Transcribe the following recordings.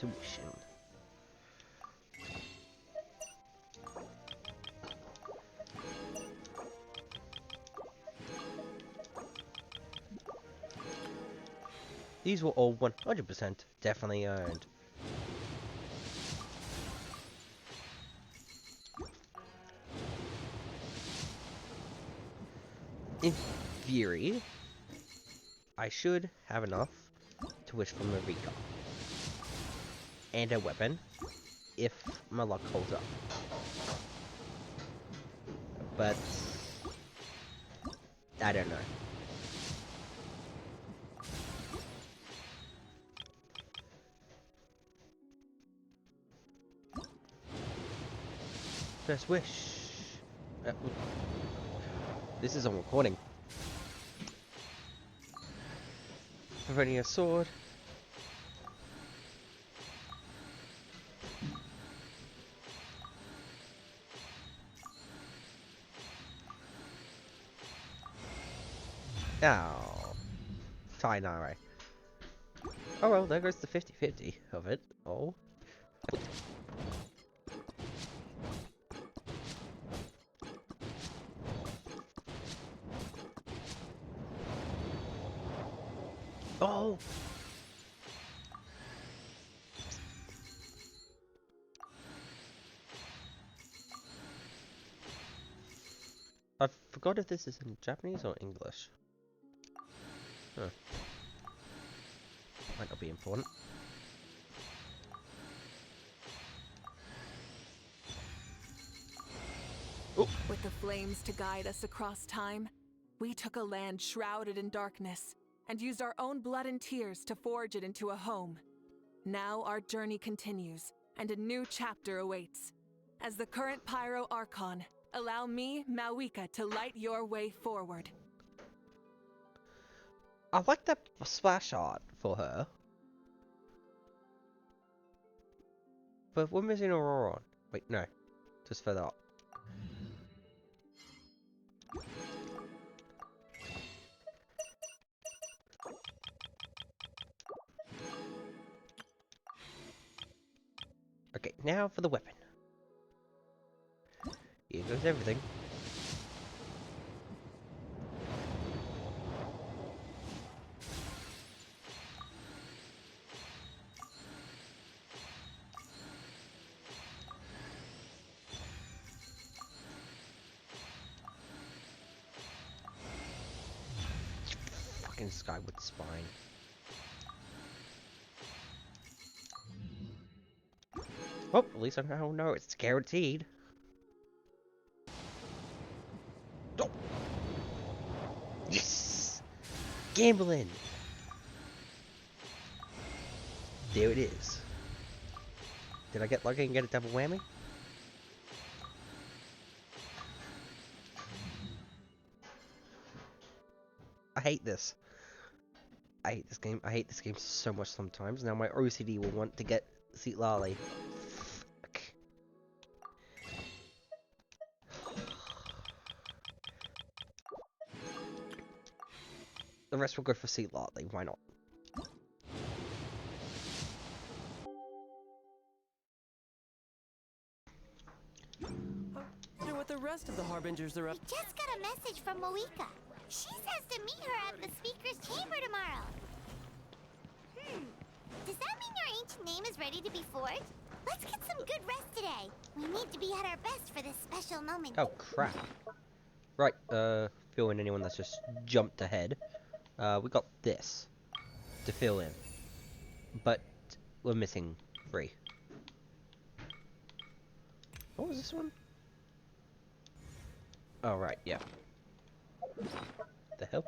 tuition. These were all 100% definitely earned. In theory, I should have enough to wish for Marika. And a weapon, if my luck holds up. But I don't know. First wish. This is on recording. Providing a sword. Oh. Tainare. Oh well, there goes the 50-50 of it. Oh. Oh! I forgot if this is in Japanese or English. Huh. Might not be important. Oh. With the flames to guide us across time, we took a land shrouded in darkness and used our own blood and tears to forge it into a home. Now our journey continues, and a new chapter awaits. As the current Pyro Archon, allow me, Mawika, to light your way forward. I like that splash art for her. But we're missing Auroron. Wait, no. Just further up. Okay, now for the weapon. Here goes everything. Fucking Skyward Spine. Well, at least I now know it's guaranteed. Oh. Yes! Gambling! There it is. Did I get lucky and get a double whammy? I hate this. I hate this game. I hate this game so much sometimes. Now my OCD will want to get Seat Lally. Fuck. The rest will go for Seat Lally. Why not? Wonder what the rest of the Harbingers are up. We just got a message from Mawika. She says to meet her at the Speaker's Chamber tomorrow. Does that mean your ancient name is ready to be forged? Let's get some good rest today. We need to be at our best for this special moment. Oh crap. Right, fill in anyone that's just jumped ahead. We got this to fill in. But we're missing 3. What was this one? Oh right, yeah. The hell?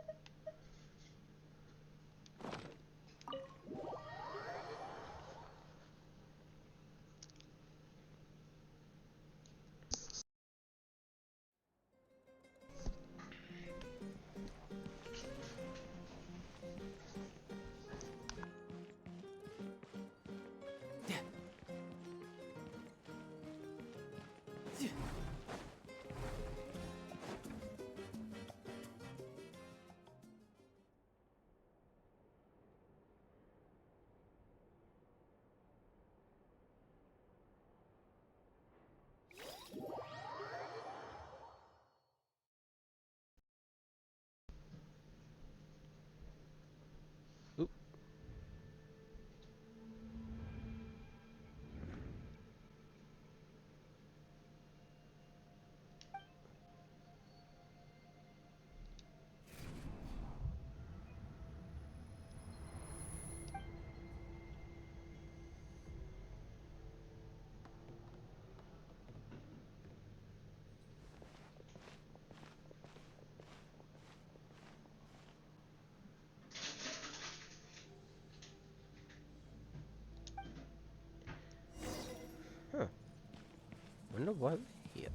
wonder what here.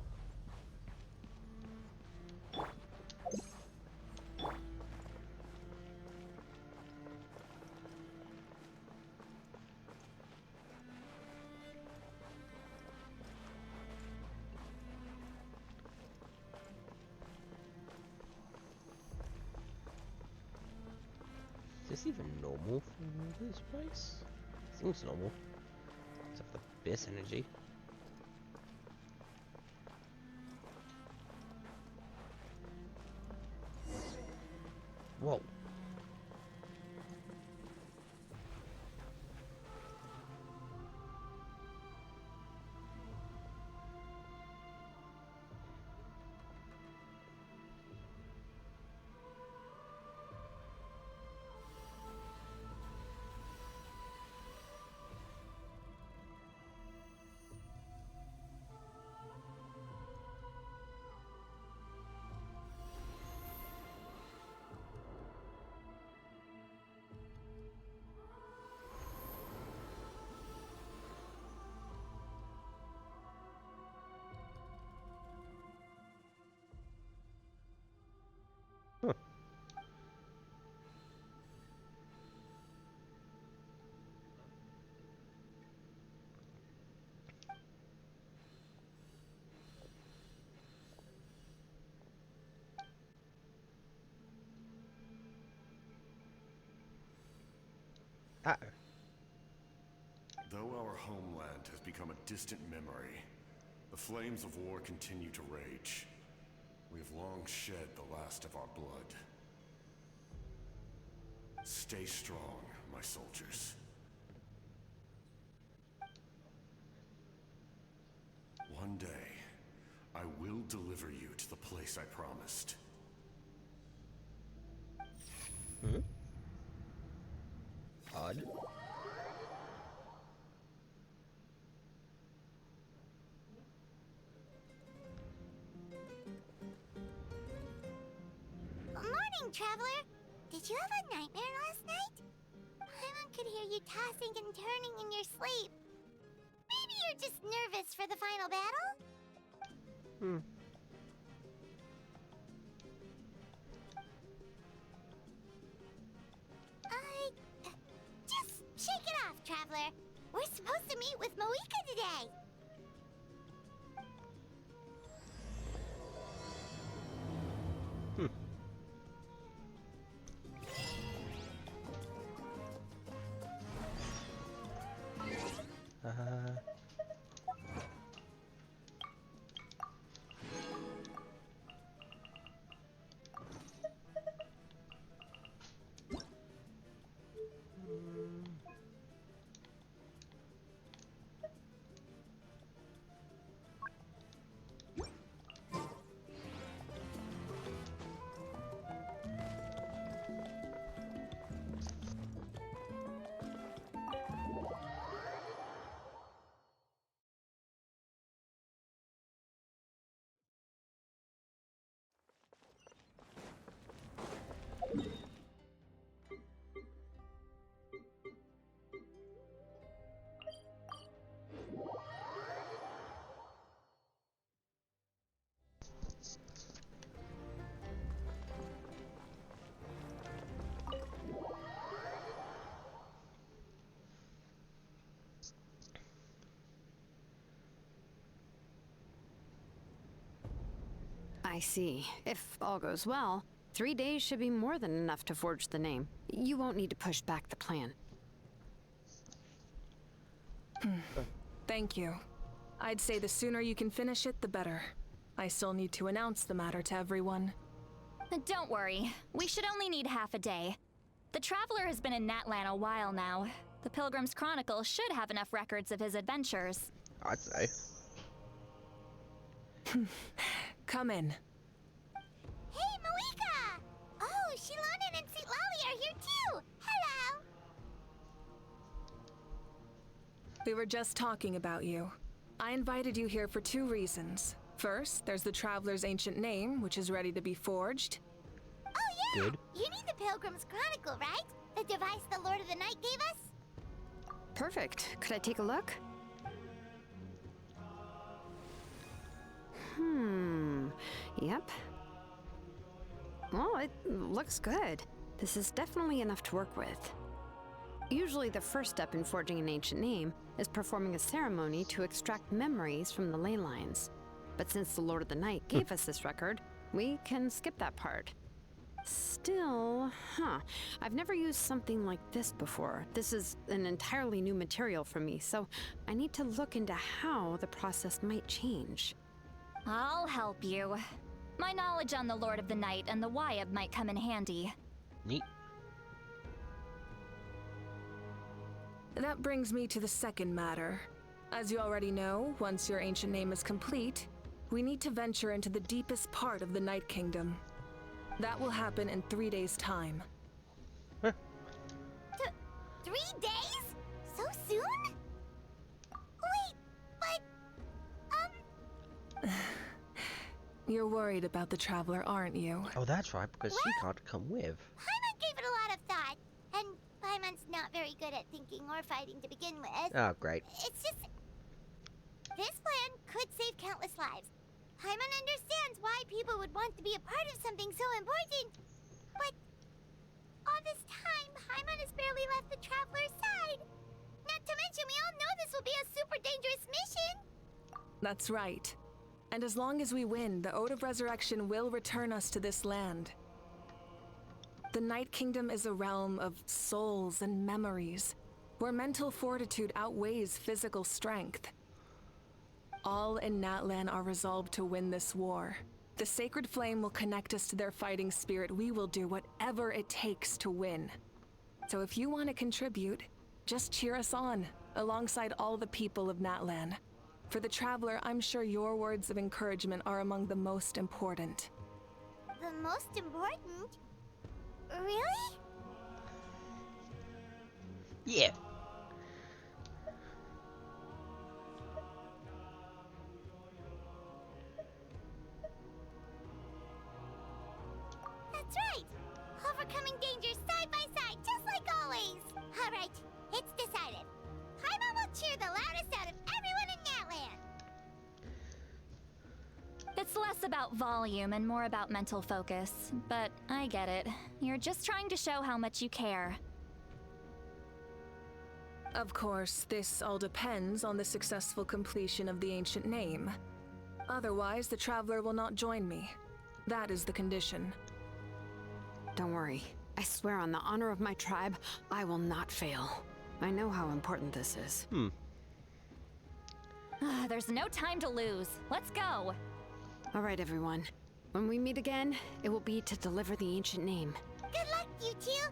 Is this even normal for this place? Seems normal. Except for the abyss energy. Whoa. Huh. Uh-oh. Though our homeland has become a distant memory, the flames of war continue to rage. We have long shed the last of our blood. Stay strong, my soldiers. One day, I will deliver you to the place I promised. Hmm? Odd. Morning, traveler. Did you have a nightmare last night? Paimon could hear you tossing and turning in your sleep. Maybe you're just nervous for the final battle? Hmm. Just shake it off, traveler. We're supposed to meet with Moika today. Hmm. I see. If all goes well, 3 days should be more than enough to forge the name. You won't need to push back the plan. Thank you. I'd say the sooner you can finish it, the better. I still need to announce the matter to everyone. Don't worry. We should only need half a day. The Traveler has been in Natlan a while now. The Pilgrim's Chronicle should have enough records of his adventures. I'd say. Come in. Hey, Moika! Oh, Shilonen and Citlali are here too! Hello! We were just talking about you. I invited you here for 2 reasons. First, there's the Traveler's ancient name, which is ready to be forged. Oh yeah! Good. You need the Pilgrim's Chronicle, right? The device the Lord of the Night gave us? Perfect. Could I take a look? Yep. Well, it looks good. This is definitely enough to work with. Usually the first step in forging an ancient name is performing a ceremony to extract memories from the ley lines. But since the Lord of the Night gave us this record, we can skip that part. Still, I've never used something like this before. This is an entirely new material for me, so I need to look into how the process might change. I'll help you. My knowledge on the Lord of the Night and the Wyab might come in handy. Neat. That brings me to the second matter. As you already know, once your ancient name is complete, we need to venture into the deepest part of the Night Kingdom. That will happen in 3 days' time. 3 days? So soon? Wait, but... You're worried about the Traveler, aren't you? Oh, that's right, because she can't come with. Paimon gave it a lot of thought, and Paimon's not very good at thinking or fighting to begin with. Oh, great. It's just... This plan could save countless lives. Paimon understands why people would want to be a part of something so important. But... all this time, Paimon has barely left the Traveler's side. Not to mention, we all know this will be a super dangerous mission. That's right. And as long as we win, the Ode of Resurrection will return us to this land. The Night Kingdom is a realm of souls and memories, where mental fortitude outweighs physical strength. All in Natlan are resolved to win this war. The sacred flame will connect us to their fighting spirit. We will do whatever it takes to win. So if you want to contribute, just cheer us on, alongside all the people of Natlan. For the Traveler, I'm sure your words of encouragement are among the most important. The most important? Really? Yeah. That's right! Overcoming dangers side by side, just like always! Alright, it's decided. Paimon will cheer the loudest out of everyone in Natlan! It's less about volume and more about mental focus, but I get it. You're just trying to show how much you care. Of course, this all depends on the successful completion of the ancient name. Otherwise, the Traveler will not join me. That is the condition. Don't worry. I swear on the honor of my tribe, I will not fail. I know how important this is. There's no time to lose. Let's go. All right, everyone. When we meet again, it will be to deliver the ancient name. Good luck, you two!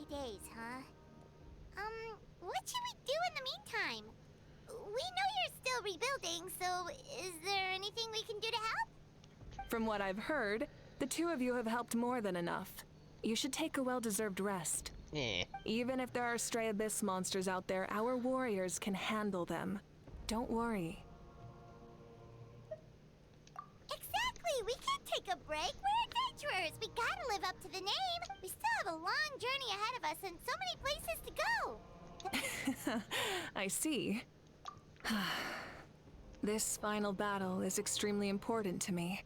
Days, huh? What should we do in the meantime? We know you're still rebuilding, so is there anything we can do to help? From what I've heard, the two of you have helped more than enough. You should take a well-deserved rest. Yeah. Even if there are stray abyss monsters out there, our warriors can handle them. Don't worry. Exactly! We can't take a break! We're adventurers! We gotta live up to the name! We still have a long journey ahead of us and so many places to go! I see. This final battle is extremely important to me.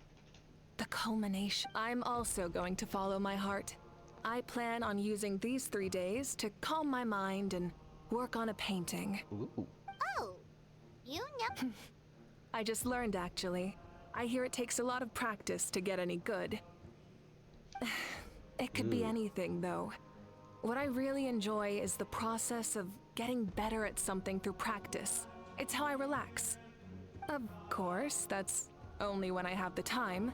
The culmination. I'm also going to follow my heart. I plan on using these 3 days to calm my mind and work on a painting. Ooh. Oh, you know... I just learned, actually. I hear it takes a lot of practice to get any good. It could be anything, though. What I really enjoy is the process of getting better at something through practice. It's how I relax. Of course, that's only when I have the time.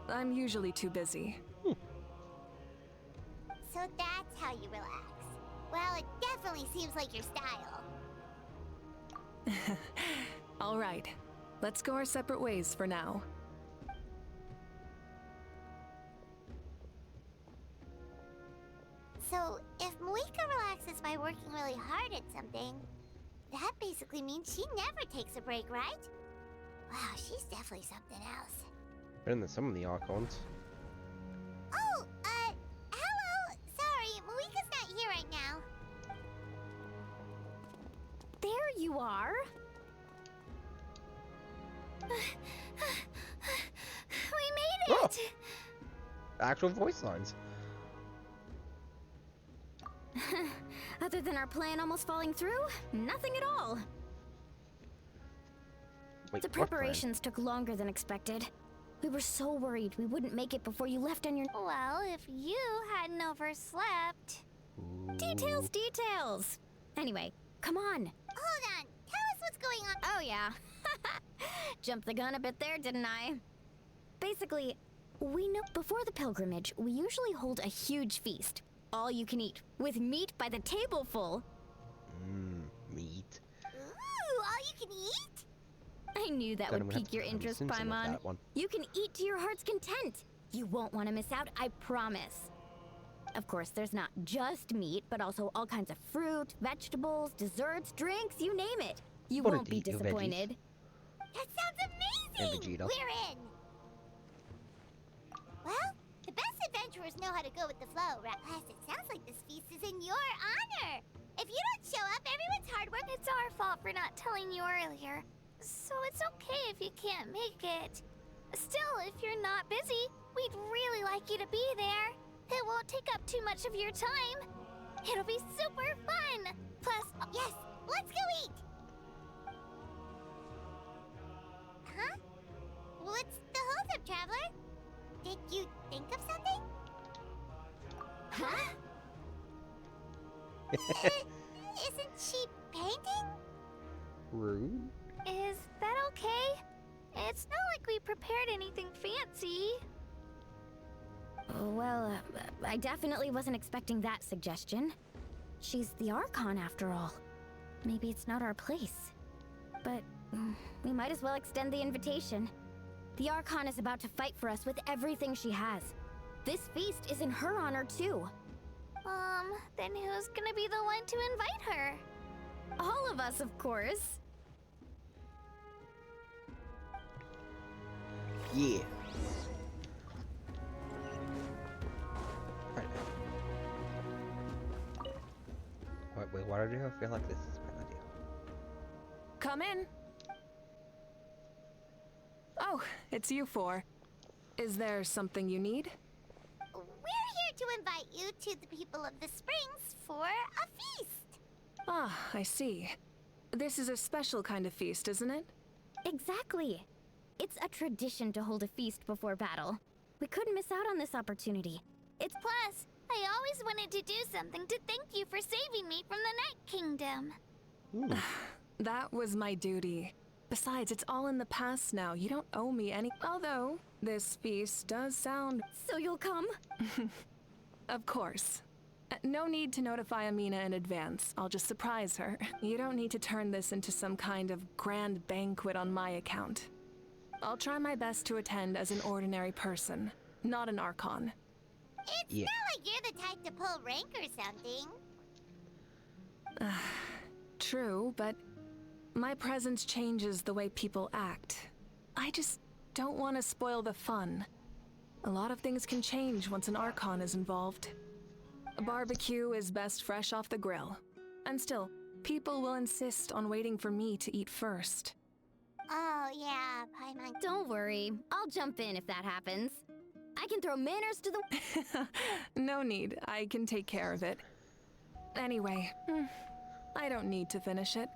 I'm usually too busy. So that's how you relax. Well, it definitely seems like your style. All right. Let's go our separate ways for now. So, if Moika relaxes by working really hard at something, that basically means she never takes a break, right? Wow, she's definitely something else. Better than some of the archons. Oh, hello! Sorry, Moika's not here right now. you are. We made Oh. it! Actual voice lines. Other than our plan almost falling through, nothing at all. Wait, The what plan? preparations took longer than expected. We were so worried we wouldn't make it before you left on your... Well, if you hadn't overslept. Details, details! Anyway, come on. Hold on, tell us what's going on. Oh, yeah. Jumped the gun a bit there, didn't I? Basically, we know before the pilgrimage, we usually hold a huge feast. All you can eat, with meat by the table full. Meat. Ooh, all you can eat? I knew that Then would I'm gonna have pique your to become interest, Simpson with Paimon. that one. You can eat to your heart's content. You won't want to miss out, I promise. Of course, there's not just meat, but also all kinds of fruit, vegetables, desserts, drinks, you name it. You Wanna won't be eat your veggies. disappointed. That sounds amazing! Vegeta. We're in! Well, the best adventurers know how to go with the flow, right? Plus, it sounds like this feast is in your honor. If you don't show up, everyone's hard work. It's our fault for not telling you earlier. So it's okay if you can't make it. Still, if you're not busy, we'd really like you to be there. It won't take up too much of your time. It'll be super fun. Plus, yes, let's go eat. Huh? What's the holdup, traveler? Did you think of something? Huh? Isn't she painting? Rude. Is that okay? It's not like we prepared anything fancy. Well, I definitely wasn't expecting that suggestion. She's the Archon after all. Maybe it's not our place. But we might as well extend the invitation. The Archon is about to fight for us with everything she has. This feast is in her honor too. Then who's gonna be the one to invite her? All of us, of course. Yeah. Right. Wait, why do I feel like this is a bad idea? Come in. Oh, it's you four. Is there something you need? We're here to invite you to the people of the Springs for a feast. Ah, I see. This is a special kind of feast, isn't it? Exactly. It's a tradition to hold a feast before battle. We couldn't miss out on this opportunity. It's plus, I always wanted to do something to thank you for saving me from the Night Kingdom. That was my duty. Besides, it's all in the past now. You don't owe me any. Although, this feast does sound. So you'll come? Of course. No need to notify Amina in advance. I'll just surprise her. You don't need to turn this into some kind of grand banquet on my account. I'll try my best to attend as an ordinary person, not an Archon. It's Yeah. not like you're the type to pull rank or something. True, but my presence changes the way people act. I just don't want to spoil the fun. A lot of things can change once an Archon is involved. A barbecue is best fresh off the grill. And still, people will insist on waiting for me to eat first. Oh, yeah, Paimon. Don't worry. I'll jump in if that happens. I can throw manners to the... No need, I can take care of it. Anyway, I don't need to finish it.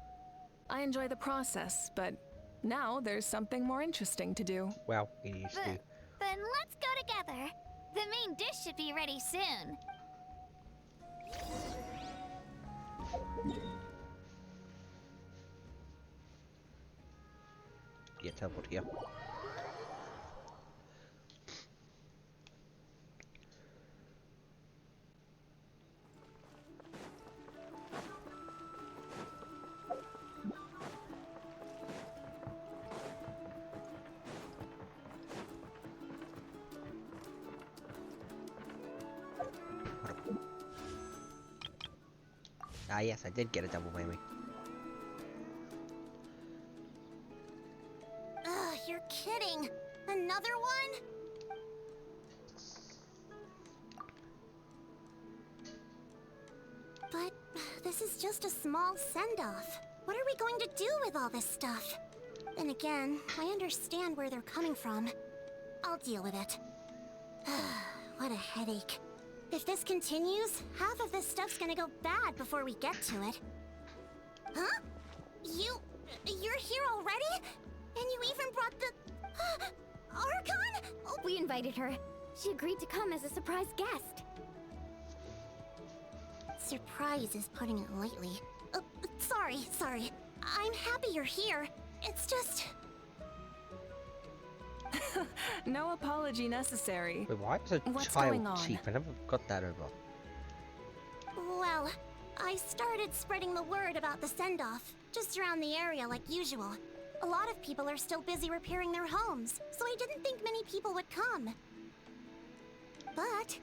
I enjoy the process, but now there's something more interesting to do. Well, it used to. Then let's go together. The main dish should be ready soon. Yeah, teleport here. Ah, yes, I did get a double whammy. Ugh, you're kidding. Another one? But this is just a small send-off. What are we going to do with all this stuff? Then again, I understand where they're coming from. I'll deal with it. What a headache. If this continues, half of this stuff's gonna go bad before we get to it. Huh? You're here already? And you even brought the... Archon? We invited her. She agreed to come as a surprise guest. Surprise is putting it lightly. Sorry. I'm happy you're here. It's just... No apology necessary. Wait, why is a What's going child on? cheap? I never got that over. Well, I started spreading the word about the send-off, just around the area like usual. A lot of people are still busy repairing their homes, so I didn't think many people would come. But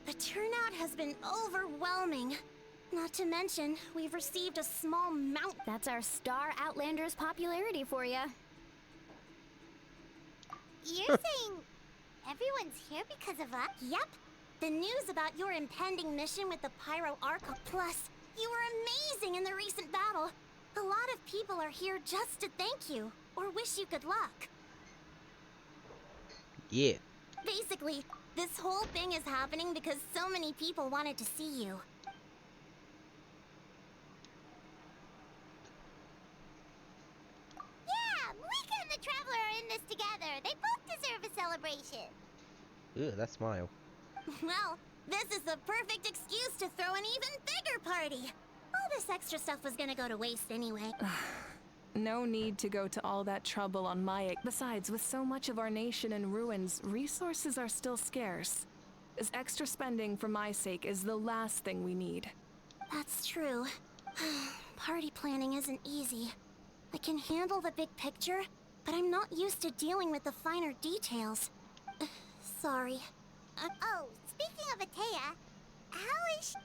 the turnout has been overwhelming. Not to mention, we've received a small amount. That's our star Outlander's popularity for you. You're saying everyone's here because of us? Yep. The news about your impending mission with the Pyro Archon. Plus, you were amazing in the recent battle. A lot of people are here just to thank you, or wish you good luck. Yeah. Basically, this whole thing is happening because so many people wanted to see you. Yeah, Malika and the Traveler are in this together. They both deserve a celebration. Ugh, that smile. Well, this is the perfect excuse to throw an even bigger party. All this extra stuff was gonna go to waste anyway. No need to go to all that trouble on my... Besides, with so much of our nation in ruins, resources are still scarce. This extra spending for my sake is the last thing we need. That's true. Party planning isn't easy. I can handle the big picture, but I'm not used to dealing with the finer details. Sorry. Oh, speaking of Atea, how is she?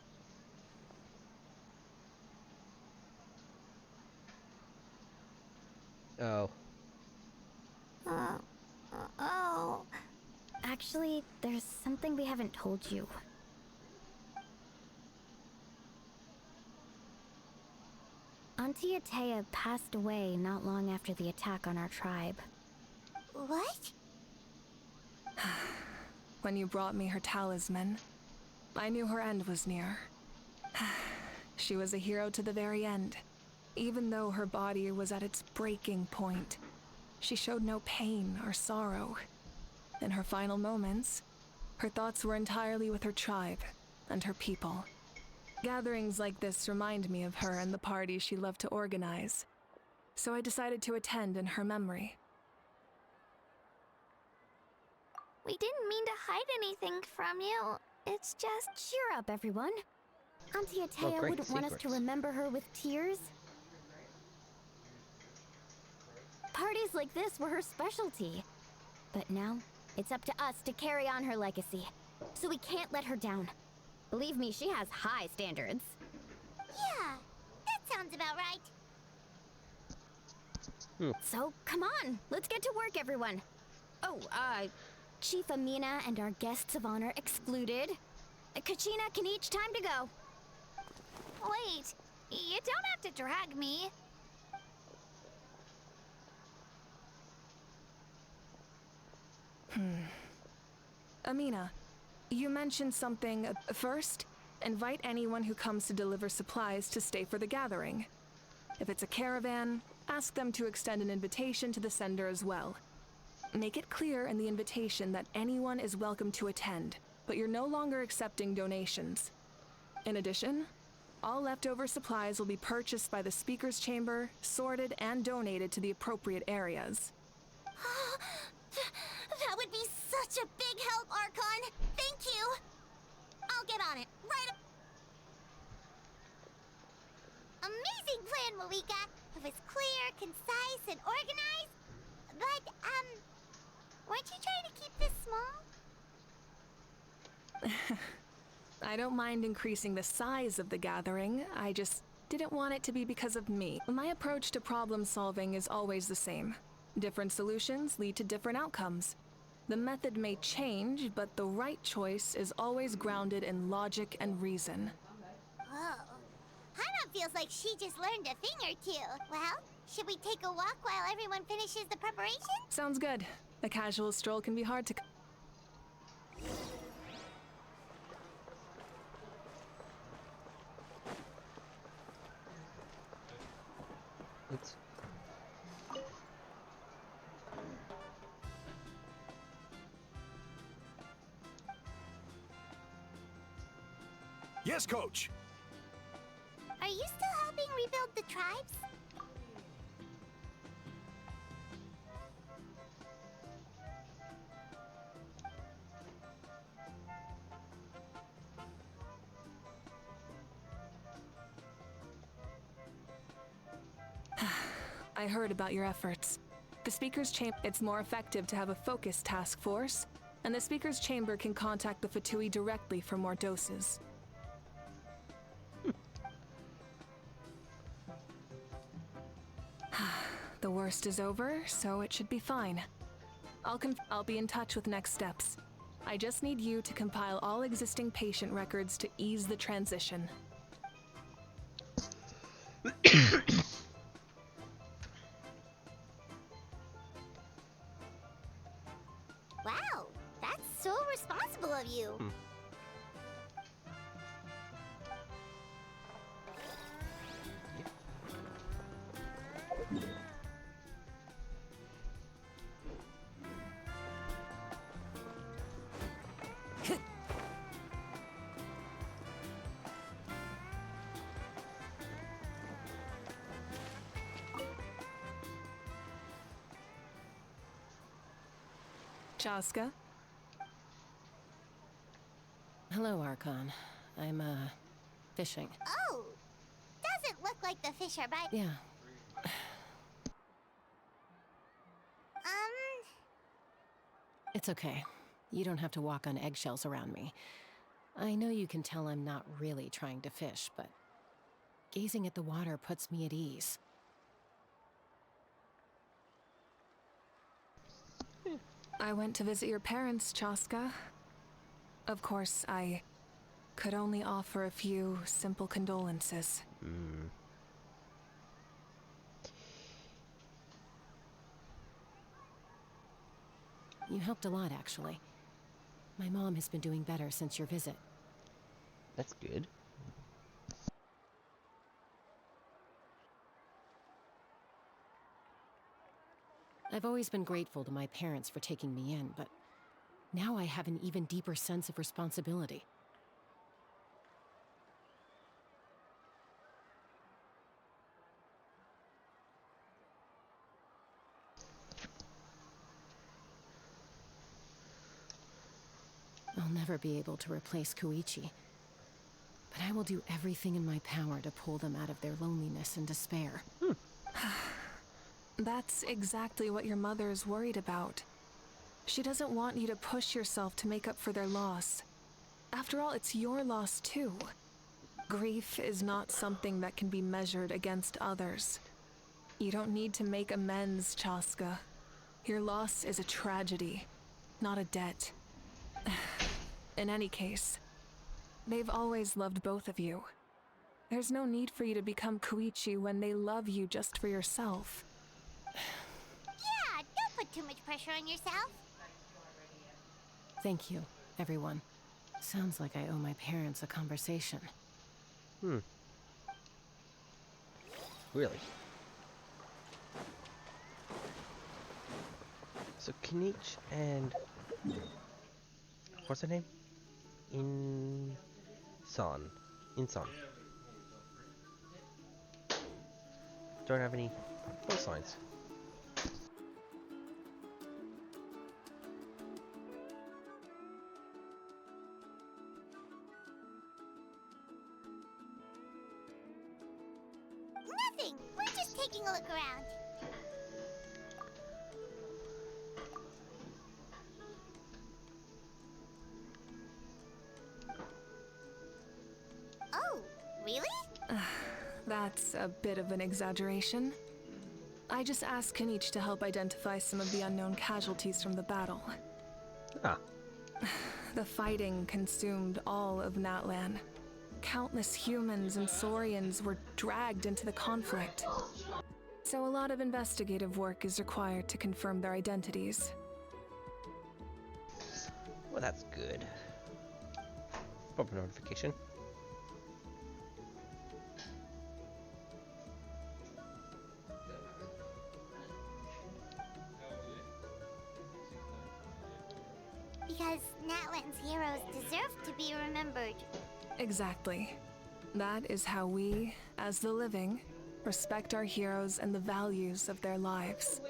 Oh. Oh. Actually, there's something we haven't told you. Auntie Atea passed away not long after the attack on our tribe. What? When you brought me her talisman, I knew her end was near. She was a hero to the very end. Even though her body was at its breaking point, she showed no pain or sorrow. In her final moments, her thoughts were entirely with her tribe and her people. Gatherings like this remind me of her and the parties she loved to organize, so I decided to attend in her memory. We didn't mean to hide anything from you. It's just... Cheer up, everyone. Auntie Atea great wouldn't want us to secrets. remember her with tears. Parties like this were her specialty. But now, it's up to us to carry on her legacy. So we can't let her down. Believe me, she has high standards. Yeah, that sounds about right. So, come on, let's get to work, everyone. Oh, Chief Amina and our guests of honor excluded. Kachina can each time to go. Wait, you don't have to drag me. Amina, you mentioned something. First, invite anyone who comes to deliver supplies to stay for the gathering. If it's a caravan, ask them to extend an invitation to the sender as well. Make it clear in the invitation that anyone is welcome to attend, but you're no longer accepting donations. In addition, all leftover supplies will be purchased by the speaker's chamber, sorted, and donated to the appropriate areas. That would be such a big help, Archon. Thank you. I'll get on it right up. Amazing plan, Malika. It was clear, concise, and organized. But, weren't you trying to keep this small? I don't mind increasing the size of the gathering, I just didn't want it to be because of me. My approach to problem solving is always the same. Different solutions lead to different outcomes. The method may change, but the right choice is always grounded in logic and reason. Oh, I'm up feels like she just learned a thing or two. Well, should we take a walk while everyone finishes the preparation? Sounds good. A casual stroll can be hard to... Oops. Yes, Coach. Are you still helping rebuild the tribes? I heard about your efforts. The Speaker's Chamber... It's more effective to have a focused task force, and the Speaker's Chamber can contact the Fatui directly for more doses. The worst is over, so it should be fine. I'll be in touch with next steps. I just need you to compile all existing patient records to ease the transition. Wow, that's so responsible of you. Chaska? Hello, Archon. I'm, fishing. Oh, doesn't look like the fish are biting. Yeah. It's okay. You don't have to walk on eggshells around me. I know you can tell I'm not really trying to fish, but gazing at the water puts me at ease. I went to visit your parents, Chaska. Of course, I could only offer a few simple condolences. You helped a lot, actually. My mom has been doing better since your visit. That's good. I've always been grateful to my parents for taking me in, but now I have an even deeper sense of responsibility. I'll never be able to replace Koichi, but I will do everything in my power to pull them out of their loneliness and despair. That's exactly what your mother is worried about. She doesn't want you to push yourself to make up for their loss. After all, it's your loss too. Grief is not something that can be measured against others. You don't need to make amends, Chaska. Your loss is a tragedy, not a debt. In any case, they've always loved both of you. There's no need for you to become Koichi when they love you just for yourself. Yeah, don't put too much pressure on yourself. Thank you, everyone. Sounds like I owe my parents a conversation. Really? So Kinich and... what's her name? Insan. Don't have any call signs. Nothing. We're just taking a look around. Oh, really? That's a bit of an exaggeration. I just asked Kinich to help identify some of the unknown casualties from the battle. Ah. The fighting consumed all of Natlan. countless humans and Saurians were dragged into the conflict. So a lot of investigative work is required to confirm their identities. Well, that's good. Pop a notification. Because Natlan's heroes deserve to be remembered. Exactly. That is how we, as the living, respect our heroes and the values of their lives.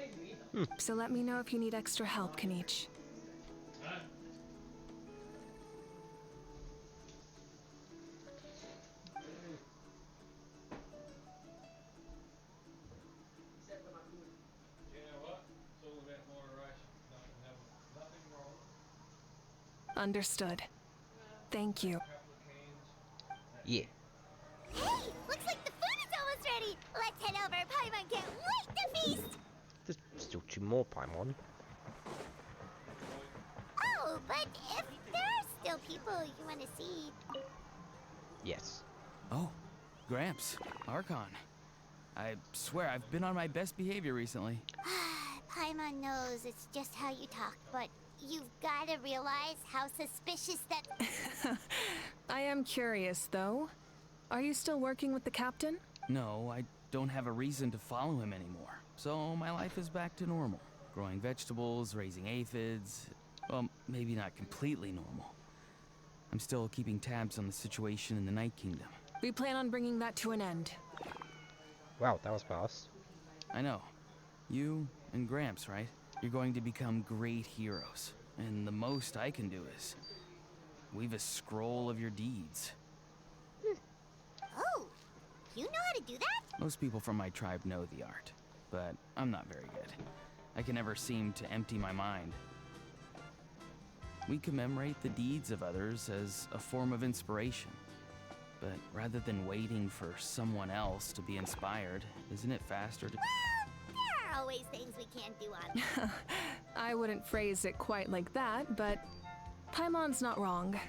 So let me know if you need extra help, Kanichi. Understood. Thank you. Yeah. Hey, looks like the food is almost ready. Let's head over. Paimon can't wait to feast. There's still 2 more Paimon. Oh, but if there are still people you want to see. Yes. Oh, Gramps, Archon. I swear I've been on my best behavior recently. Paimon knows it's just how you talk, but you've got to realize how suspicious that. I am curious, though. Are you still working with the captain? No, I don't have a reason to follow him anymore. So my life is back to normal. Growing vegetables, raising aphids. Well, maybe not completely normal. I'm still keeping tabs on the situation in the Night Kingdom. We plan on bringing that to an end. Wow, that was fast. I know. You and Gramps, right? You're going to become great heroes. And the most I can do is weave a scroll of your deeds. Oh, you know how to do that? Most people from my tribe know the art, but I'm not very good. I can never seem to empty my mind. We commemorate the deeds of others as a form of inspiration. But rather than waiting for someone else to be inspired, isn't it faster to... Well, there are always things we can't do on. I wouldn't phrase it quite like that, but Paimon's not wrong.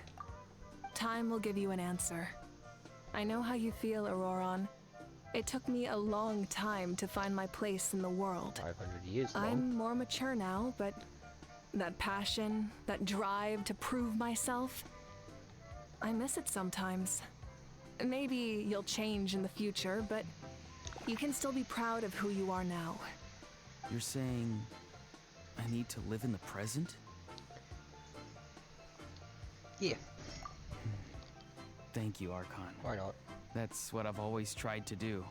Time will give you an answer. I know how you feel, Auroron. It took me a long time to find my place in the world. 500 years long. I'm more mature now, but that passion, that drive to prove myself, I miss it sometimes. Maybe you'll change in the future, but you can still be proud of who you are now. You're saying I need to live in the present? Yeah, Thank you, Archon. why not? That's what I've always tried to do.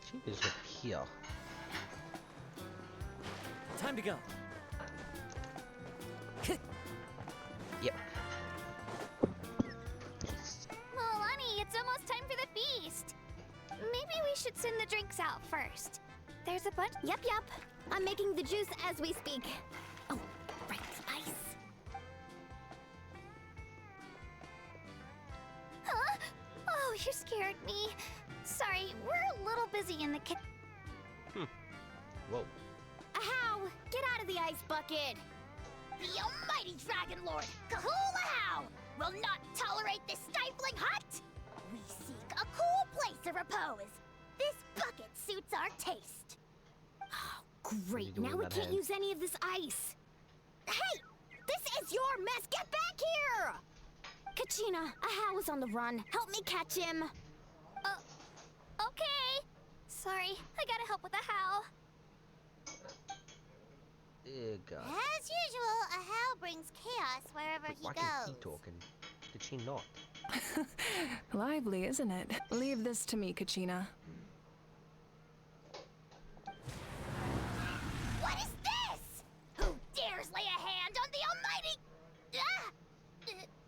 She is up here. Time to go. Yep. Milani, it's almost time for the feast. Maybe we should send the drinks out first. There's a bunch. Yup. I'm making the juice as we speak. Oh, right, spice. Huh? Oh, you scared me. Sorry, we're a little busy in the kitchen. Whoa. Ahow! Get out of the ice bucket! The almighty Dragon Lord, Kahulahau, will not tolerate this stifling hut. We seek a cool place of repose. This bucket suits our taste. Oh, What are you great. doing Now with we that can't hand? use any of this ice. Hey! This is your mess! Get back here! Kachina, Ahow is on the run. Help me catch him. Okay. Sorry, I gotta help with the how. Oh god. As usual, Ahow brings chaos wherever But he why goes. can he talk and did she not? Lively, isn't it? Leave this to me, Kachina. What is this? Who dares lay a hand on the almighty...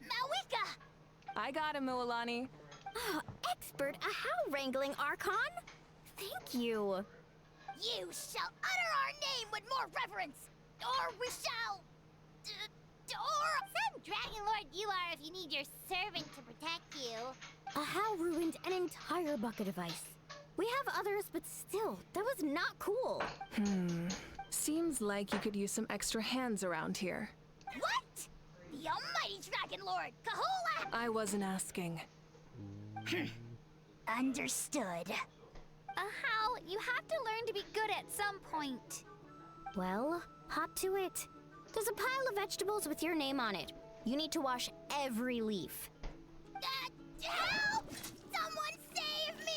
Mawika! I got him, Mualani. Oh, expert Ahow wrangling, Archon. Thank you. You shall utter our name with more reverence, or we shall... or... Some Dragon Lord you are if you need your servant to protect you. Ahow ruined an entire bucket of ice. We have others, but still, that was not cool. Seems like you could use some extra hands around here. What? The almighty Dragon Lord, Kahula! I wasn't asking. Understood. How? You have to learn to be good at some point. Well, hop to it. There's a pile of vegetables with your name on it. You need to wash every leaf. Help! Someone save me!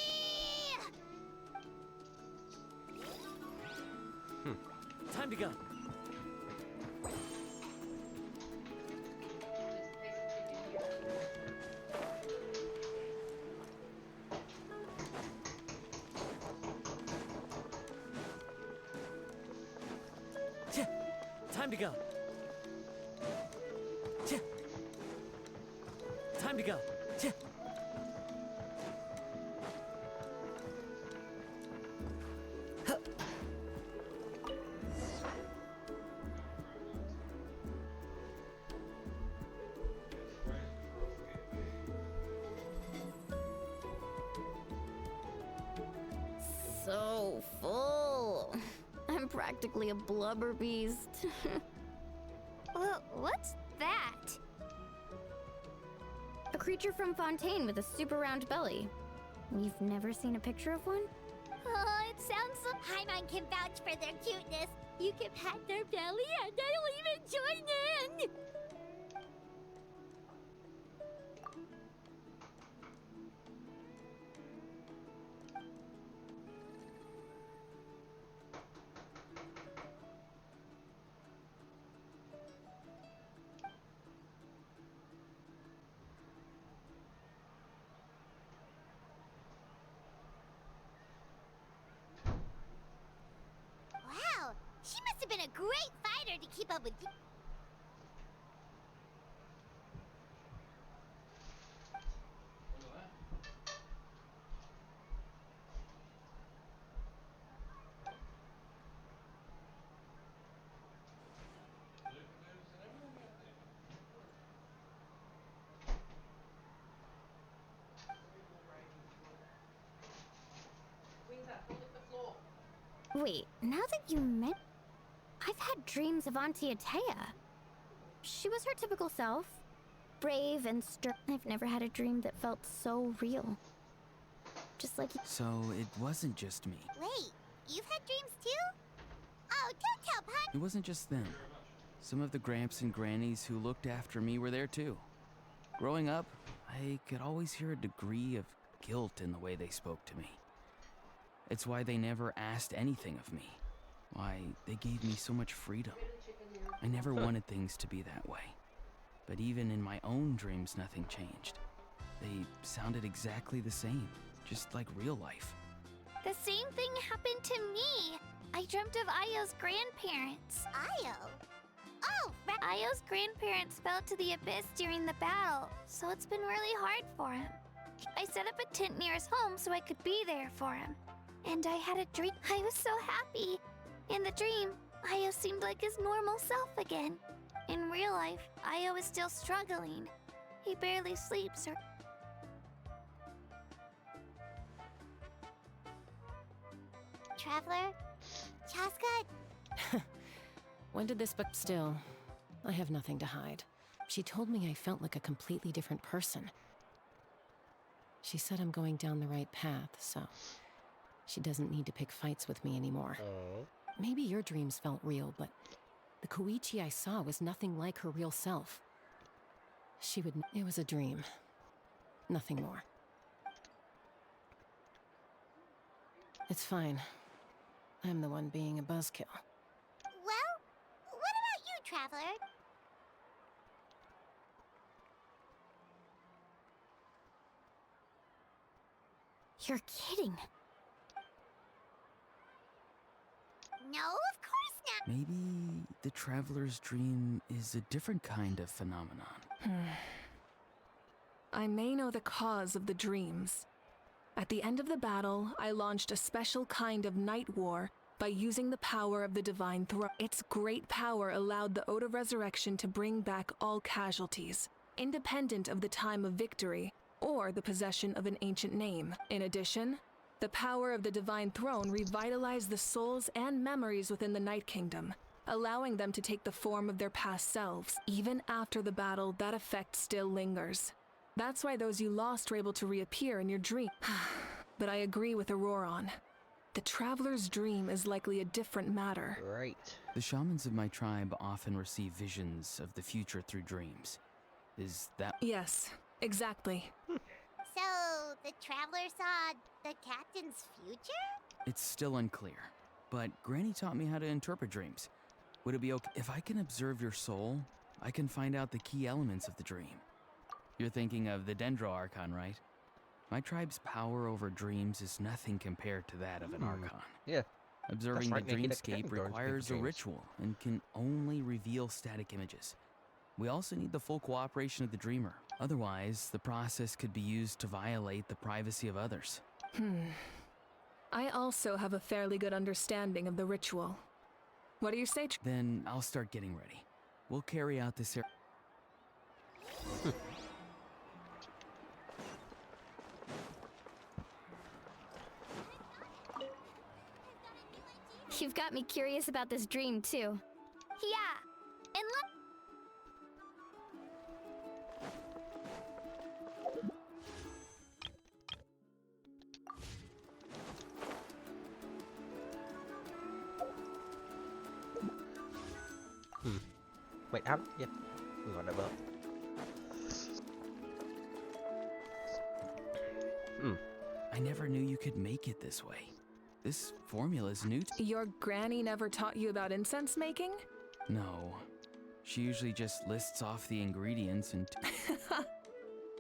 Time to go. Time to go. Time to go. So full. I'm practically a blubber beast. What's that? A creature from Fontaine with a super round belly. You've never seen a picture of one? Oh, it sounds so... Paimon can vouch for their cuteness. You can pat their belly and I'll even join in! Wow, she must have been a great fighter to keep up with you. Wait, now that you met... I've had dreams of Auntie Atea. She was her typical self. Brave and stern. I've never had a dream that felt so real. Just like... So it wasn't just me. Wait, you've had dreams too? Oh, don't tell Paimon. It wasn't just them. Some of the Gramps and Grannies who looked after me were there too. Growing up, I could always hear a degree of guilt in the way they spoke to me. It's why they never asked anything of me. Why they gave me so much freedom. I never wanted things to be that way. But even in my own dreams, nothing changed. They sounded exactly the same, just like real life. The same thing happened to me. I dreamt of Io's grandparents. Io? Oh, Io's grandparents fell to the abyss during the battle, so it's been really hard for him. I set up a tent near his home so I could be there for him. And I had a dream. I was so happy. In the dream, Io seemed like his normal self again. In real life, Io is still struggling. He barely sleeps or... Traveler? Chaska? When did this book still? I have nothing to hide. She told me I felt like a completely different person. She said I'm going down the right path, so she doesn't need to pick fights with me anymore. Oh. Maybe your dreams felt real, but the Koichi I saw was nothing like her real self. It was a dream. Nothing more. It's fine. I'm the one being a buzzkill. Well, what about you, Traveler? You're kidding. No, of course not. Maybe the traveler's dream is a different kind of phenomenon. I may know the cause of the dreams. At the end of the battle, I launched a special kind of night war by using the power of the Divine Throne. Its great power allowed the Ode of Resurrection to bring back all casualties, independent of the time of victory or the possession of an ancient name. In addition, The power of the Divine Throne revitalized the souls and memories within the Night Kingdom, allowing them to take the form of their past selves. Even after the battle, that effect still lingers. That's why those you lost were able to reappear in your dream. But I agree with Auroron. The Traveler's dream is likely a different matter. Right. The shamans of my tribe often receive visions of the future through dreams. Is that... Yes, exactly. So, the Traveler saw the captain's future? It's still unclear, but Granny taught me how to interpret dreams. Would it be okay if I can observe your soul? I can find out the key elements of the dream. You're thinking of the Dendro Archon, right? My tribe's power over dreams is nothing compared to that of an Archon. Yeah. Observing right, the Nikki, that dreamscape can go into requires a dreams. ritual and can only reveal static images. We also need the full cooperation of the dreamer. Otherwise, the process could be used to violate the privacy of others. I also have a fairly good understanding of the ritual. What do you say? Then I'll start getting ready. We'll carry out this... You've got me curious about this dream, too. Yeah, and look. Wait, how? Yeah. Whatever. I never knew you could make it this way. This formula's new to... Your granny never taught you about incense making? No. She usually just lists off the ingredients and...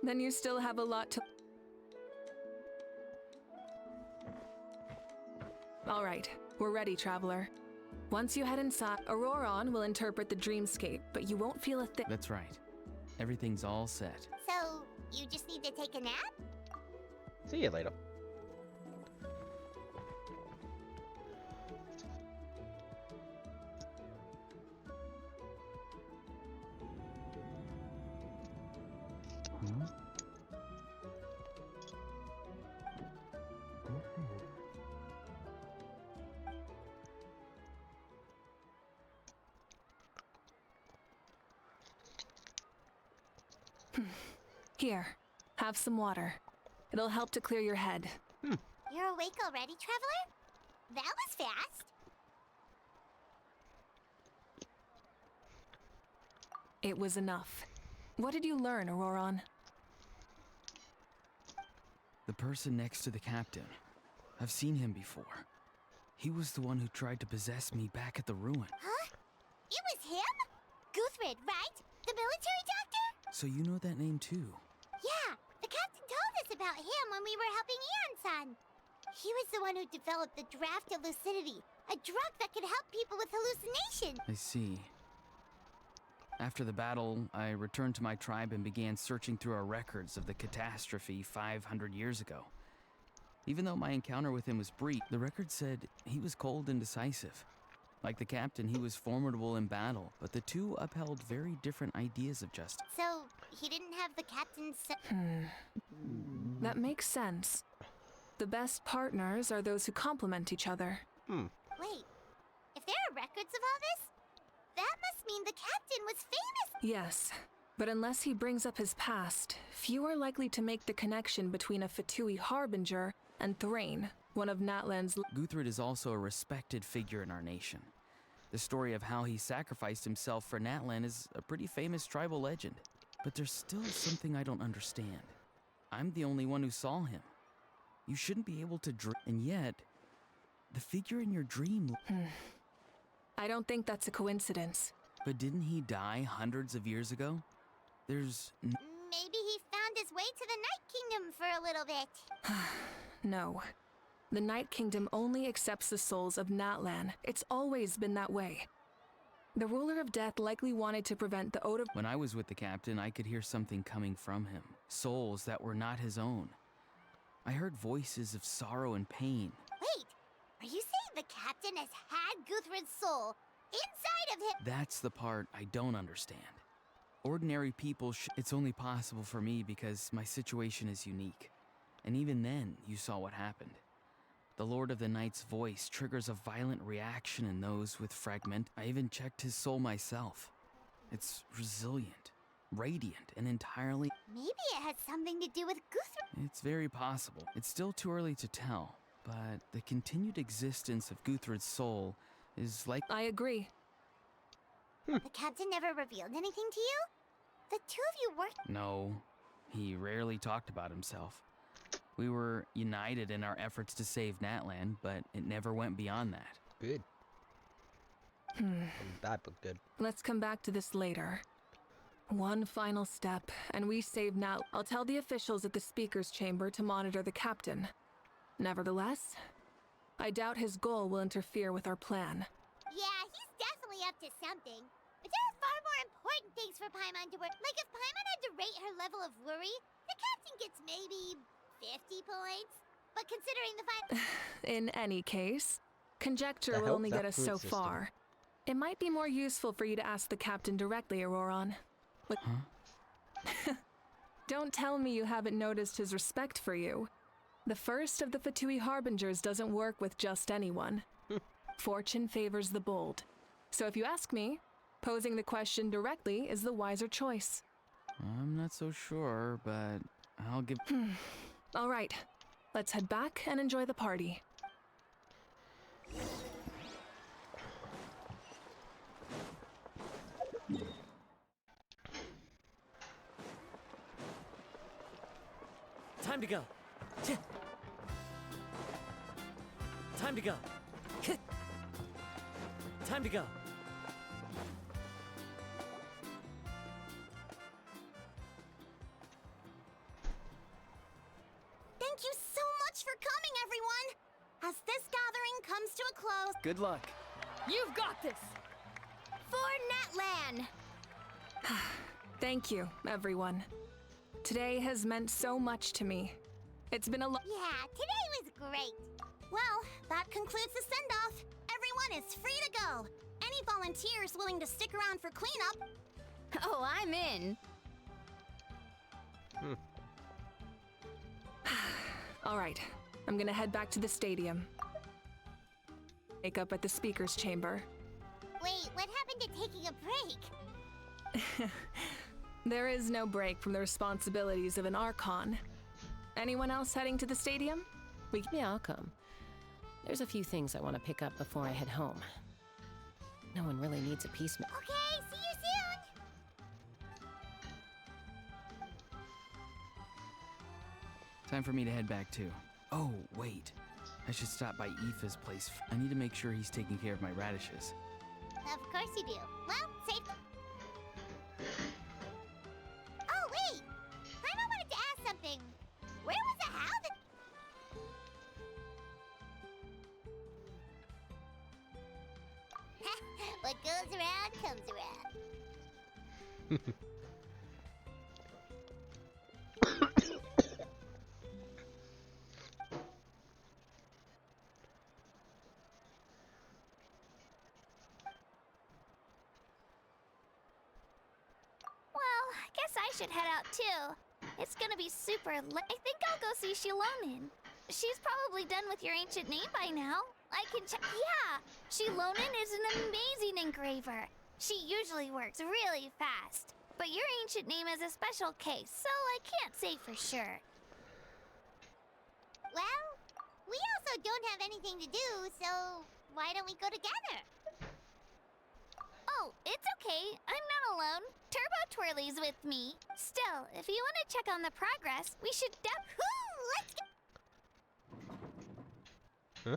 Then you still have a lot to... All right, we're ready, Traveler. Once you head inside, Auroron will interpret the dreamscape, but you won't feel a thing. That's right. Everything's all set. So, you just need to take a nap? See you later. Here, have some water. It'll help to clear your head. You're awake already, Traveler? That was fast. It was enough. What did you learn, Auroron? The person next to the captain. I've seen him before. He was the one who tried to possess me back at the ruin. Huh? It was him? Guthrid, right? The military doctor? So you know that name too? Yeah, the captain told us about him when we were helping Eon-san. He was the one who developed the draft of lucidity, a drug that could help people with hallucination. I see. After the battle, I returned to my tribe and began searching through our records of the catastrophe 500 years ago. Even though my encounter with him was brief, the record said he was cold and decisive. Like the captain, he was formidable in battle, but the two upheld very different ideas of justice. So, he didn't have the captain's... That makes sense. The best partners are those who complement each other. Wait, if there are records of all this, that must mean the captain was famous! Yes, but unless he brings up his past, few are likely to make the connection between a Fatui Harbinger and Thrain, one of Natlan's... Guthrid is also a respected figure in our nation. The story of how he sacrificed himself for Natlan is a pretty famous tribal legend. But there's still something I don't understand. I'm the only one who saw him. You shouldn't be able to dream, and yet, the figure in your dream... I don't think that's a coincidence. But didn't he die hundreds of years ago? There's... Maybe he found his way to the Night Kingdom for a little bit. No. The Night Kingdom only accepts the souls of Natlan. It's always been that way. The ruler of death likely wanted to prevent the ode of... When I was with the captain, I could hear something coming from him. Souls that were not his own. I heard voices of sorrow and pain. Wait, are you saying the captain has had Guthrid's soul inside of him? That's the part I don't understand. Ordinary people it's only possible for me because my situation is unique. And even then, you saw what happened. The Lord of the Night's voice triggers a violent reaction in those with fragment. I even checked his soul myself. It's resilient, radiant, and entirely... Maybe it has something to do with Guthrum. It's very possible. It's still too early to tell, but the continued existence of Guthrud's soul is like... I agree. The captain never revealed anything to you? The two of you worked. No, he rarely talked about himself. We were united in our efforts to save Natlan, but it never went beyond that. Good. Bad, but good. Let's come back to this later. One final step, and we save Nat. I'll tell the officials at the speaker's chamber to monitor the captain. Nevertheless, I doubt his goal will interfere with our plan. Yeah, he's definitely up to something. But there are far more important things for Paimon to work. Like if Paimon had to rate her level of worry, the captain gets maybe 50 points. But considering the fact... In any case, conjecture I will hope only that get us so food system. far. It might be more useful for you to ask the captain directly, Auroron. But don't tell me you haven't noticed his respect for you. The first of the Fatui Harbingers doesn't work with just anyone. Fortune favors the bold. So if you ask me, posing the question directly is the wiser choice. I'm not so sure, but I'll give... All right, let's head back and enjoy the party. Time to go. Time to go. Time to go. Thank you so much for coming, everyone! As this gathering comes to a close... Good luck. You've got this! For Natlan! Thank you, everyone. Today has meant so much to me. It's been a Yeah, today was great. Well, that concludes the send-off. Everyone is free to go. Any volunteers willing to stick around for cleanup? Oh, I'm in. All right, I'm gonna head back to the stadium. Wake up at the speaker's chamber. Wait, what happened to taking a break? There is no break from the responsibilities of an archon. Anyone else heading to the stadium? Yeah, I'll come. There's a few things I want to pick up before I head home. No one really needs a peacemaker. Okay, see you soon! Time for me to head back too. Oh, wait. I should stop by Aoife's place. I need to make sure he's taking care of my radishes. Of course you do. Well, safe. Oh, wait! Paimon wanted to ask something. Where was the how that... What goes around comes around. Well, I guess I should head out too. It's gonna be super late. I think I'll go see Shilonin. She's probably done with your ancient name by now. I can check. Yeah, Shilonin is an amazing engraver. She usually works really fast. But your ancient name is a special case, so I can't say for sure. Well, we also don't have anything to do, so why don't we go together? Oh, it's okay. I'm not alone. Turbo Twirly's with me. Still, if you want to check on the progress, we should Let's go! Huh?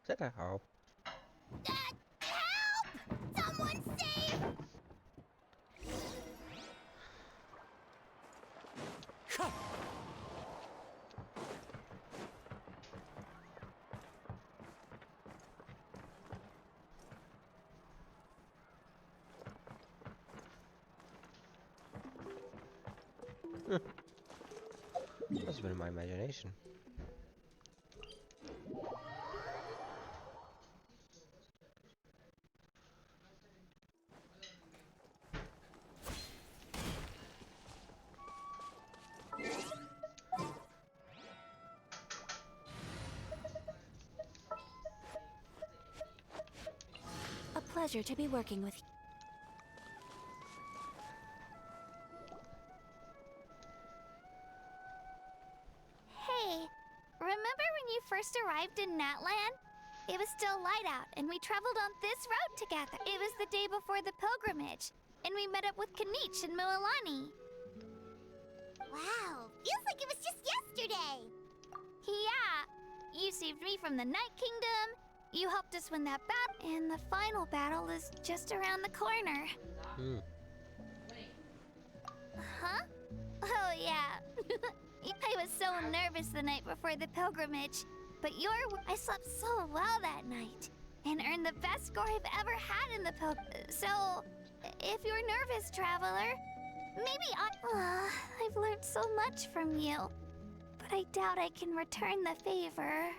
Is that a how? Help! Someone save! Must have been my imagination. pleasure to be working with you. Hey, remember when you first arrived in Natlan? It was still light out, and we traveled on this road together. It was the day before the pilgrimage, and we met up with Kanich and Mililani. Wow, feels like it was just yesterday. Yeah, you saved me from the Night Kingdom, you helped us win that battle, and the final battle is just around the corner. Huh? Oh, yeah. I was so nervous the night before the pilgrimage, but I slept so well that night and earned the best score I've ever had in the So, if you're nervous, traveler, maybe I've learned so much from you, but I doubt I can return the favor.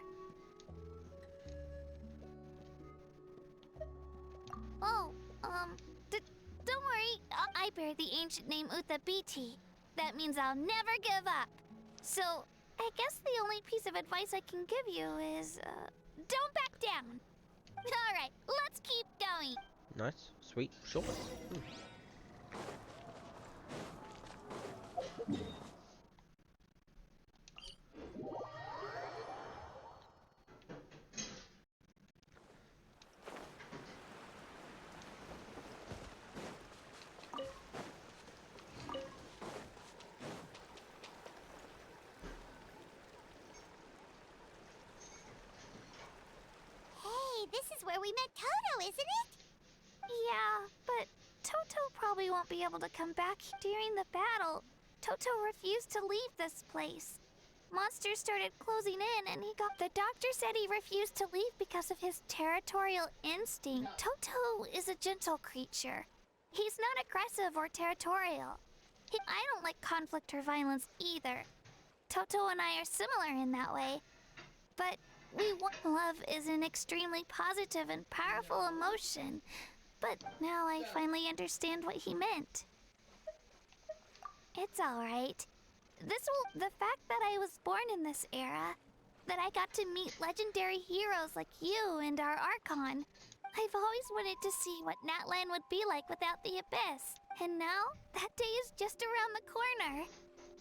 Oh, don't worry. I bear the ancient name Uthabiti. That means I'll never give up. So, I guess the only piece of advice I can give you is, don't back down. All right, let's keep going. Nice, sweet, short. Hey, this is where we met Toto, isn't it? Yeah, but Toto probably won't be able to come back during the battle. Toto refused to leave this place. Monsters started closing in, and the doctor said he refused to leave because of his territorial instinct. Toto is a gentle creature. He's not aggressive or territorial. I don't like conflict or violence either. Toto and I are similar in that way. But love is an extremely positive and powerful emotion. But now I finally understand what he meant. It's all right. The fact that I was born in this era, that I got to meet legendary heroes like you and our archon. I've always wanted to see what Natlan would be like without the abyss. And now, that day is just around the corner.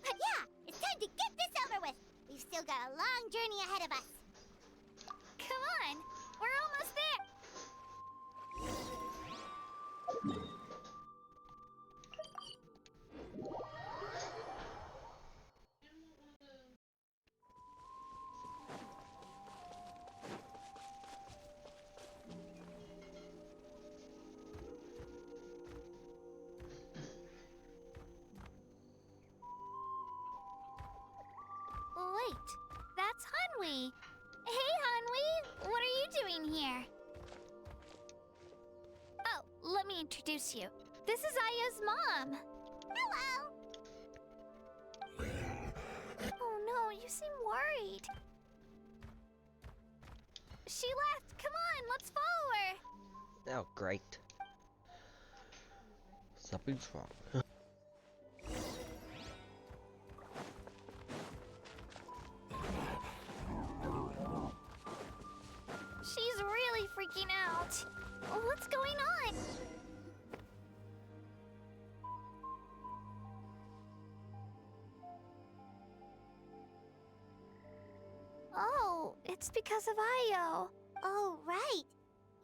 But yeah, it's time to get this over with. We've still got a long journey ahead of us. Come on, we're almost there. Wait, that's Hanwi. Hey, Hanwi, what are you doing here? Oh, let me introduce you. This is Aya's mom. Hello. Oh no, you seem worried. She left. Come on, let's follow her. Oh, great. Something's wrong. She's really freaking out. What's going on? Oh, it's because of Io. Oh, right.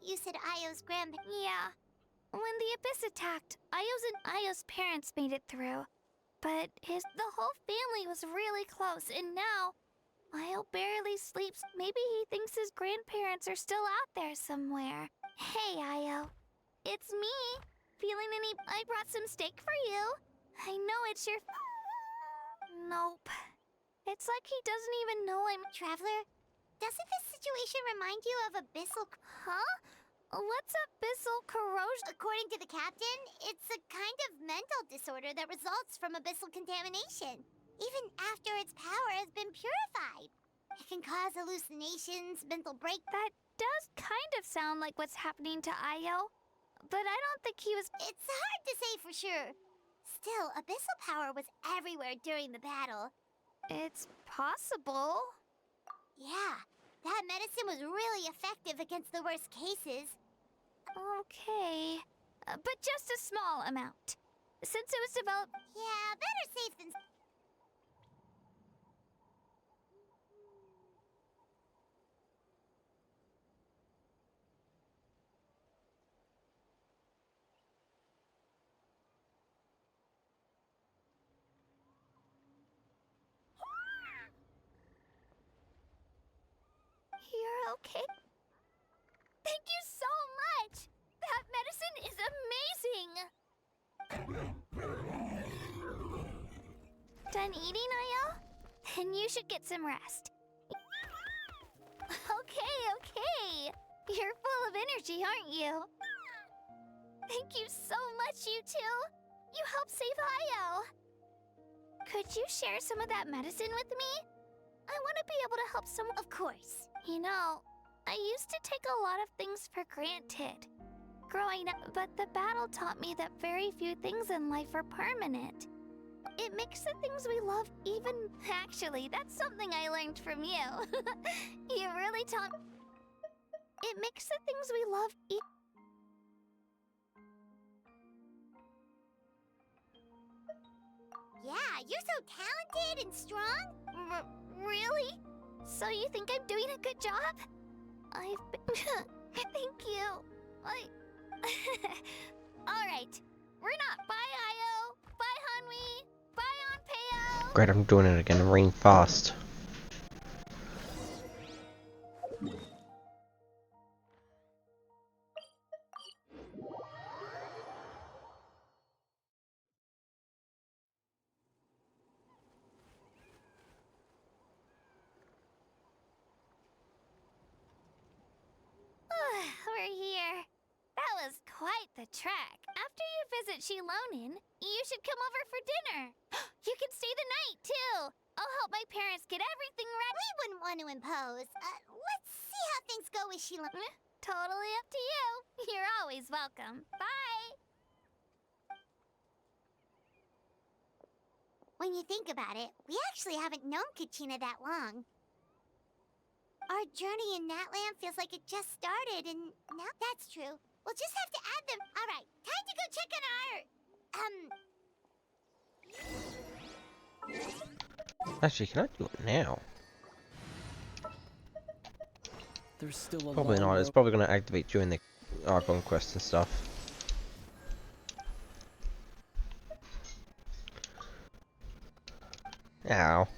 You said Io's Yeah. When the abyss attacked, Io's parents made it through. But the whole family was really close, and now Io barely sleeps. Maybe he thinks his grandparents are still out there somewhere. Hey, Io. It's me. I brought some steak for you. I know it's your... Nope. It's like he doesn't even know I'm... Traveler, doesn't this situation remind you of abyssal... Huh? What's abyssal corrosion? According to the captain, it's a kind of mental disorder that results from abyssal contamination, even after its power has been purified. It can cause hallucinations, mental break... That does kind of sound like what's happening to Io, but I don't think he was... It's hard to say for sure. Still, abyssal power was everywhere during the battle. It's possible. Yeah, that medicine was really effective against the worst cases. Okay. But just a small amount. Since it was developed. Yeah, better safe than. You're okay? Thank you so much! That medicine is amazing! Done eating, are y'all? Then you should get some rest. Okay. You're full of energy, aren't you? Thank you so much, you two! You helped save Io! Could you share some of that medicine with me? I want to be able to help someone. Of course. You know, I used to take a lot of things for granted growing up, but the battle taught me that very few things in life are permanent. It makes the things we love even. Actually, that's something I learned from you. You really taught. It makes the things we love Yeah, you're so talented and strong. Really? So you think I'm doing a good job? I've been. Thank you. Alright. We're not. Bye, Io. Bye, Hanwi. Bye, Onpeo. Great, I'm doing it again. Rain fast. We're here. That was quite the trek. After you visit Shilonin, you should come over for dinner. You can stay the night, too. I'll help my parents get everything ready. We wouldn't want to impose. Let's see how things go with Shilonin. Totally up to you. You're always welcome. Bye. When you think about it, we actually haven't known Kachina that long. Our journey in Natlan feels like it just started, and now that's true. We'll just have to add them. All right, time to go check on our. Actually, can I do it now? There's still a Probably long not. It's road. probably going to activate during the Archon quest and stuff. Ow.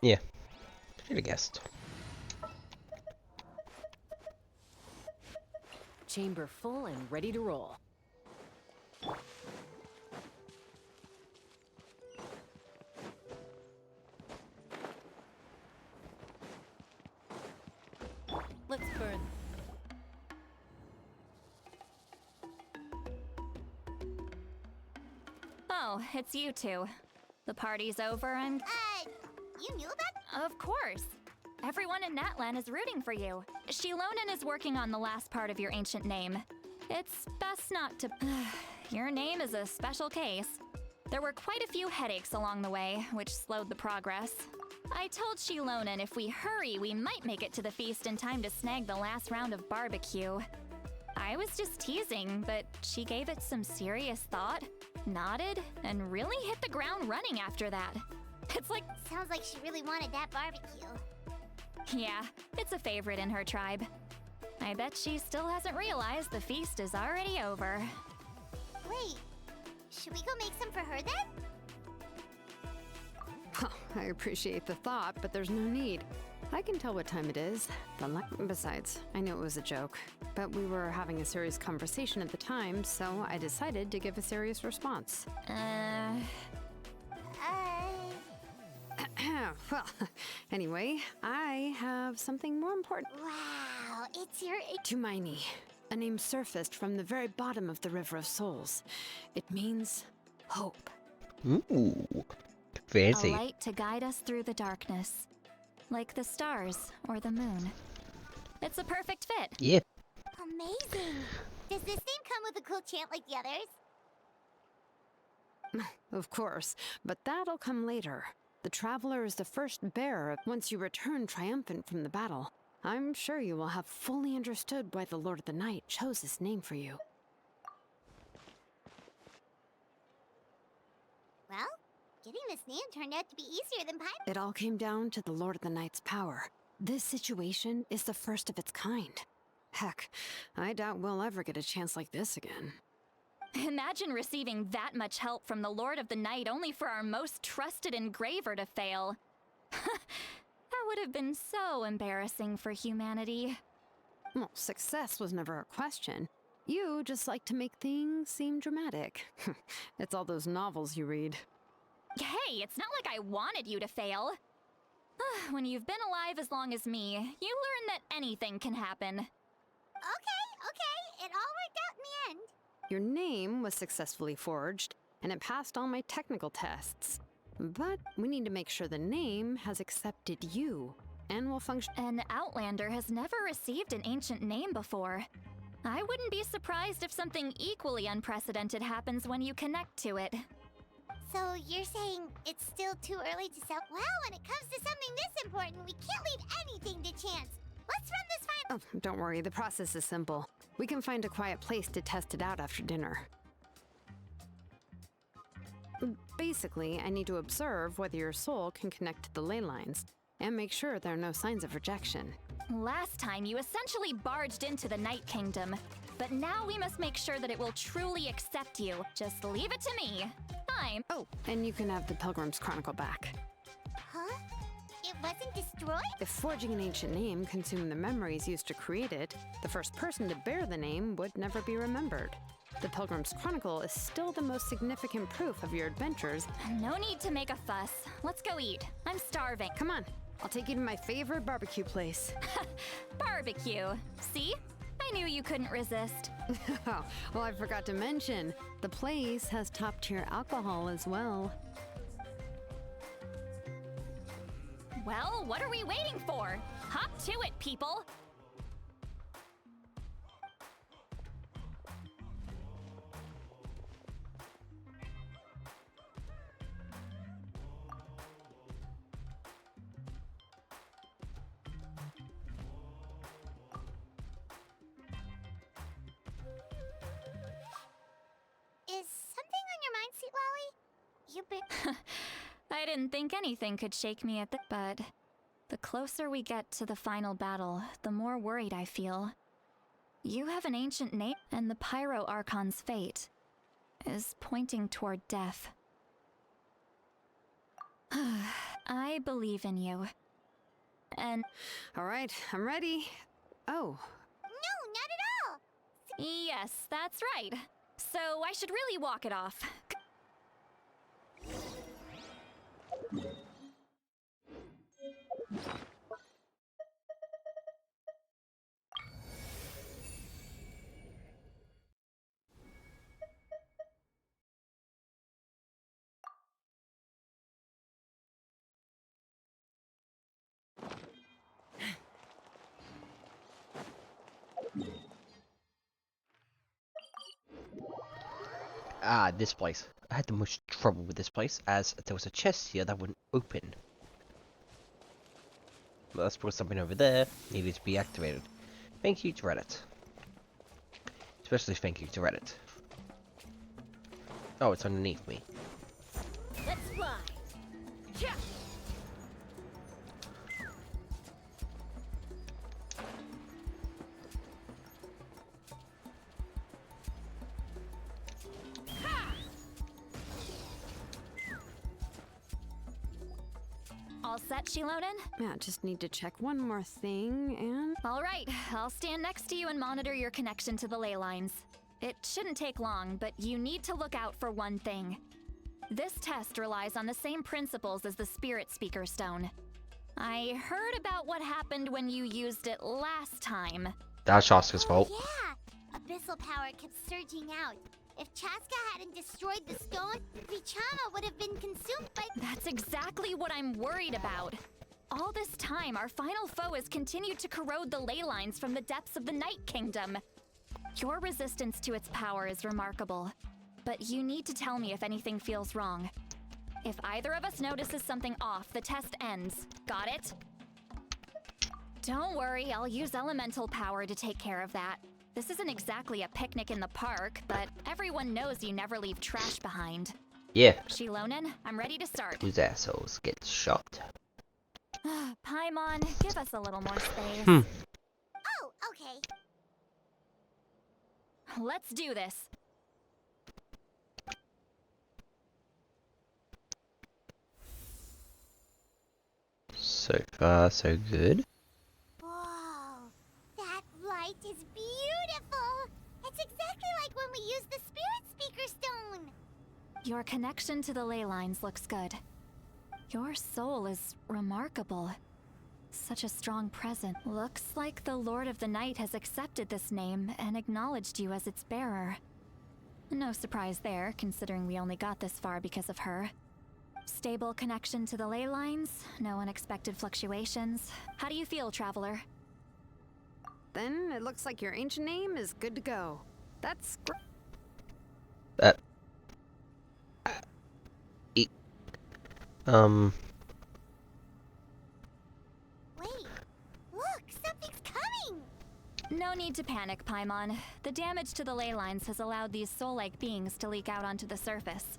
Yeah. Should have guessed. Chamber full and ready to roll. Let's burn. Oh, it's you two. The party's over and... You knew about? Of course. Everyone in Natlan is rooting for you. Shilonin is working on the last part of your ancient name. It's best not to... Your name is a special case. There were quite a few headaches along the way, which slowed the progress. I told Shilonin if we hurry, we might make it to the feast in time to snag the last round of barbecue. I was just teasing, but she gave it some serious thought, nodded, and really hit the ground running after that. It's like... Sounds like she really wanted that barbecue. Yeah, it's a favorite in her tribe. I bet she still hasn't realized the feast is already over. Wait, should we go make some for her then? I appreciate the thought, but there's no need. I can tell what time it is. Besides, I knew it was a joke, but we were having a serious conversation at the time, so I decided to give a serious response. Well, anyway, I have something more important. Wow, it's your... Tumaini, a name surfaced from the very bottom of the River of Souls. It means hope. Ooh. A Fancy. light to guide us through the darkness. Like the stars or the moon. It's a perfect fit. Yeah. Amazing. Does this name come with a cool chant like the others? Of course, but that'll come later. The Traveler is the first bearer once you return triumphant from the battle. I'm sure you will have fully understood why the Lord of the Night chose this name for you. Well, getting this name turned out to be easier than Paimon. It all came down to the Lord of the Night's power. This situation is the first of its kind. Heck, I doubt we'll ever get a chance like this again. Imagine receiving that much help from the Lord of the Night only for our most trusted engraver to fail. That would have been so embarrassing for humanity. Well, success was never a question. You just like to make things seem dramatic. It's all those novels you read. Hey, it's not like I wanted you to fail. When you've been alive as long as me, you learn that anything can happen. Okay, it all worked out in the end. Your name was successfully forged, and it passed all my technical tests. But we need to make sure the name has accepted you, and will function. An Outlander has never received an ancient name before. I wouldn't be surprised if something equally unprecedented happens when you connect to it. So you're saying it's still too early to sell? Well, when it comes to something this important, we can't leave anything to chance. Let's run this final. Oh, don't worry, the process is simple. We can find a quiet place to test it out after dinner. Basically, I need to observe whether your soul can connect to the ley lines, and make sure there are no signs of rejection. Last time, you essentially barged into the Night Kingdom, but now we must make sure that it will truly accept you. Just leave it to me. Oh, and you can have the Pilgrim's Chronicle back. Huh? It wasn't destroyed? If forging an ancient name consumed the memories used to create it, the first person to bear the name would never be remembered. The Pilgrim's Chronicle is still the most significant proof of your adventures. No need to make a fuss. Let's go eat. I'm starving. Come on, I'll take you to my favorite barbecue place. Barbecue. See? I knew you couldn't resist. Oh, well, I forgot to mention, the place has top-tier alcohol as well. Well, what are we waiting for? Hop to it, people! Is something on your mind, Sweet Lolly? You've been... I didn't think anything could shake me at but the closer we get to the final battle, the more worried I feel. You have an ancient name, and the Pyro Archon's fate is pointing toward death. I believe in you. And... All right, I'm ready. Oh. No, not at all! Yes, that's right. So I should really walk it off. Ah, this place. I had the most trouble with this place, as there was a chest here that wouldn't open. Well, let's put something over there. Needed to be activated. Thank you to Reddit. Especially thank you to Reddit. Oh, it's underneath me. Let's fly. Yeah. All set, Shilonen? Yeah, just need to check one more thing, and... All right, I'll stand next to you and monitor your connection to the ley lines. It shouldn't take long, but you need to look out for one thing. This test relies on the same principles as the Spirit Speaker Stone. I heard about what happened when you used it last time. That's Shaska's fault. Yeah! Abyssal power kept surging out. If Chaska hadn't destroyed the stone, Vichama would have been consumed by... That's exactly what I'm worried about. All this time, our final foe has continued to corrode the ley lines from the depths of the Night Kingdom. Your resistance to its power is remarkable, but you need to tell me if anything feels wrong. If either of us notices something off, the test ends. Got it? Don't worry, I'll use elemental power to take care of that. This isn't exactly a picnic in the park, but everyone knows you never leave trash behind. Yeah. Shilonen, I'm ready to start. Whose assholes get shot? Paimon, give us a little more space. Oh, okay. Let's do this. So far, so good. Whoa, that light is beautiful. It's exactly like when we used the Spirit Speaker Stone. Your connection to the ley lines looks good. Your soul is remarkable. Such a strong presence. Looks like the Lord of the Night has accepted this name and acknowledged you as its bearer. No surprise there, considering we only got this far because of her. Stable connection to the ley lines, no unexpected fluctuations. How do you feel, Traveler? Then it looks like your ancient name is good to go. That's great. Wait, look, something's coming. No need to panic, Paimon. The damage to the ley lines has allowed these soul-like beings to leak out onto the surface.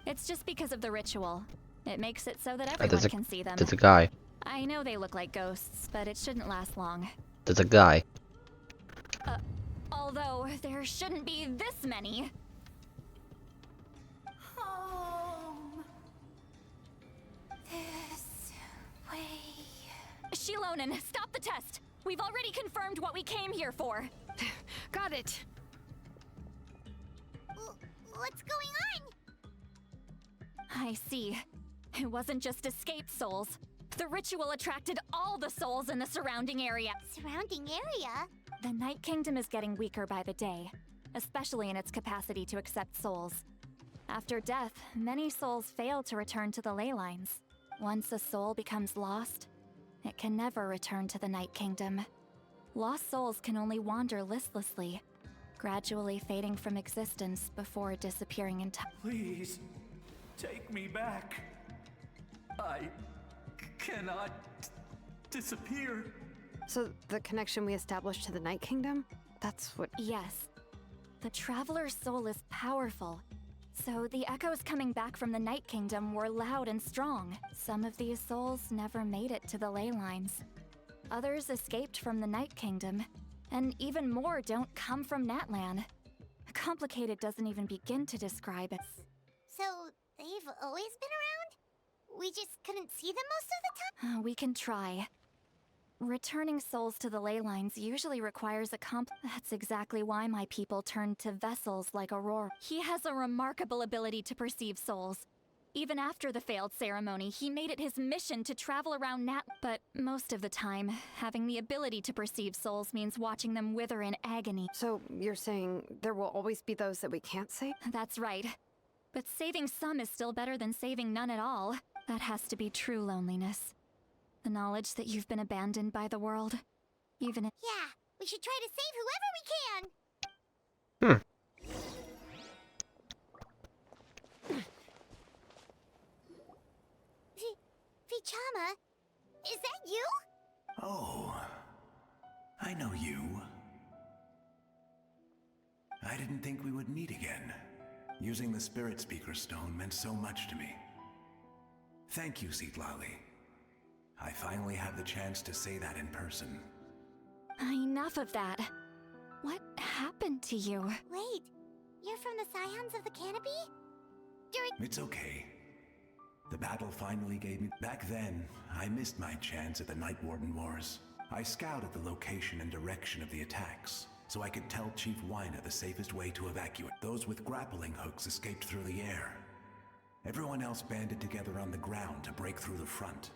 It's just because of the ritual. It makes it so that everyone can see them. There's a guy. I know they look like ghosts, but it shouldn't last long. There's a guy. Although, there shouldn't be this many. Home. This way. Shilonen, stop the test! We've already confirmed what we came here for. Got it. What's going on? I see. It wasn't just escaped souls. The ritual attracted all the souls in the surrounding area. Surrounding area? The Night Kingdom is getting weaker by the day, especially in its capacity to accept souls. After death, many souls fail to return to the ley lines. Once a soul becomes lost, it can never return to the Night Kingdom. Lost souls can only wander listlessly, gradually fading from existence before disappearing in time. Please, take me back. I cannot disappear. So the connection we established to the Night Kingdom? That's what... Yes. The Traveler's soul is powerful. So the echoes coming back from the Night Kingdom were loud and strong. Some of these souls never made it to the ley lines. Others escaped from the Night Kingdom. And even more don't come from Natlan. Complicated doesn't even begin to describe it. So, they've always been around? We just couldn't see them most of the time? We can try. Returning souls to the ley lines usually requires a That's exactly why my people turned to vessels like Aurora. He has a remarkable ability to perceive souls. Even after the failed ceremony, he made it his mission to travel around But most of the time, having the ability to perceive souls means watching them wither in agony. So you're saying there will always be those that we can't save? That's right. But saving some is still better than saving none at all. That has to be true loneliness. The knowledge that you've been abandoned by the world. Even if... Yeah, we should try to save whoever we can. Vichama, is that you? Oh, I know you. I didn't think we would meet again. Using the Spirit Speaker Stone meant so much to me. Thank you, Citlali. I finally have the chance to say that in person. Enough of that. What happened to you? Wait, you're from the Scions of the Canopy? It's okay. The battle finally gave me... Back then, I missed my chance at the Night Warden Wars. I scouted the location and direction of the attacks, so I could tell Chief Wyna the safest way to evacuate. Those with grappling hooks escaped through the air. Everyone else banded together on the ground to break through the front.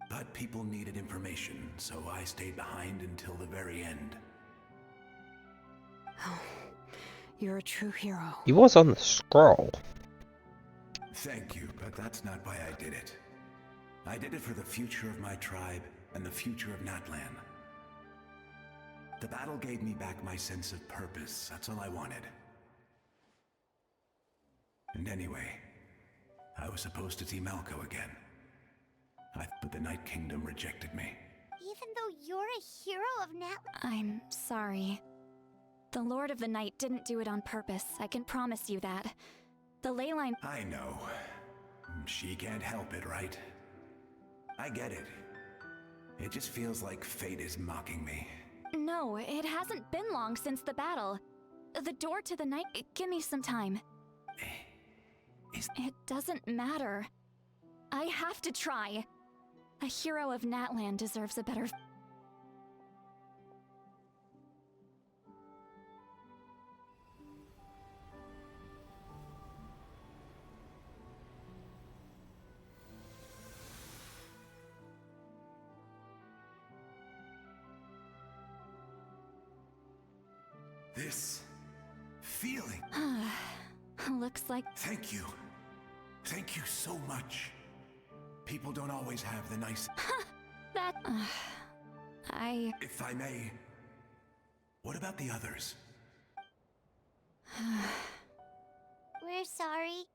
But people needed information, so I stayed behind until the very end. Oh, you're a true hero. He was on the scroll. Thank you, but that's not why I did it. I did it for the future of my tribe and the future of Natlan. The battle gave me back my sense of purpose, that's all I wanted. And anyway, I was supposed to see Malco again. But the Night Kingdom rejected me. Even though you're a hero of Natlan. I'm sorry. The Lord of the Night didn't do it on purpose, I can promise you that. The ley line. I know. She can't help it, right? I get it. It just feels like fate is mocking me. No, it hasn't been long since the battle. The door to the night. Give me some time. It doesn't matter. I have to try. A hero of Natlan deserves a better. This feeling. Looks like. Thank you. Thank you so much. People don't always have the nice. That. If I may. What about the others? We're sorry.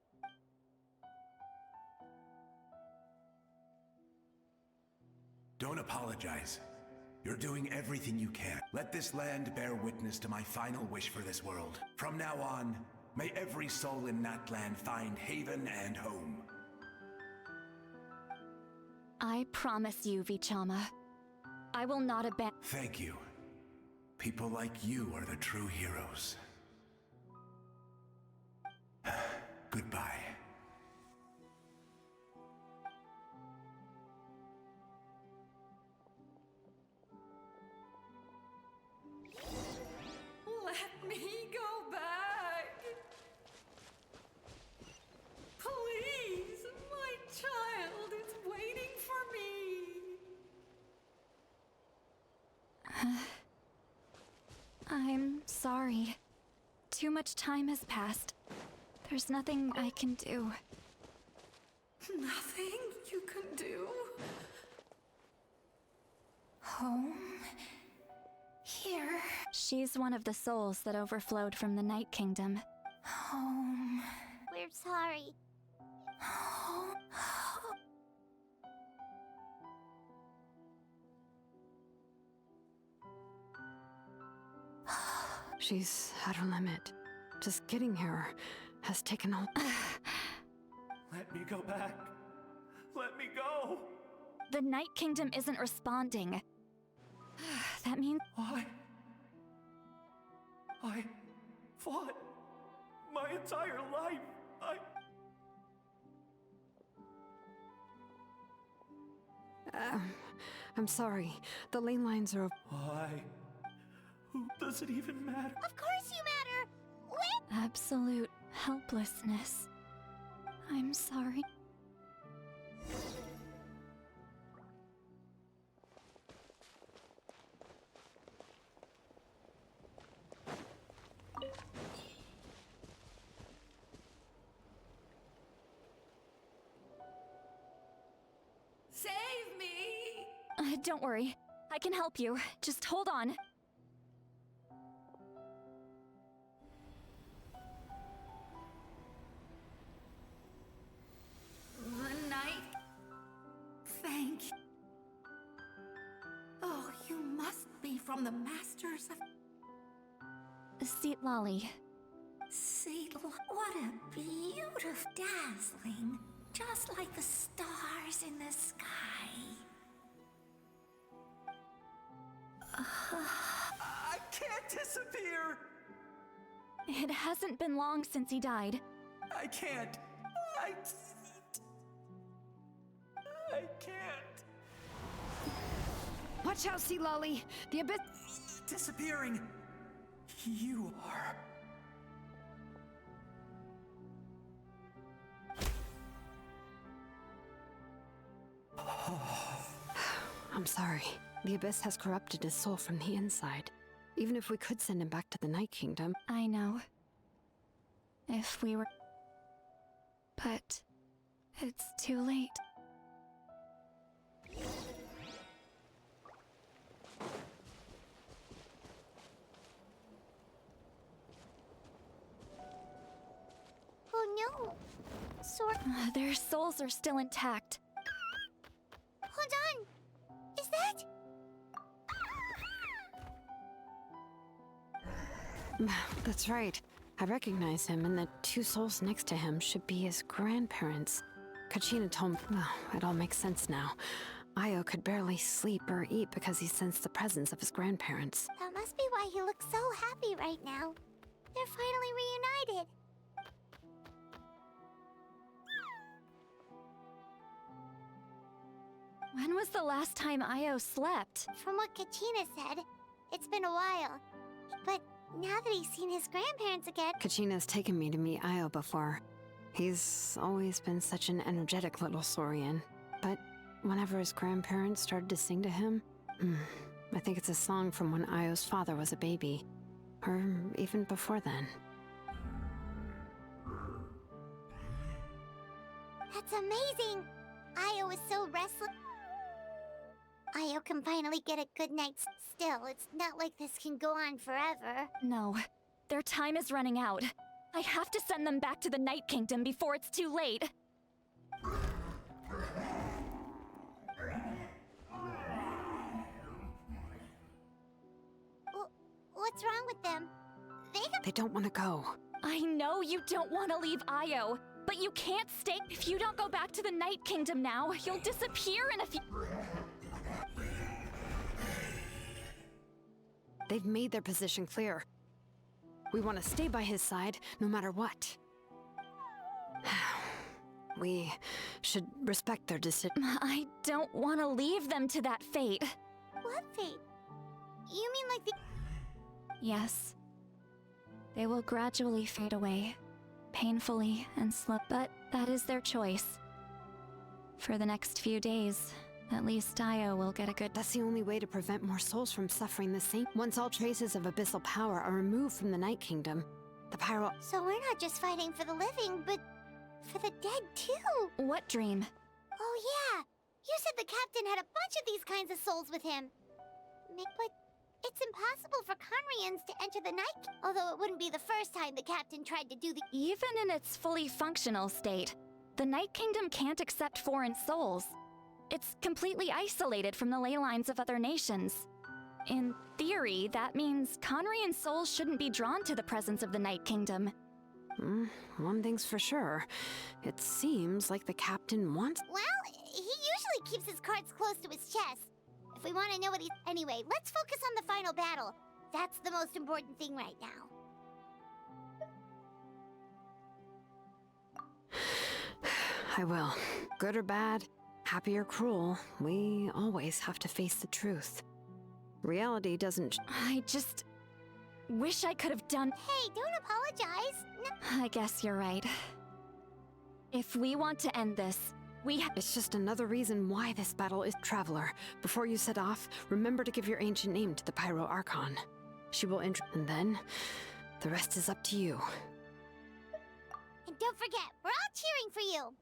Don't apologize. You're doing everything you can. Let this land bear witness to my final wish for this world. From now on, may every soul in Natlan find haven and home. I promise you, Vichama. I will not abandon. Thank you. People like you are the true heroes. Goodbye. Let me go back. Please, my child is waiting for me. I'm sorry. Too much time has passed. There's nothing I can do. Nothing you can do? Home? Here. She's one of the souls that overflowed from the Night Kingdom. Home. We're sorry. She's at her limit. Just getting here has taken all. Let me go back. Let me go. The Night Kingdom isn't responding. That means. I fought my entire life. I'm sorry. The lane lines are. Why? Who does it even matter? Of course you matter. Wait. Absolute helplessness. I'm sorry. Save me! Don't worry. I can help you. Just hold on. The night. Thank you. Oh, you must be from the Masters of Seat Lolly. Seattle. What a beautiful, dazzling, just like the stars in the sky. I can't disappear. It hasn't been long since he died. I can't. I can't. Watch out, Sea Lolly! The abyss. Disappearing. You are. I'm sorry. The abyss has corrupted his soul from the inside. Even if we could send him back to the Night Kingdom. I know. If we were. But. It's too late. Oh no. Their souls are still intact. Hold on. Is that? That's right. I recognize him, and the two souls next to him should be his grandparents. Kachina told me. Well, it all makes sense now. Io could barely sleep or eat because he sensed the presence of his grandparents. That must be why he looks so happy right now. They're finally reunited. When was the last time Io slept? From what Kachina said, it's been a while. But now that he's seen his grandparents again... Kachina's taken me to meet Io before. He's always been such an energetic little Saurian. But whenever his grandparents started to sing to him, I think it's a song from when Io's father was a baby. Or even before then. That's amazing! Io is so restless. Io can finally get a good night's... Still, it's not like this can go on forever. No, their time is running out. I have to send them back to the Night Kingdom before it's too late. What's wrong with them? They don't want to go. I know you don't want to leave Io, but you can't stay. If you don't go back to the Night Kingdom now, you'll disappear in a few... They've made their position clear. We want to stay by his side, no matter what. We should respect their decision. I don't want to leave them to that fate. What fate? You mean like the... Yes. They will gradually fade away, painfully and slow, but that is their choice. For the next few days, at least Io will get a good... That's the only way to prevent more souls from suffering the same. Once all traces of abyssal power are removed from the Night Kingdom, the pyro... So we're not just fighting for the living, but for the dead too. What dream? Oh yeah, you said the captain had a bunch of these kinds of souls with him. But it's impossible for Conrians to enter the Night... Although it wouldn't be the first time the captain tried to do the... Even in its fully functional state, the Night Kingdom can't accept foreign souls. It's completely isolated from the ley lines of other nations. In theory, that means Conrian souls shouldn't be drawn to the presence of the Night Kingdom. One thing's for sure. It seems like the captain wants... Well, he usually keeps his cards close to his chest. If we want to know what he's... Anyway, let's focus on the final battle. That's the most important thing right now. I will. Good or bad, happy or cruel, we always have to face the truth. Reality doesn't... I just... wish I could have done... Hey, don't apologize. No. I guess you're right. If we want to end this, It's just another reason why this battle is... Traveler, before you set off, remember to give your ancient name to the Pyro Archon. She will and then, the rest is up to you. And don't forget, we're all cheering for you.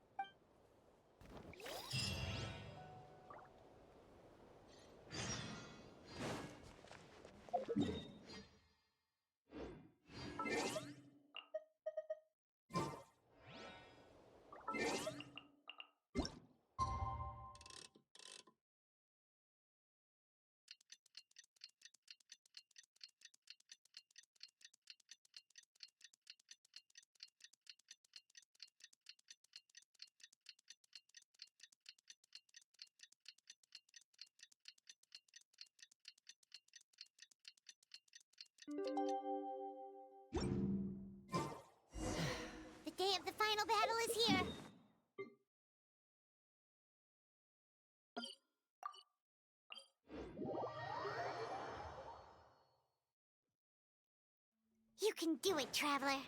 The day of the final battle is here. You can do it, Traveler.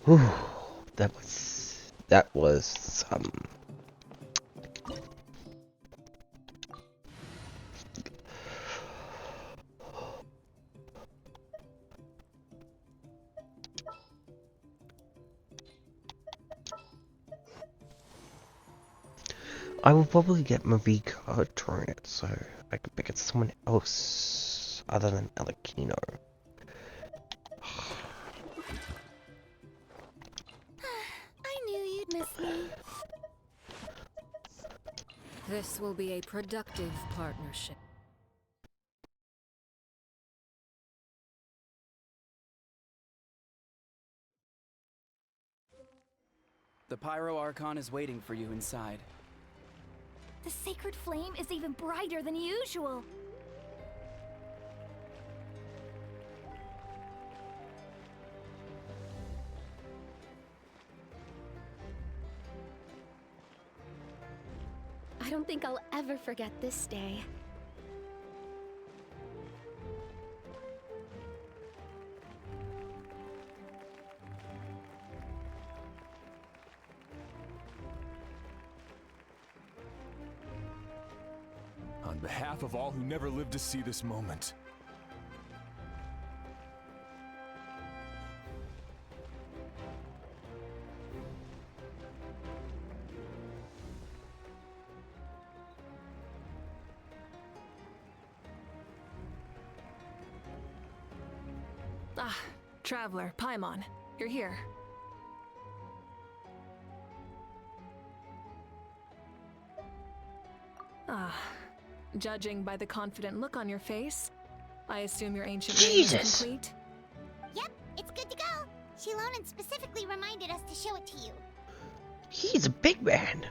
Whew, that was some... I will probably get Marika to join it, so I could pick it someone else other than Alakino. I knew you'd miss me. This will be a productive partnership. The Pyro Archon is waiting for you inside. The sacred flame is even brighter than usual. I don't think I'll ever forget this day. On behalf of all who never lived to see this moment. Ah, Traveler, Paimon, you're here. Ah, judging by the confident look on your face, I assume your ancient name is complete? Yep, it's good to go. Shilonan specifically reminded us to show it to you. He's a big man.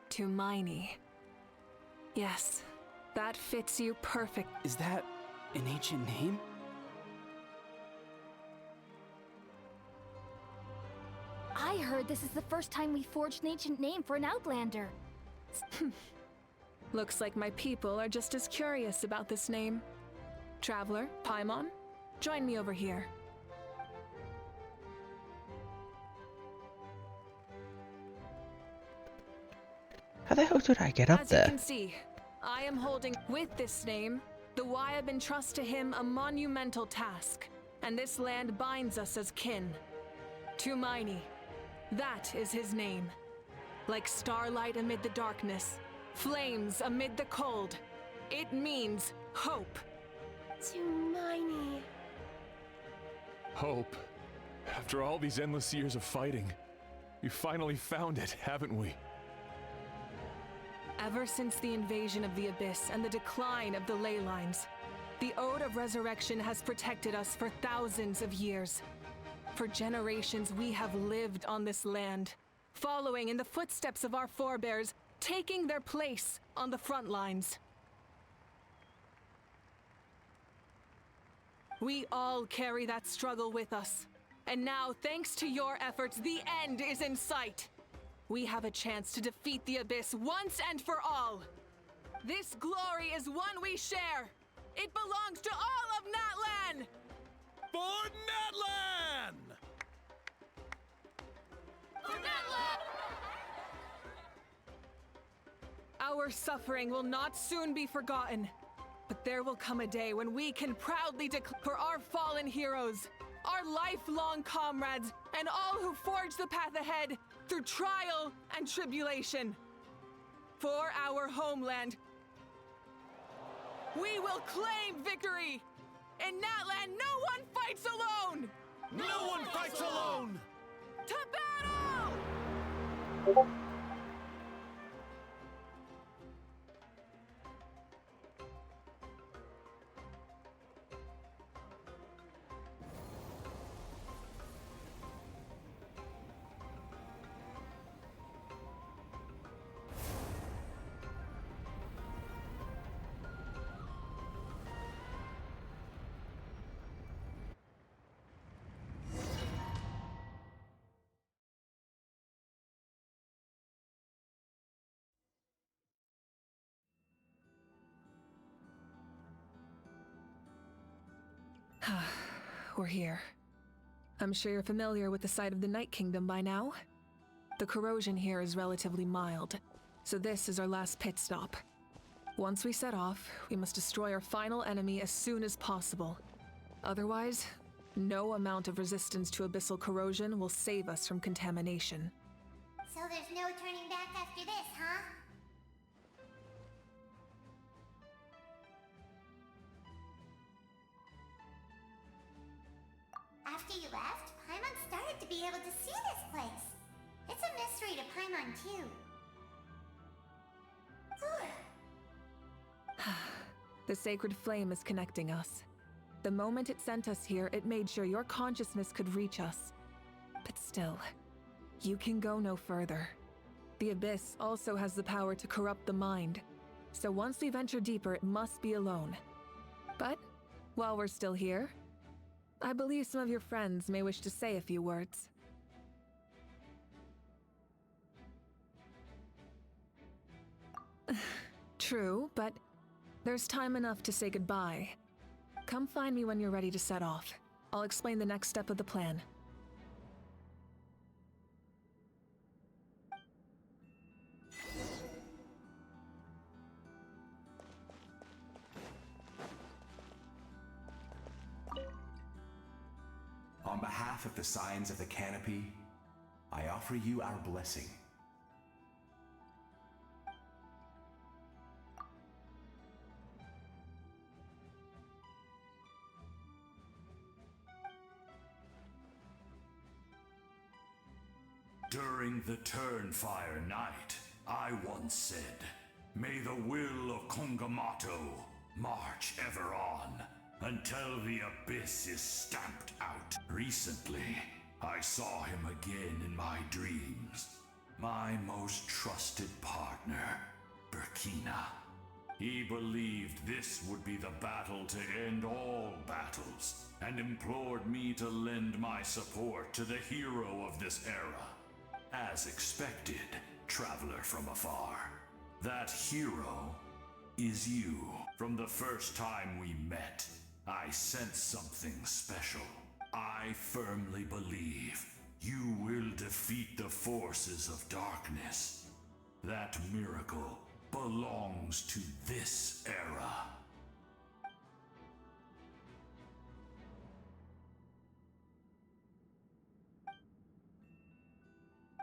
Tumaini. Yes, that fits you perfect. Is that an ancient name? I heard this is the first time we forged an ancient name for an Outlander. Looks like my people are just as curious about this name. Traveler, Paimon, join me over here. How the hell did I get up As there? you can see, I am holding with this name, the Wyab entrust to him a monumental task, and this land binds us as kin. Tumaini, that is his name. Like starlight amid the darkness, flames amid the cold, it means hope. Tumaini. Hope. After all these endless years of fighting, we finally found it, haven't we? Ever since the invasion of the Abyss and the decline of the ley lines, the Ode of Resurrection has protected us for thousands of years. For generations we have lived on this land, following in the footsteps of our forebears, taking their place on the front lines. We all carry that struggle with us. And now, thanks to your efforts, the end is in sight. We have a chance to defeat the Abyss once and for all. This glory is one we share. It belongs to all of Natlan! For Natlan! For Natlan! Our suffering will not soon be forgotten. But there will come a day when we can proudly declare for our fallen heroes, our lifelong comrades, and all who forge the path ahead through trial and tribulation. For our homeland, we will claim victory! In Natlan, no one fights alone! No one fights alone! To battle! We're here. I'm sure you're familiar with the site of the Night Kingdom by now. The corrosion here is relatively mild, so this is our last pit stop. Once we set off, we must destroy our final enemy as soon as possible. Otherwise, no amount of resistance to abyssal corrosion will save us from contamination. So there's no turning back after this, huh? After you left, Paimon started to be able to see this place. It's mystery to Paimon too. The sacred flame is connecting us. The moment it sent us here, it made sure your consciousness could reach us. But still, you can go no further. The Abyss also has the power to corrupt the mind. So once we venture deeper, it must be alone. But, while we're still here, I believe some of your friends may wish to say a few words. True, but there's time enough to say goodbye. Come find me when you're ready to set off. I'll explain the next step of the plan. On behalf of the Signs of the Canopy, I offer you our blessing. During the Turnfire Night, I once said, "May the will of Kongamato march ever on, until the Abyss is stamped out." Recently, I saw him again in my dreams. My most trusted partner, Burkina. He believed this would be the battle to end all battles, and implored me to lend my support to the hero of this era. As expected, traveler from afar. That hero is you. From the first time we met, I sensed something special. I firmly believe you will defeat the forces of darkness. That miracle belongs to this era.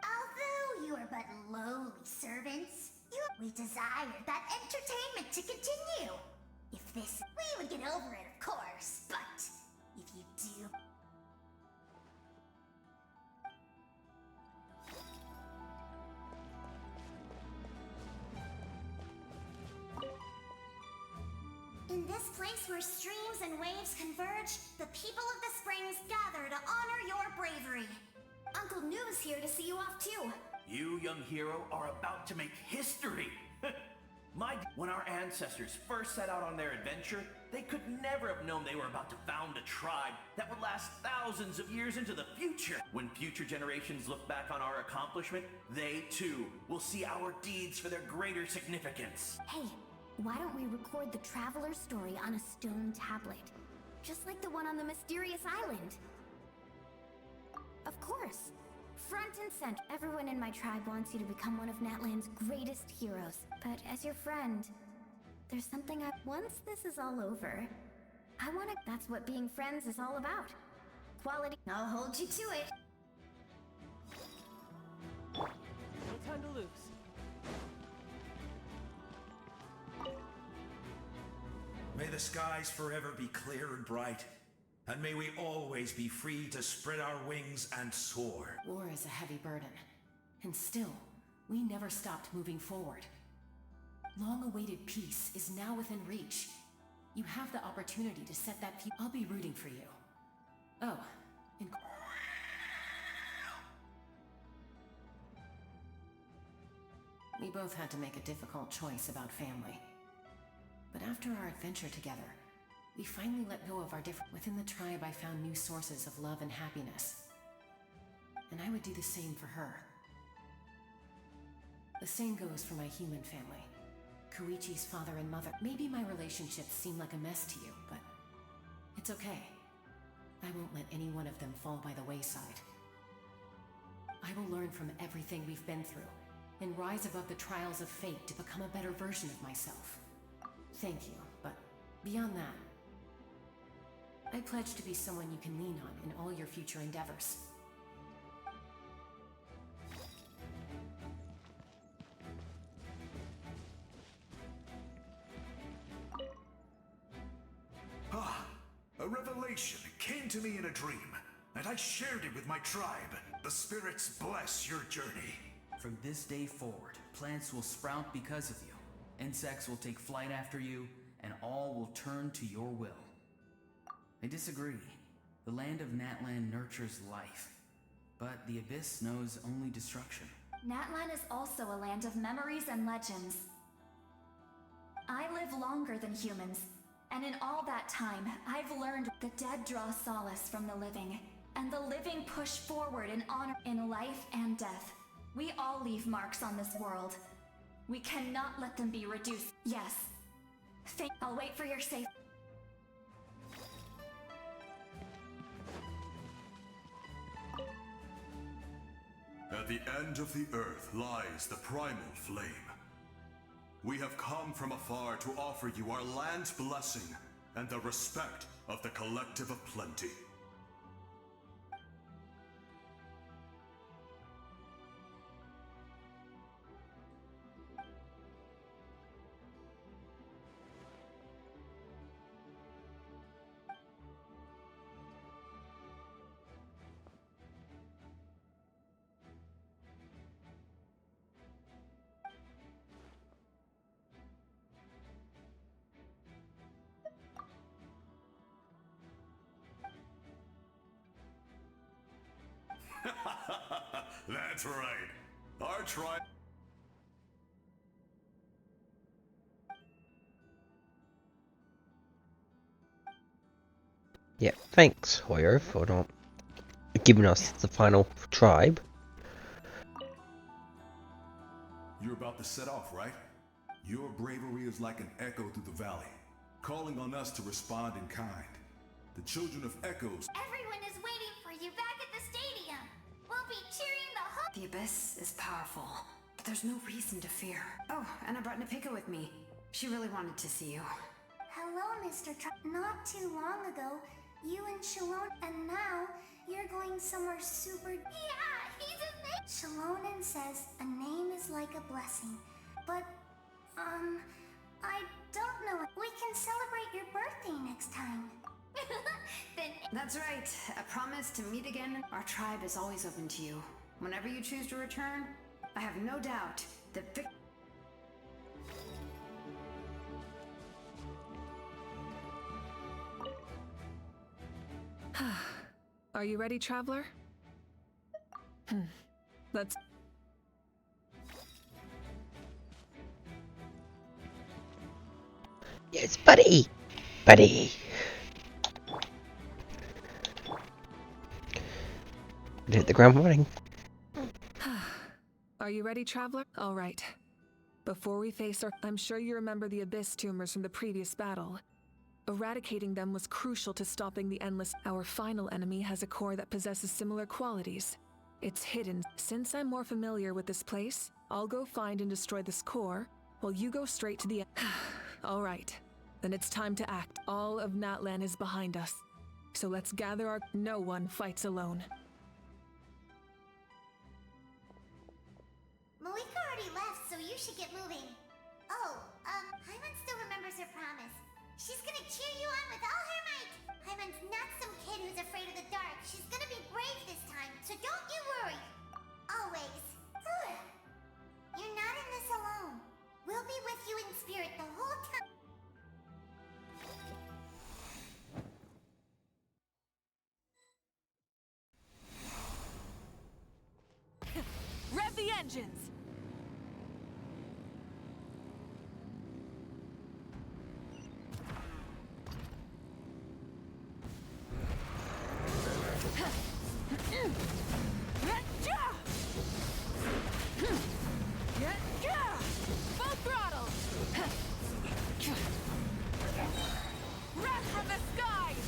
Although you are but lowly servants, we desire that entertainment to continue. If this, we would get over it, of course, but if you do... In this place where streams and waves converge, the people of the springs gather to honor your bravery. Uncle Noo's here to see you off too. You, young hero, are about to make history. When our ancestors first set out on their adventure, they could never have known they were about to found a tribe that would last thousands of years into the future. When future generations look back on our accomplishment, they too will see our deeds for their greater significance. Hey, why don't we record the traveler's story on a stone tablet? Just like the one on the mysterious island. Of course. Front and center. Everyone in my tribe wants you to become one of Natlan's greatest heroes. But as your friend, there's something once this is all over, that's what being friends is all about. Quality. I'll hold you to it. No time to lose. May the skies forever be clear and bright, and may we always be free to spread our wings and soar. War is a heavy burden, and still, we never stopped moving forward. Long-awaited peace is now within reach. You have the opportunity to set that future. I'll be rooting for you. Oh, and... We both had to make a difficult choice about family. But after our adventure together, we finally let go of our different... Within the tribe, I found new sources of love and happiness. And I would do the same for her. The same goes for my human family. Koichi's father and mother. Maybe my relationships seem like a mess to you, but it's okay. I won't let any one of them fall by the wayside. I will learn from everything we've been through, and rise above the trials of fate to become a better version of myself. Thank you, but beyond that, I pledge to be someone you can lean on in all your future endeavors. A revelation came to me in a dream, and I shared it with my tribe. The spirits bless your journey. From this day forward, plants will sprout because of you. Insects will take flight after you, and all will turn to your will. I disagree. The land of Natlan nurtures life, but the Abyss knows only destruction. Natlan is also a land of memories and legends. I live longer than humans, and in all that time, I've learned the dead draw solace from the living, and the living push forward in honor in life and death. We all leave marks on this world. We cannot let them be reduced. Yes. I'll wait for your safe. At the end of the earth lies the primal flame. We have come from afar to offer you our land's blessing and the respect of the Collective of Plenty. That's right. Our tribe... Yeah, thanks, Hoyer, for not giving us the final tribe. You're about to set off, right? Your bravery is like an echo through the valley, calling on us to respond in kind. The children of Echoes... Everyone is waiting for you back at the stadium. We'll be cheering the whole... The Abyss is powerful, but there's no reason to fear. Oh, and I brought Napika with me. She really wanted to see you. Hello, Mr. Not too long ago, you and Shalon, and now you're going somewhere super... Yeah, he's amazing! Shalonen says a name is like a blessing, but, I don't know. We can celebrate your birthday next time. Then... That's right. I promise to meet again. Our tribe is always open to you. Whenever you choose to return, I have no doubt that Are you ready, traveler? Let's... Yes, buddy! Buddy! Hit the ground running. Are you ready, traveler? All right. Before we face our... I'm sure you remember the Abyss tumors from the previous battle. Eradicating them was crucial to stopping the Endless. Our final enemy has a core that possesses similar qualities. It's hidden. Since I'm more familiar with this place, I'll go find and destroy this core, while you go straight to the... All right. Then it's time to act. All of Natlan is behind us. So let's gather our... No one fights alone. Malika already left, so you should get moving. Oh, Hyman still remembers her promise. She's gonna cheer you on with all her might. Hyman's not some kid who's afraid of the dark. She's gonna be brave this time, so don't you worry. Always. You're not in this alone. We'll be with you in spirit the whole time. Rev the engines! Full throttle! Wrath from the skies!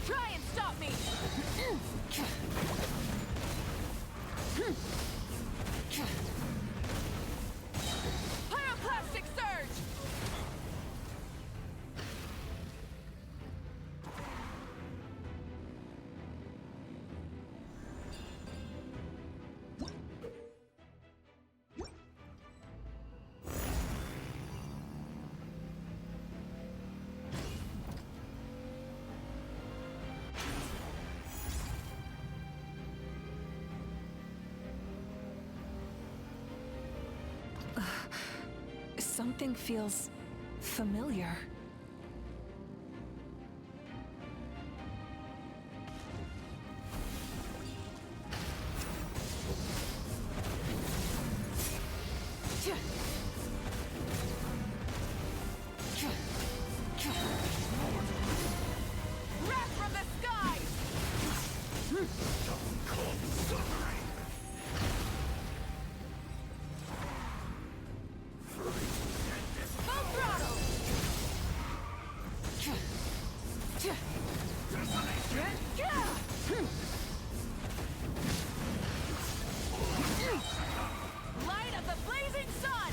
Try and stop me! Pyroclastic surge! Something feels familiar. Wrath from the skies! Full throttle! Light of the blazing sun!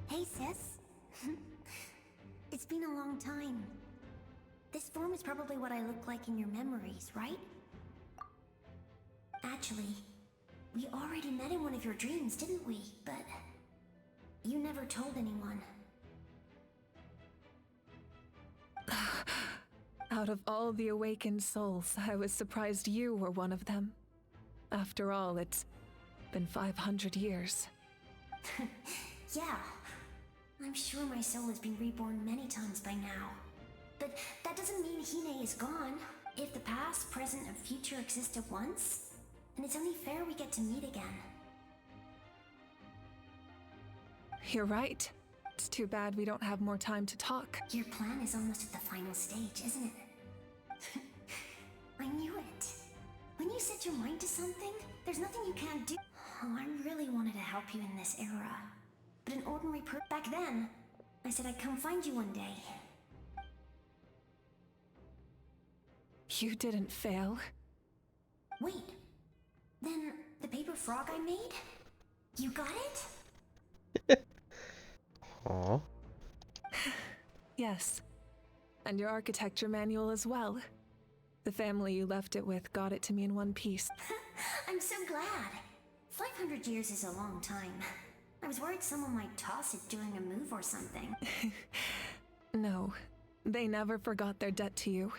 Hey, sis. It's been a long time. This form is probably what I look like in your memories, right? Actually, we already met in one of your dreams, didn't we? But you never told anyone. Out of all the awakened souls, I was surprised you were one of them. After all, it's been 500 years. Yeah. I'm sure my soul has been reborn many times by now. But that doesn't mean Hine is gone. If the past, present, and future exist at once, then it's only fair we get to meet again. You're right. It's too bad we don't have more time to talk. Your plan is almost at the final stage, isn't it? I knew it. When you set your mind to something, there's nothing you can't do. Oh, I really wanted to help you in this era. But an ordinary back then, I said I'd come find you one day. You didn't fail. Wait. Then the paper frog I made? You got it? Aww. Yes. And your architecture manual as well. The family you left it with got it to me in one piece. I'm so glad. 500 years is a long time. I was worried someone might toss it during a move or something. No, they never forgot their debt to you.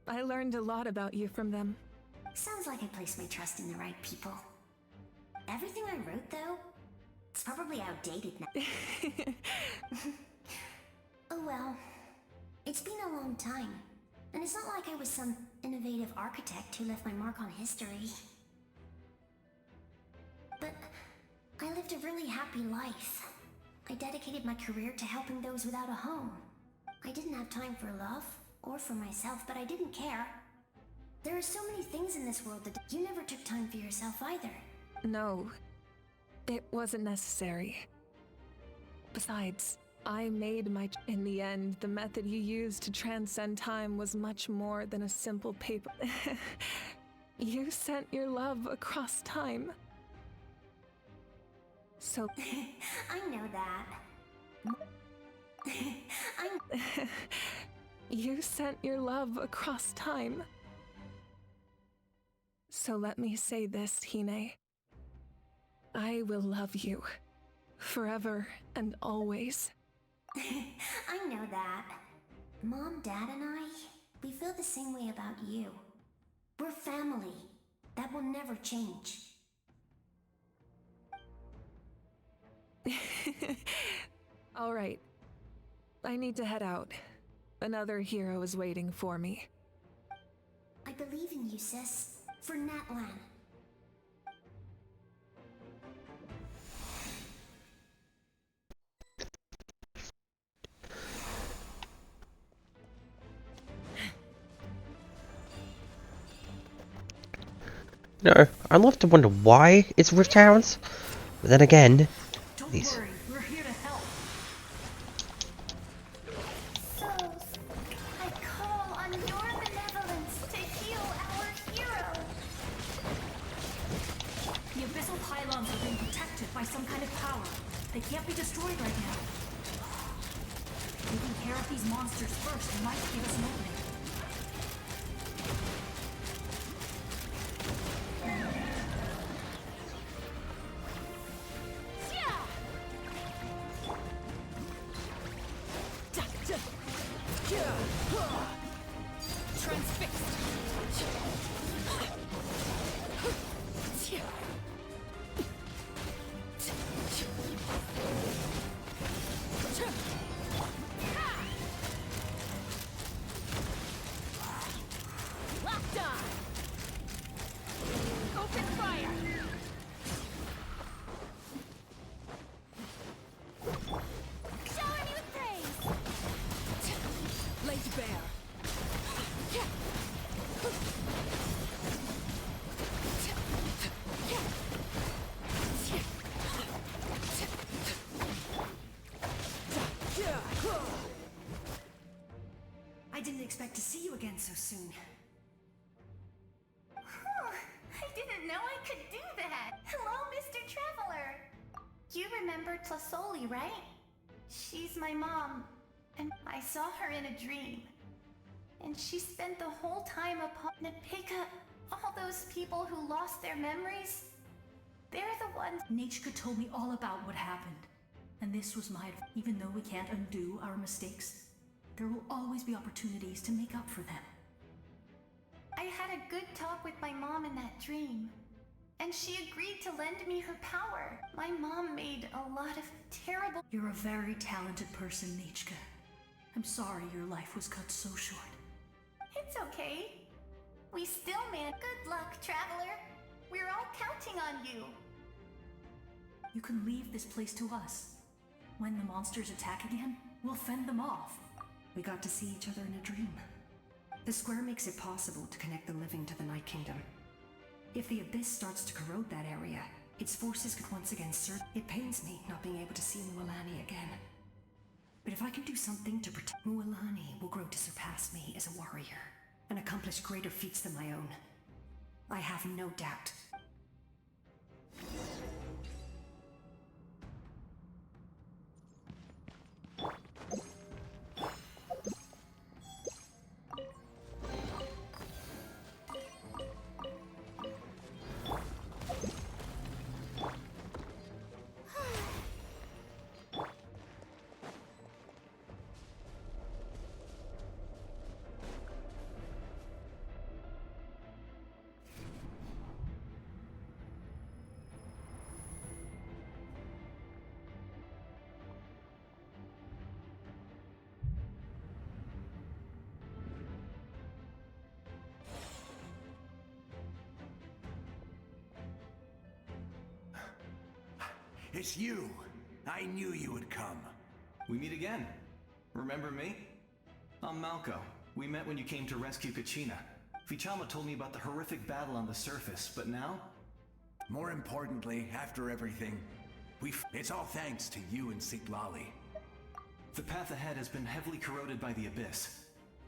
I learned a lot about you from them. Sounds like I placed my trust in the right people. Everything I wrote, though, it's probably outdated now. Oh well. It's been a long time. And it's not like I was some innovative architect who left my mark on history. But I lived a really happy life. I dedicated my career to helping those without a home. I didn't have time for love, or for myself, but I didn't care. There are so many things in this world that you never took time for yourself either. No, it wasn't necessary. Besides, I made my... In the end, the method you used to transcend time was much more than a simple paper... You sent your love across time. So... I know that. You sent your love across time. So let me say this, Hine. I will love you. Forever and always. I know that. Mom, Dad, and I, we feel the same way about you. We're family. That will never change. All right. I need to head out. Another hero is waiting for me. I believe in you, sis. For Natlan. No, I'm left to wonder why it's Rift Towns. But then again, these... Worry, we're here to help. Souls, I call on your benevolence to heal our hero. The abyssal pylons are being protected by some kind of power. They can't be destroyed right now. Taking care of these monsters first might give us an opening. Locked on! Open fire! Shower me with praise! Laid bare. I didn't expect to see you again so soon. I didn't know I could do that. Hello, Mr. Traveler. You remember Tlasoli, right? She's my mom, and I saw her in a dream. And she spent the whole time upon Nepika. All those people who lost their memories, they're the ones. Nachka told me all about what happened. And this was my advice. Even though we can't undo our mistakes, there will always be opportunities to make up for them. I had a good talk with my mom in that dream, and she agreed to lend me her power. My mom made a lot of terrible. You're a very talented person, Nachka. I'm sorry your life was cut so short. It's okay. We still Good luck, Traveler. We're all counting on you. You can leave this place to us. When the monsters attack again, we'll fend them off. We got to see each other in a dream. The square makes it possible to connect the living to the Night Kingdom. If the Abyss starts to corrode that area, its forces could once again surge. It pains me not being able to see Mualani again. But if I can do something to protect... Mualani will grow to surpass me as a warrior, and accomplish greater feats than my own. I have no doubt. It's you! I knew you would come. We meet again. Remember me? I'm Malco. We met when you came to rescue Kachina. Vichama told me about the horrific battle on the surface, but now? More importantly, after everything, it's all thanks to you and Sitlali. The path ahead has been heavily corroded by the Abyss.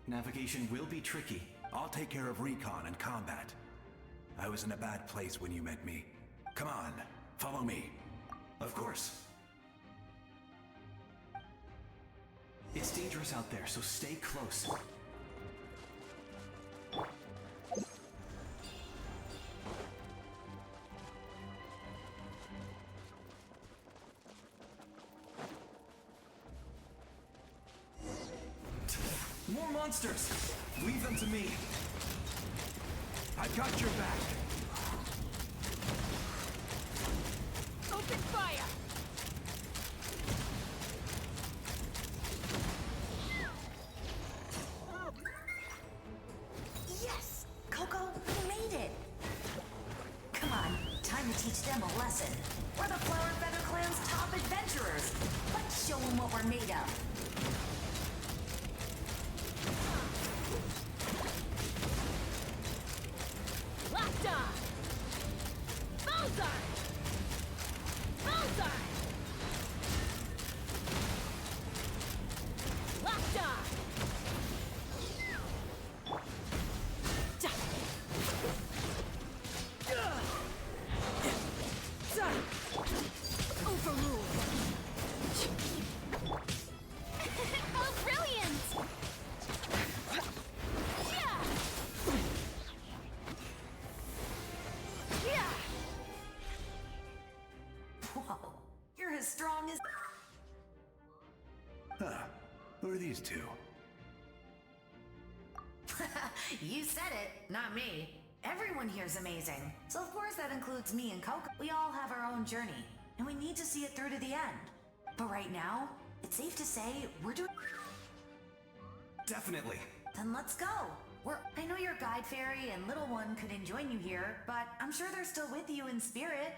Navigation will be tricky. I'll take care of recon and combat. I was in a bad place when you met me. Come on, follow me. Of course. It's dangerous out there, so stay close. More monsters! Leave them to me. I've got your back. Open fire! Yes! Coco, we made it! Come on, time to teach them a lesson. We're the Flower Feather Clan's top adventurers. Let's show them what we're made of. Locked on! Bullseye! Bullseye! Locked on! Overruled! Oh, brilliant! Yeah! Yeah! Whoa, you're as strong as... Huh. Who are these two? You said it, not me. Everyone here's amazing. So of course that includes me and Coco. We all have our own journey, and we need to see it through to the end. But right now, it's safe to say we're doing... Definitely. Then let's go. I know your guide fairy and little one couldn't join you here, but I'm sure they're still with you in spirit.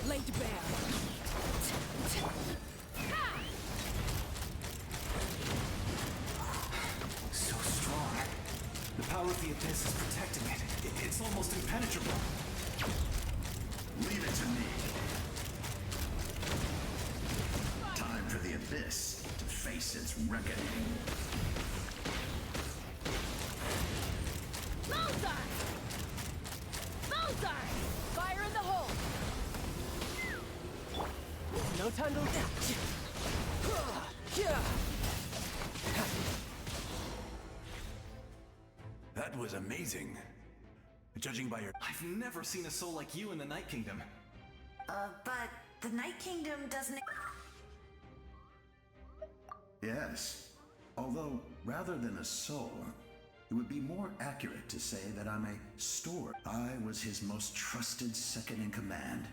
Laid bare. So strong. The power of the Abyss is protecting it. It's almost impenetrable. Leave it to me. Time for the Abyss to face its reckoning. Bullseye! Bullseye! Fire in the hole! No time to That was amazing. Judging by your... I've never seen a soul like you in the Night Kingdom. But the Night Kingdom doesn't... Yes. Although, rather than a soul, it would be more accurate to say that I'm a steward. I was his most trusted second in command.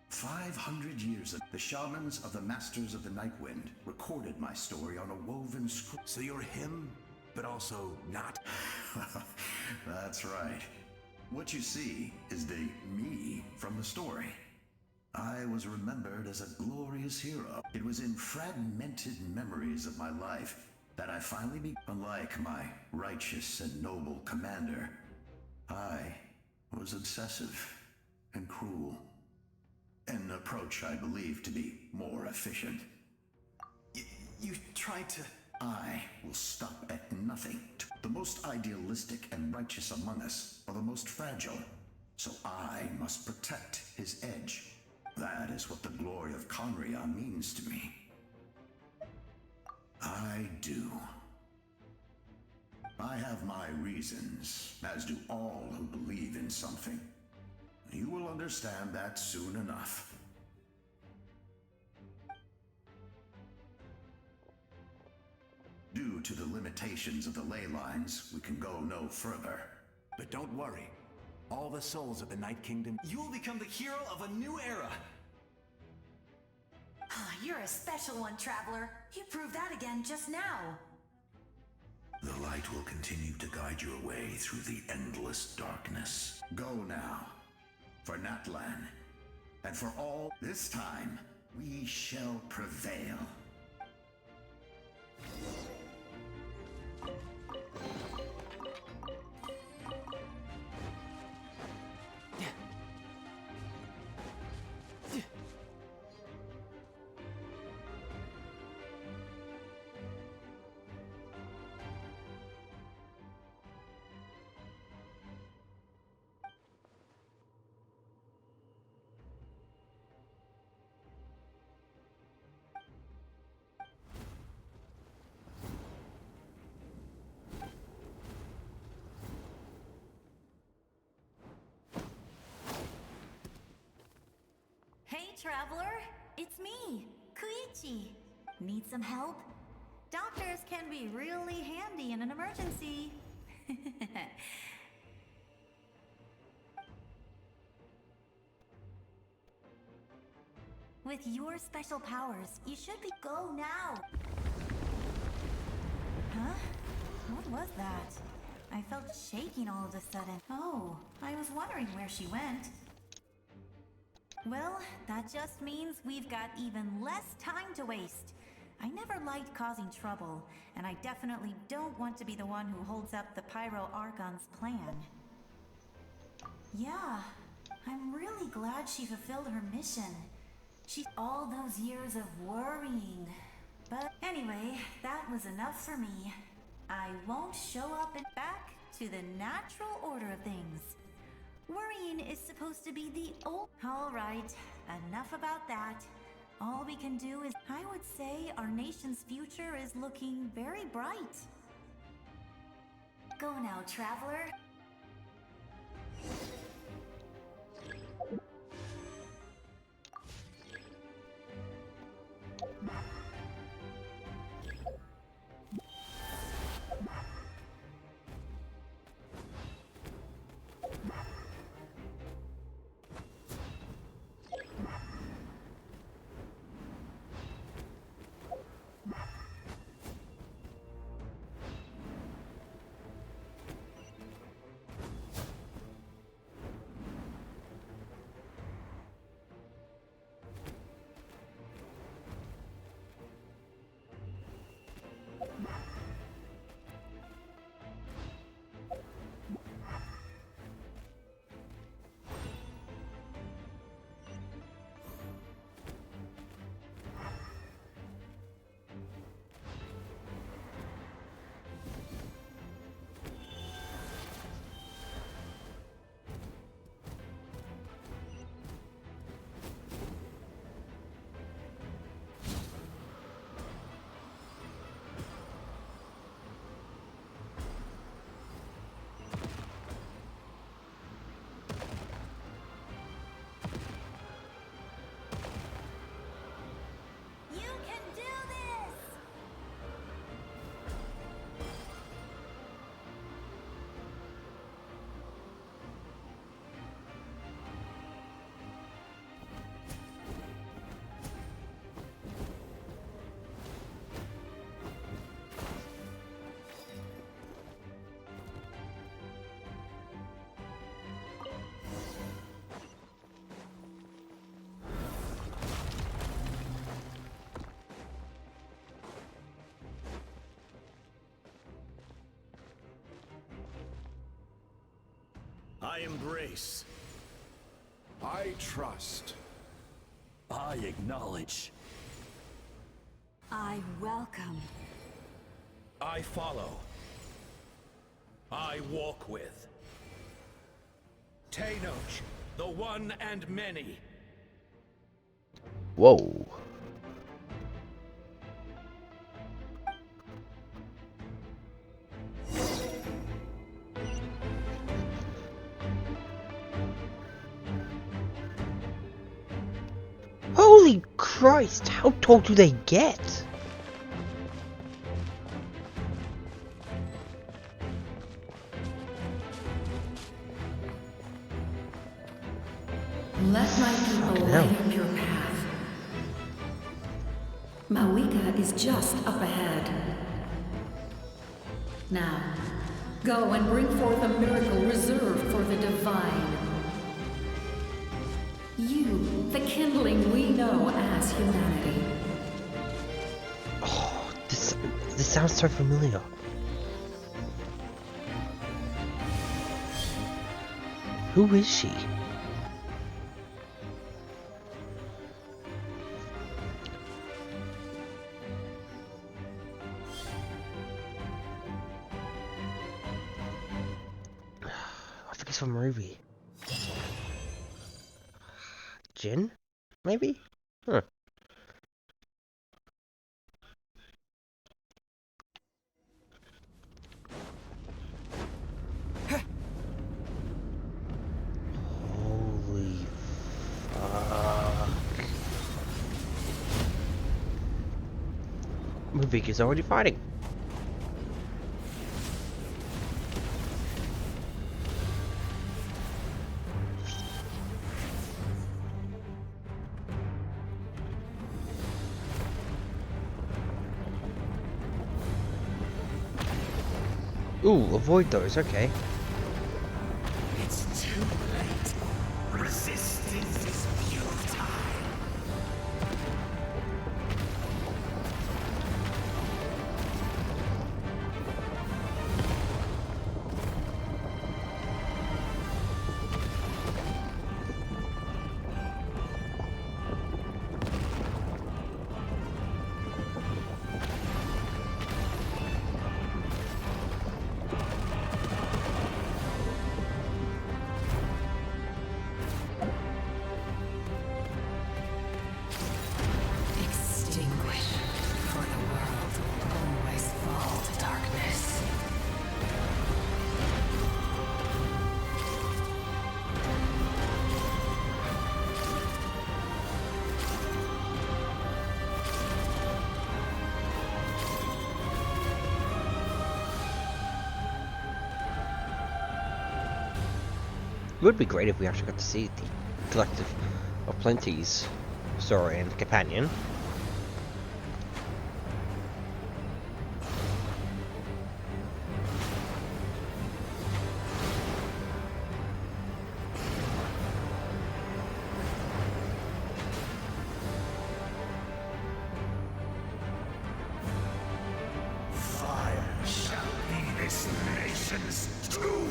500 years ago, the shamans of the Masters of the Night Wind recorded my story on a woven scroll. So you're him, but also not? That's right. What you see is the me from the story. I was remembered as a glorious hero. It was in fragmented memories of my life that I finally unlike my righteous and noble commander, I was obsessive and cruel. An approach I believe to be more efficient. You tried to... I will stop at nothing. The most idealistic and righteous among us are the most fragile. So I must protect his edge. That is what the glory of Conria means to me. I do. I have my reasons, as do all who believe in something. You will understand that soon enough. Due to the limitations of the ley lines, we can go no further. But don't worry. All the souls of the Night Kingdom... You will become the hero of a new era! You're a special one, Traveler. You proved that again just now. The light will continue to guide your way through the endless darkness. Go now. For Natlan. And for all this time, we shall prevail. Hey, Traveler! It's me, Koichi. Need some help? Doctors can be really handy in an emergency. With your special powers, you should be... Go now! Huh? What was that? I felt shaking all of a sudden. Oh, I was wondering where she went. Well, that just means we've got even less time to waste. I never liked causing trouble, and I definitely don't want to be the one who holds up the Pyro Archon's plan. Yeah, I'm really glad she fulfilled her mission. All those years of worrying. But anyway, that was enough for me. I won't show up and back to the natural order of things. Worrying is supposed to be the old. All right, enough about that. All we can do is, I would say our nation's future is looking very bright. Go now, traveler. I embrace. I trust. I acknowledge. I welcome. I follow. I walk with. Tenoch, the one and many. Whoa. Holy Christ, how tall do they get? Let my people light your path. Mawika is just up ahead. Now, go and bring forth a miracle reserved for the divine. You, the kindling we know as humanity. Oh, this sounds so familiar. Who is she? I think it's from Ruby. Jin? Maybe? Huh. Holy fuck. Mavika's already fighting. Ooh, avoid those, okay. It's too late. Resistance is futile. would be great if we actually got to see the collective of Plenty's story and companion. Fire shall be this nation's tomb.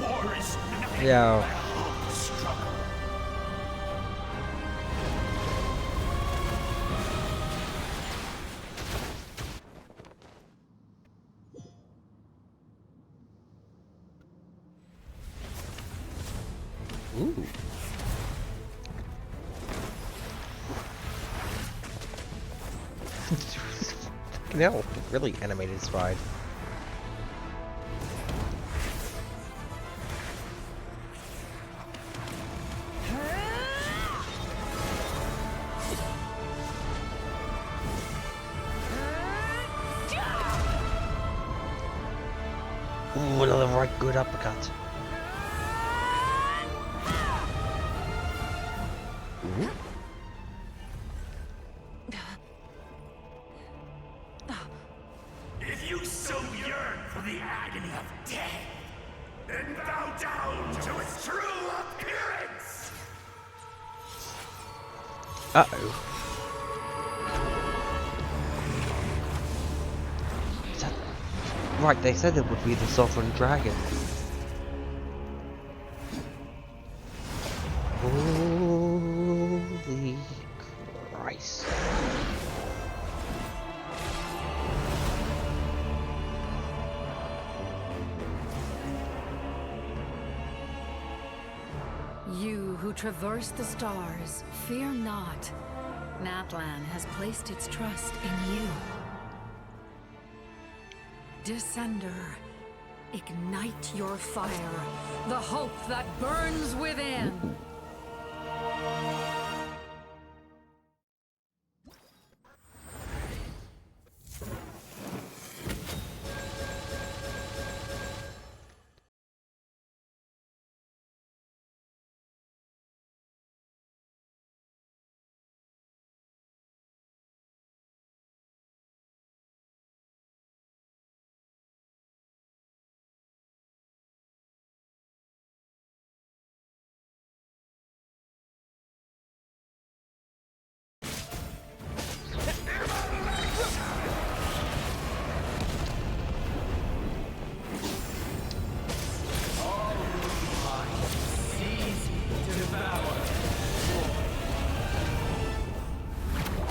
War is nothing Yeah. but a hard struggle. Ooh. No, really animated slide. Ooh, another right good uppercut. Ooh. If you so yearn for the agony of death, then bow down to its true appearance! Uh-oh. Is that... Right, they said it would be the Sovereign Dragon. Holy Christ. You who traverse the stars, fear not. Natlan has placed its trust in you. Descender, ignite your fire, the hope that burns within.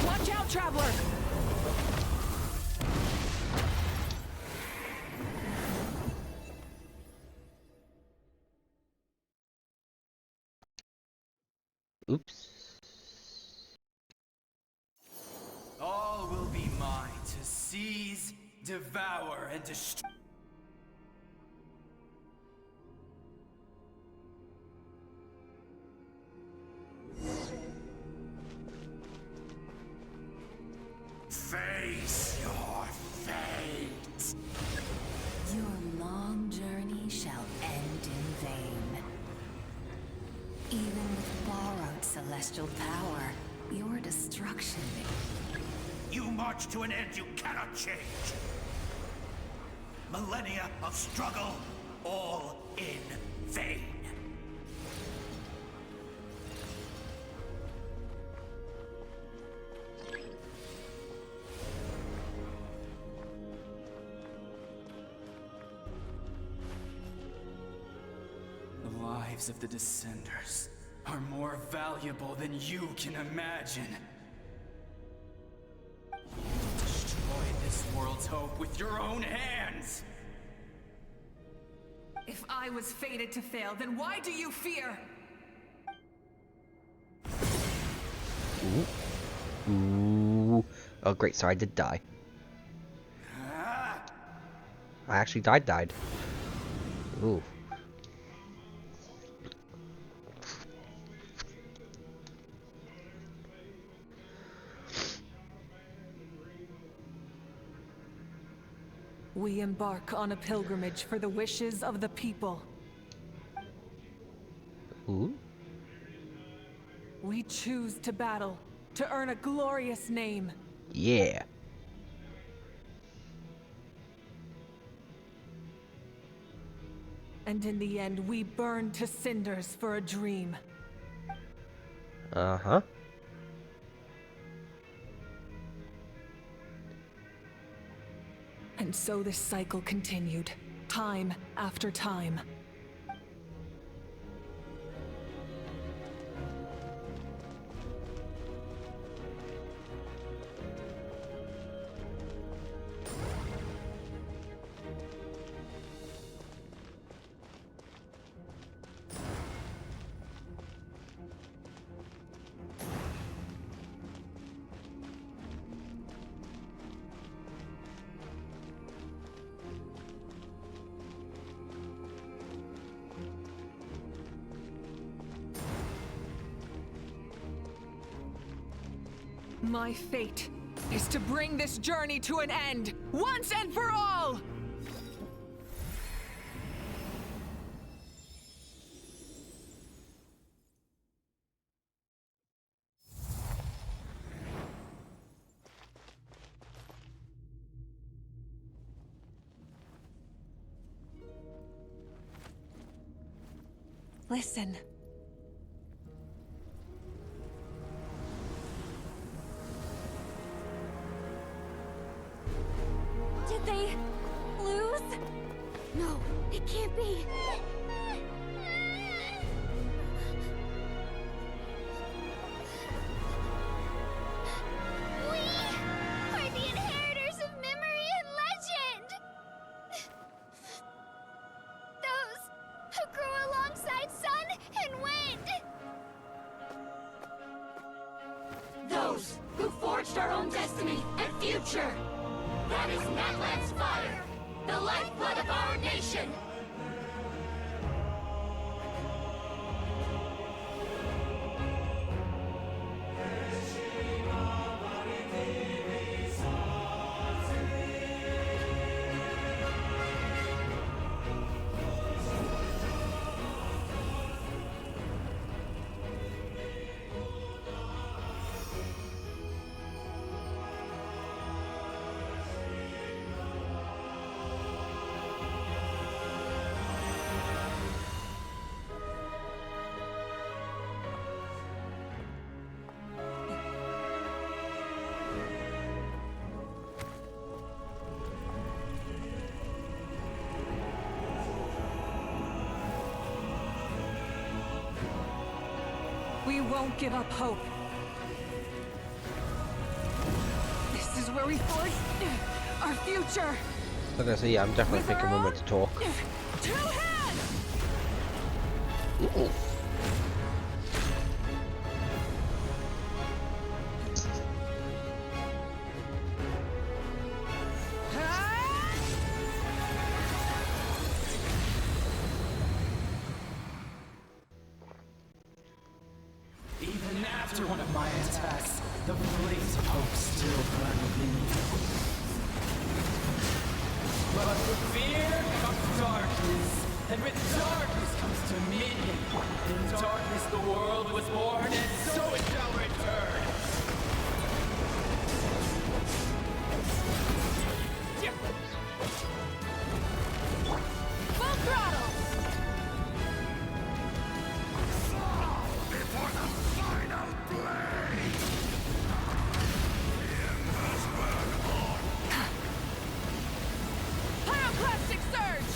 Watch out, traveler! Oops. All will be mine to seize, devour, and destroy. Face your fate! Your long journey shall end in vain. Even with borrowed celestial power, your destruction You march to an end you cannot change. Millennia of struggle, all in vain. The lives of the Descenders are more valuable than you can imagine. You destroyed this world's hope with your own hands! If I was fated to fail, then why do you fear? Ooh. Ooh. Oh, great. So I did die. I actually died. Ooh. We embark on a pilgrimage for the wishes of the people. Ooh. We choose to battle, to earn a glorious name. Yeah. And in the end, we burn to cinders for a dream. Uh-huh. And so this cycle continued, time after time. My fate is to bring this journey to an end, once and for all! Listen. Did they lose? No, it can't be. We are the inheritors of memory and legend. Those who grew alongside sun and wind. Those who forged our own destiny and future. That is Natlan's fire, the lifeblood of our nation! We won't give up hope. This is where we forge our future. Okay, so yeah, I'm definitely thinking we're meant to talk. Two hands! Ooh. Even after one of my attacks, the blaze of hope still burned within you. But with fear comes darkness, and with darkness comes dominion. In darkness the world was born, and so it shall return. Full throttle! Before the final blade! Pyroclastic surge!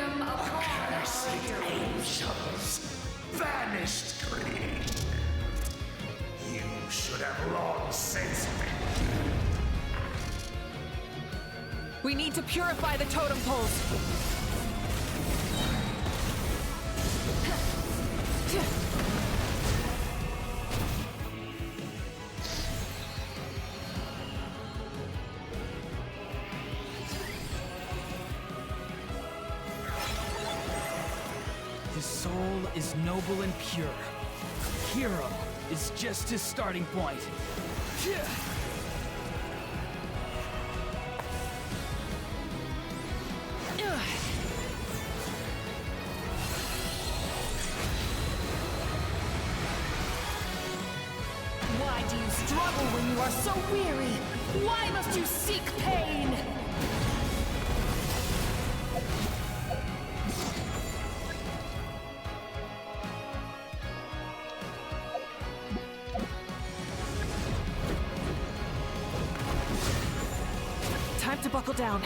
them upon Accursed angels, banished greed. You should have long since been. We need to purify the totem poles. His soul is noble and pure. Hero is just his starting point. Why do you struggle when you are so weary? Why must you seek pain? Time to buckle down.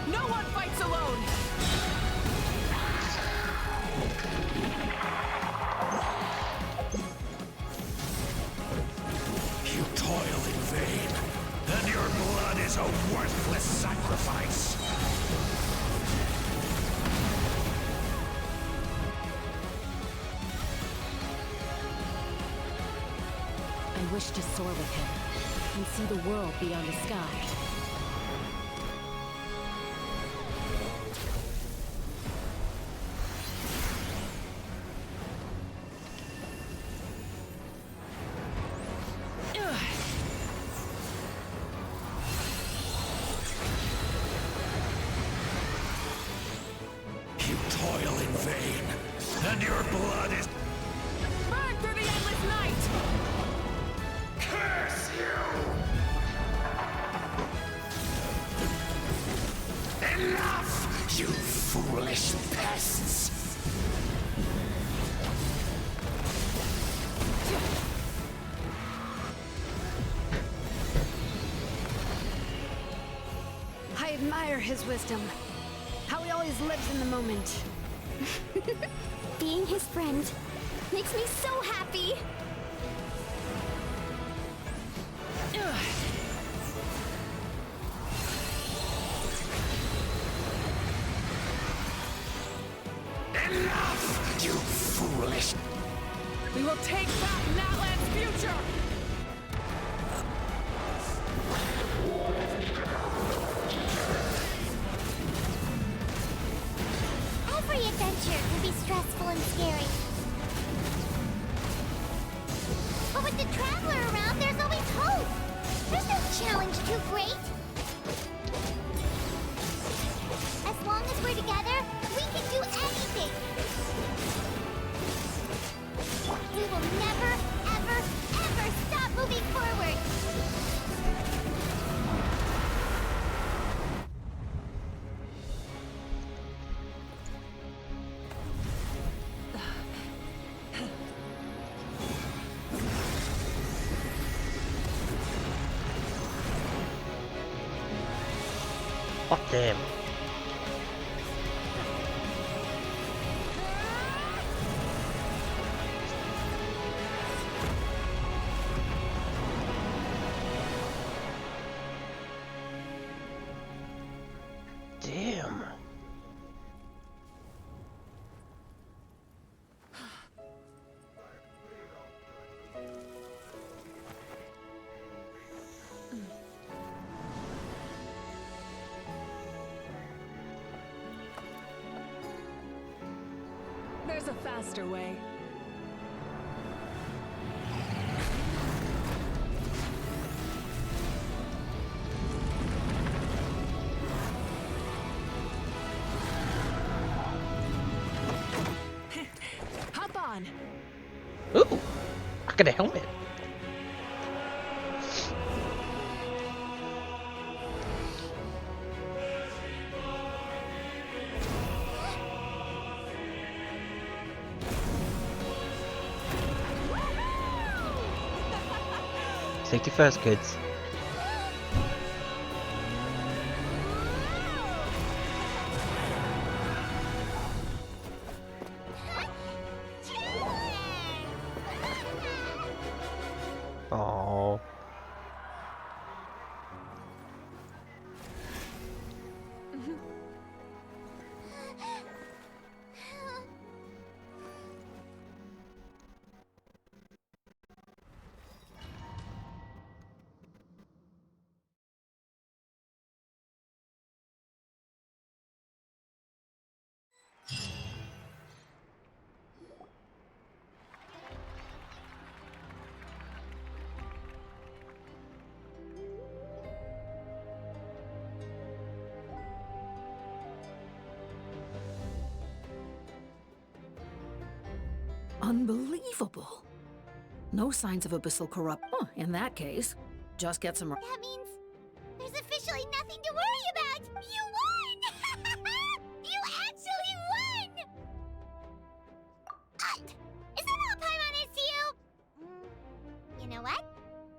No one fights alone! You toil in vain, and your blood is a worthless sacrifice. I wish to soar with him and see the world beyond the sky. You toil in vain, and your blood is... Burn through the endless night! Curse you! Enough, you foolish pests! I admire his wisdom. How he always lives in the moment. Being his friend makes me so happy. Enough, you foolish... We will take back Natlan's future! Every adventure can be stressful and scary. But with the Traveler around, there's always hope. There's no challenge too great. As long as we're together, we can do anything. We will never, ever, ever stop moving forward. Fuck them. Damn. There's a faster way. Hop on. Ooh, I got a helmet. Safety first, kids. Unbelievable. No signs of abyssal corrupt. Oh, in that case, just get some. That means there's officially nothing to worry about! You won! You actually won! Is that all Paimon is to you? You know what?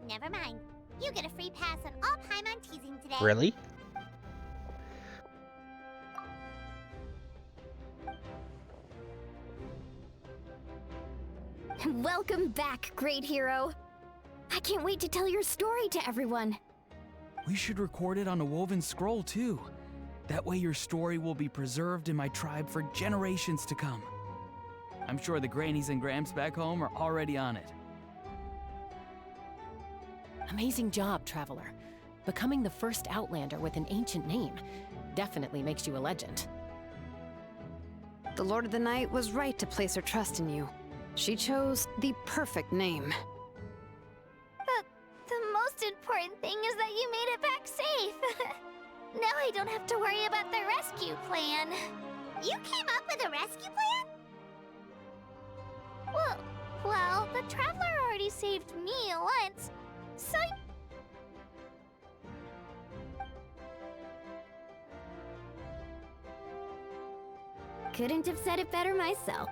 Never mind. You get a free pass on all Paimon teasing today. Really? Welcome back, great hero. I can't wait to tell your story to everyone. We should record it on a woven scroll, too. That way your story will be preserved in my tribe for generations to come. I'm sure the grannies and gramps back home are already on it. Amazing job, Traveler. Becoming the first Outlander with an ancient name definitely makes you a legend. The Lord of the Night was right to place her trust in you. She chose the perfect name. The most important thing is that you made it back safe. Now I don't have to worry about the rescue plan. You came up with a rescue plan? Well, the Traveler already saved me once, so... Couldn't have said it better myself.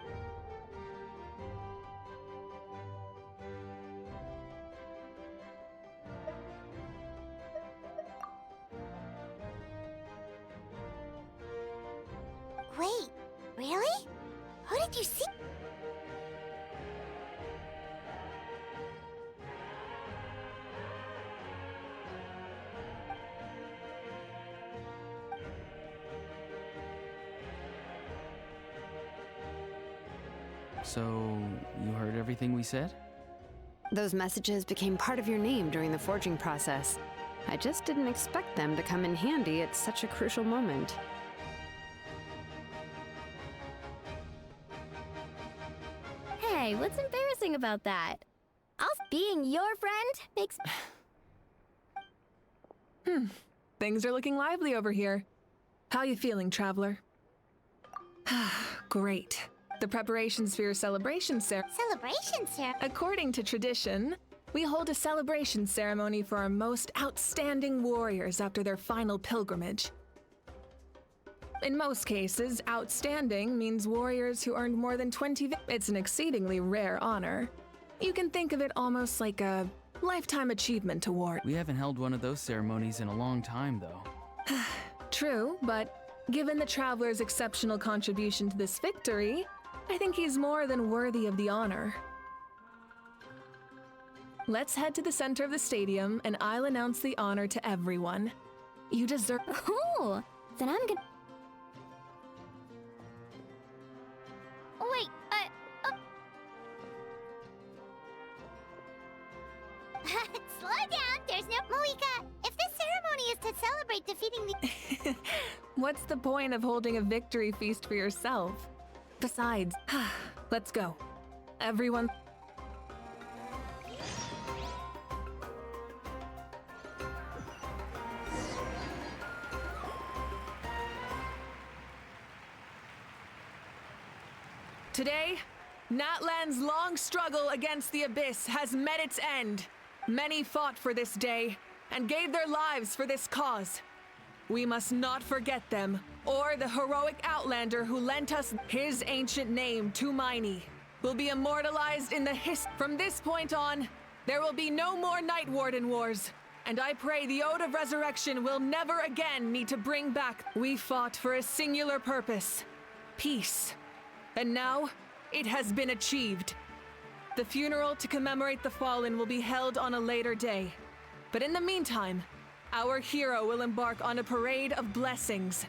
Wait, really? Who did you see? So, you heard everything we said? Those messages became part of your name during the forging process. I just didn't expect them to come in handy at such a crucial moment. Hey, what's embarrassing about that? Being your friend makes... Things are looking lively over here. How you feeling, Traveler? Great. The preparations for your celebration ceremony. Celebration ceremony? According to tradition, we hold a celebration ceremony for our most outstanding warriors after their final pilgrimage. In most cases, outstanding means warriors who earned more than 20 It's an exceedingly rare honor. You can think of it almost like a lifetime achievement award. We haven't held one of those ceremonies in a long time, though. True, but given the Traveler's exceptional contribution to this victory, I think he's more than worthy of the honor. Let's head to the center of the stadium, and I'll announce the honor to everyone. You deserve... Oh, then I'm gonna... Wait, Slow down, there's no... Moika, if this ceremony is to celebrate defeating the... What's the point of holding a victory feast for yourself? Besides, let's go. Everyone... Today, Natlan's long struggle against the Abyss has met its end. Many fought for this day and gave their lives for this cause. We must not forget them, or the heroic Outlander who lent us his ancient name, Tumaini, will be immortalized in the From this point on, there will be no more Night Warden Wars, and I pray the Ode of Resurrection will never again need to bring back. We fought for a singular purpose, peace. And now, it has been achieved. The funeral to commemorate the fallen will be held on a later day. But in the meantime, our hero will embark on a parade of blessings.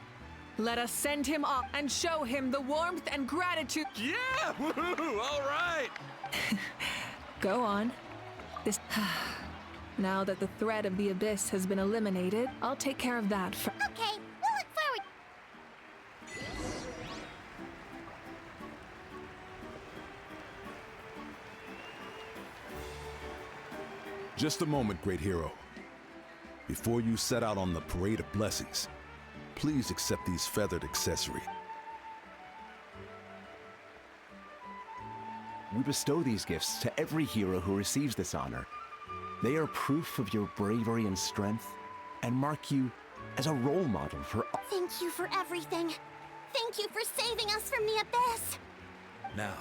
Let us send him off and show him the warmth and gratitude. Yeah! Woohoo! All right! Go on. Now that the threat of the Abyss has been eliminated, I'll take care of that first. Okay, we'll look forward... Just a moment, great hero. Before you set out on the parade of blessings, please accept these feathered accessories. We bestow these gifts to every hero who receives this honor. They are proof of your bravery and strength, and mark you as a role model for... Thank you for everything. Thank you for saving us from the abyss. Now,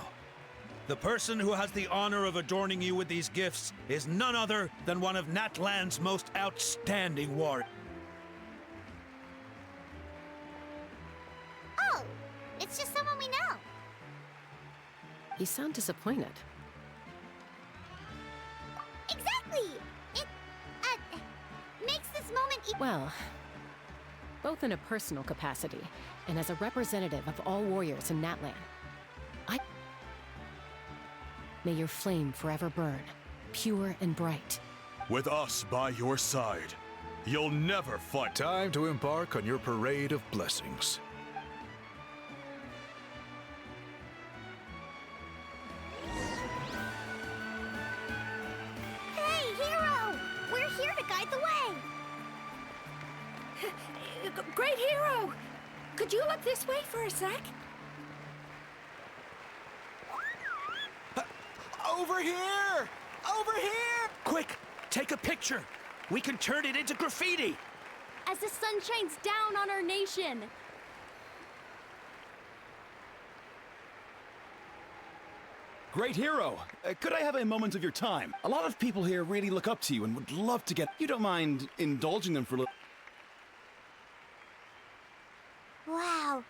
the person who has the honor of adorning you with these gifts is none other than one of Natlan's most outstanding warriors. Oh, it's just someone we know. You sound disappointed. Exactly! It, makes this moment Well, both in a personal capacity and as a representative of all warriors in Natlan, may your flame forever burn, pure and bright. With us by your side, you'll never fight. Time to embark on your parade of blessings. Hey, hero! We're here to guide the way! Great hero! Could you look this way for a sec? Over here! Over here! Quick, take a picture. We can turn it into graffiti. As the sun shines down on our nation. Great hero! Could I have a moment of your time? A lot of people here really look up to you and would love to get... You don't mind indulging them for a little... Wow.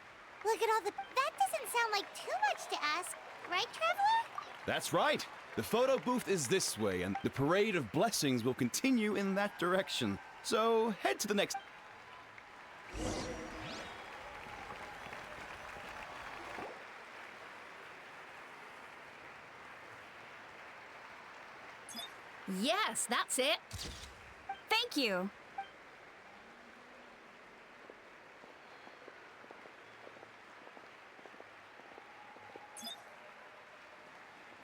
Look at all the... That doesn't sound like too much to ask, right, Traveler? That's right! The photo booth is this way, and the parade of blessings will continue in that direction. So, head to the next... Yes, that's it. Thank you.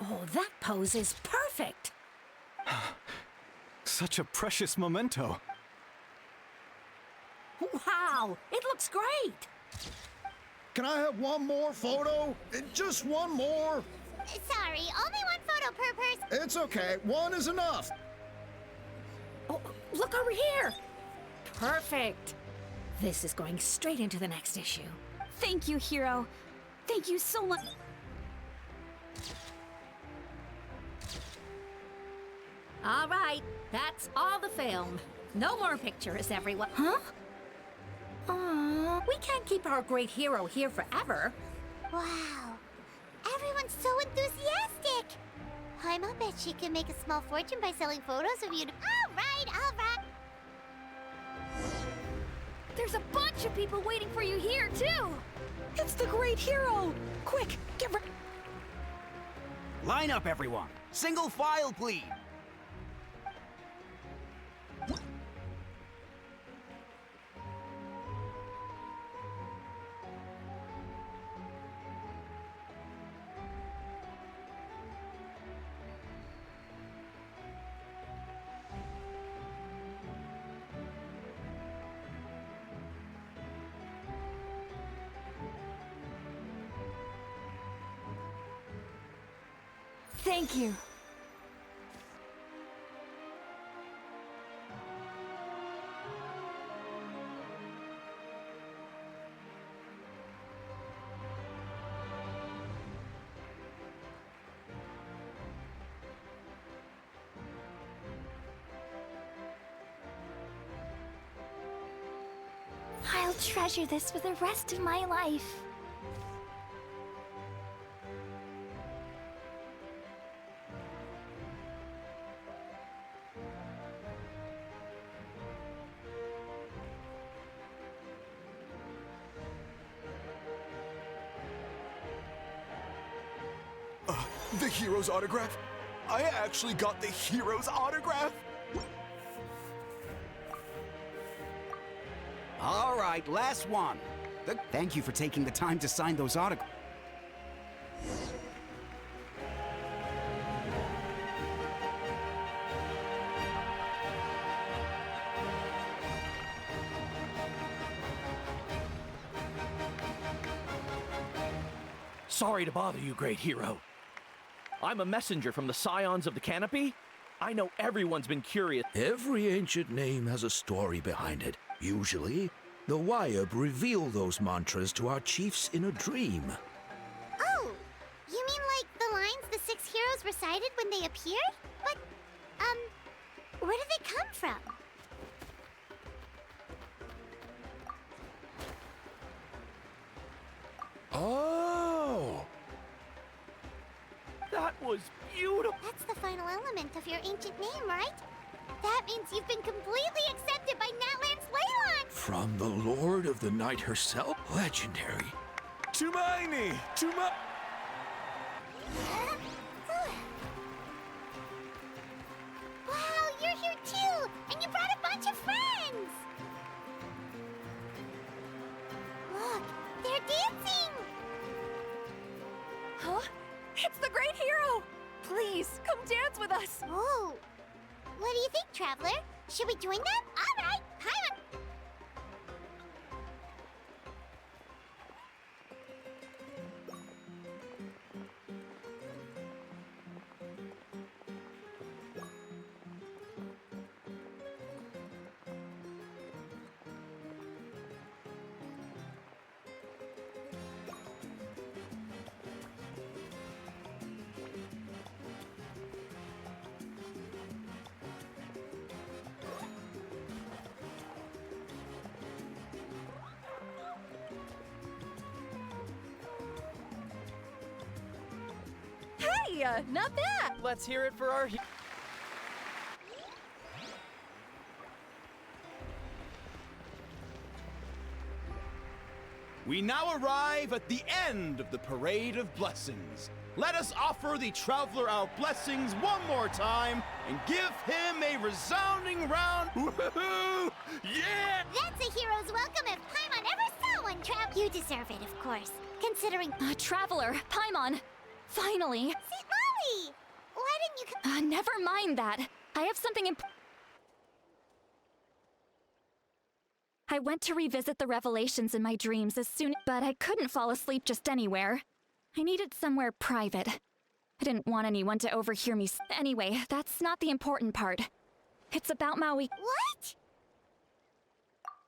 Oh, that pose is perfect. Such a precious memento. Wow, it looks great. Can I have one more photo? Just one more. Sorry, only one photo per person. It's okay. One is enough. Oh, look over here. Perfect. This is going straight into the next issue. Thank you, hero. Thank you so much. All right, that's all the film. No more pictures, everyone. Huh? Aww, we can't keep our great hero here forever. Wow. Everyone's so enthusiastic. I'll bet she can make a small fortune by selling photos of you. All right. There's a bunch of people waiting for you here, too. It's the great hero. Quick, get ready. Line up, everyone. Single file, please. Thank you. I'll treasure this for the rest of my life. The hero's autograph? I actually got the hero's autograph? All right, last one. Thank you for taking the time to sign those autographs. Sorry to bother you, great hero. I'm a messenger from the Scions of the Canopy. I know everyone's been curious. Every ancient name has a story behind it. Usually, the Wyab reveal those mantras to our chiefs in a dream. Oh, you mean like the lines the 6 heroes recited when they appeared? But, where did they come from? Oh! That was beautiful. That's the final element of your ancient name, right? That means you've been completely accepted by Natlan's Leyline! From the Lord of the Night herself? Legendary. Tumaini! Wow, you're here too! And you brought a bunch of friends! Look, they're dancing! Huh? It's the Great Hero! Please, come dance with us! Oh! What do you think, Traveler? Should we join them? Alright, Paimon! Hey, not bad! Let's hear it for our We now arrive at the end of the Parade of Blessings. Let us offer the Traveler our blessings one more time and give him a resounding round. Woohoo! Yeah! That's a hero's welcome if Paimon ever saw one, Trav. You deserve it, of course. Considering... Traveler, Paimon! Finally! St. Molly! Why didn't you come... Never mind that. I have something I went to revisit the revelations in my dreams but I couldn't fall asleep just anywhere. I needed somewhere private. I didn't want anyone to overhear me. Anyway, that's not the important part. It's about Maui. What?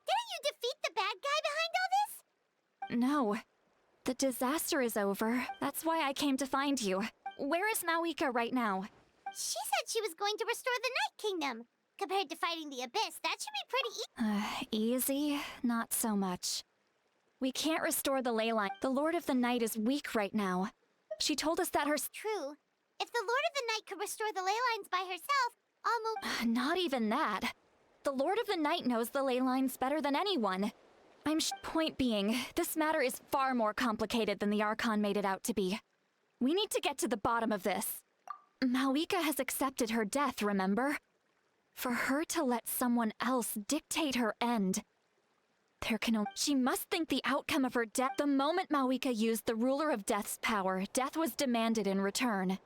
Didn't you defeat the bad guy behind all this? No. The disaster is over. That's why I came to find you. Where is Mauika right now? She said she was going to restore the Night Kingdom. Compared to fighting the Abyss, that should be pretty Easy? Not so much. We can't restore the ley line. The Lord of the Night is weak right now. She told us that True. If the Lord of the Night could restore the ley lines by herself, Not even that. The Lord of the Night knows the ley lines better than anyone. Point being, this matter is far more complicated than the Archon made it out to be. We need to get to the bottom of this. Mauika has accepted her death, remember? For her to let someone else dictate her end. She must think the outcome of her death. The moment Mauika used the Ruler of Death's power, death was demanded in return.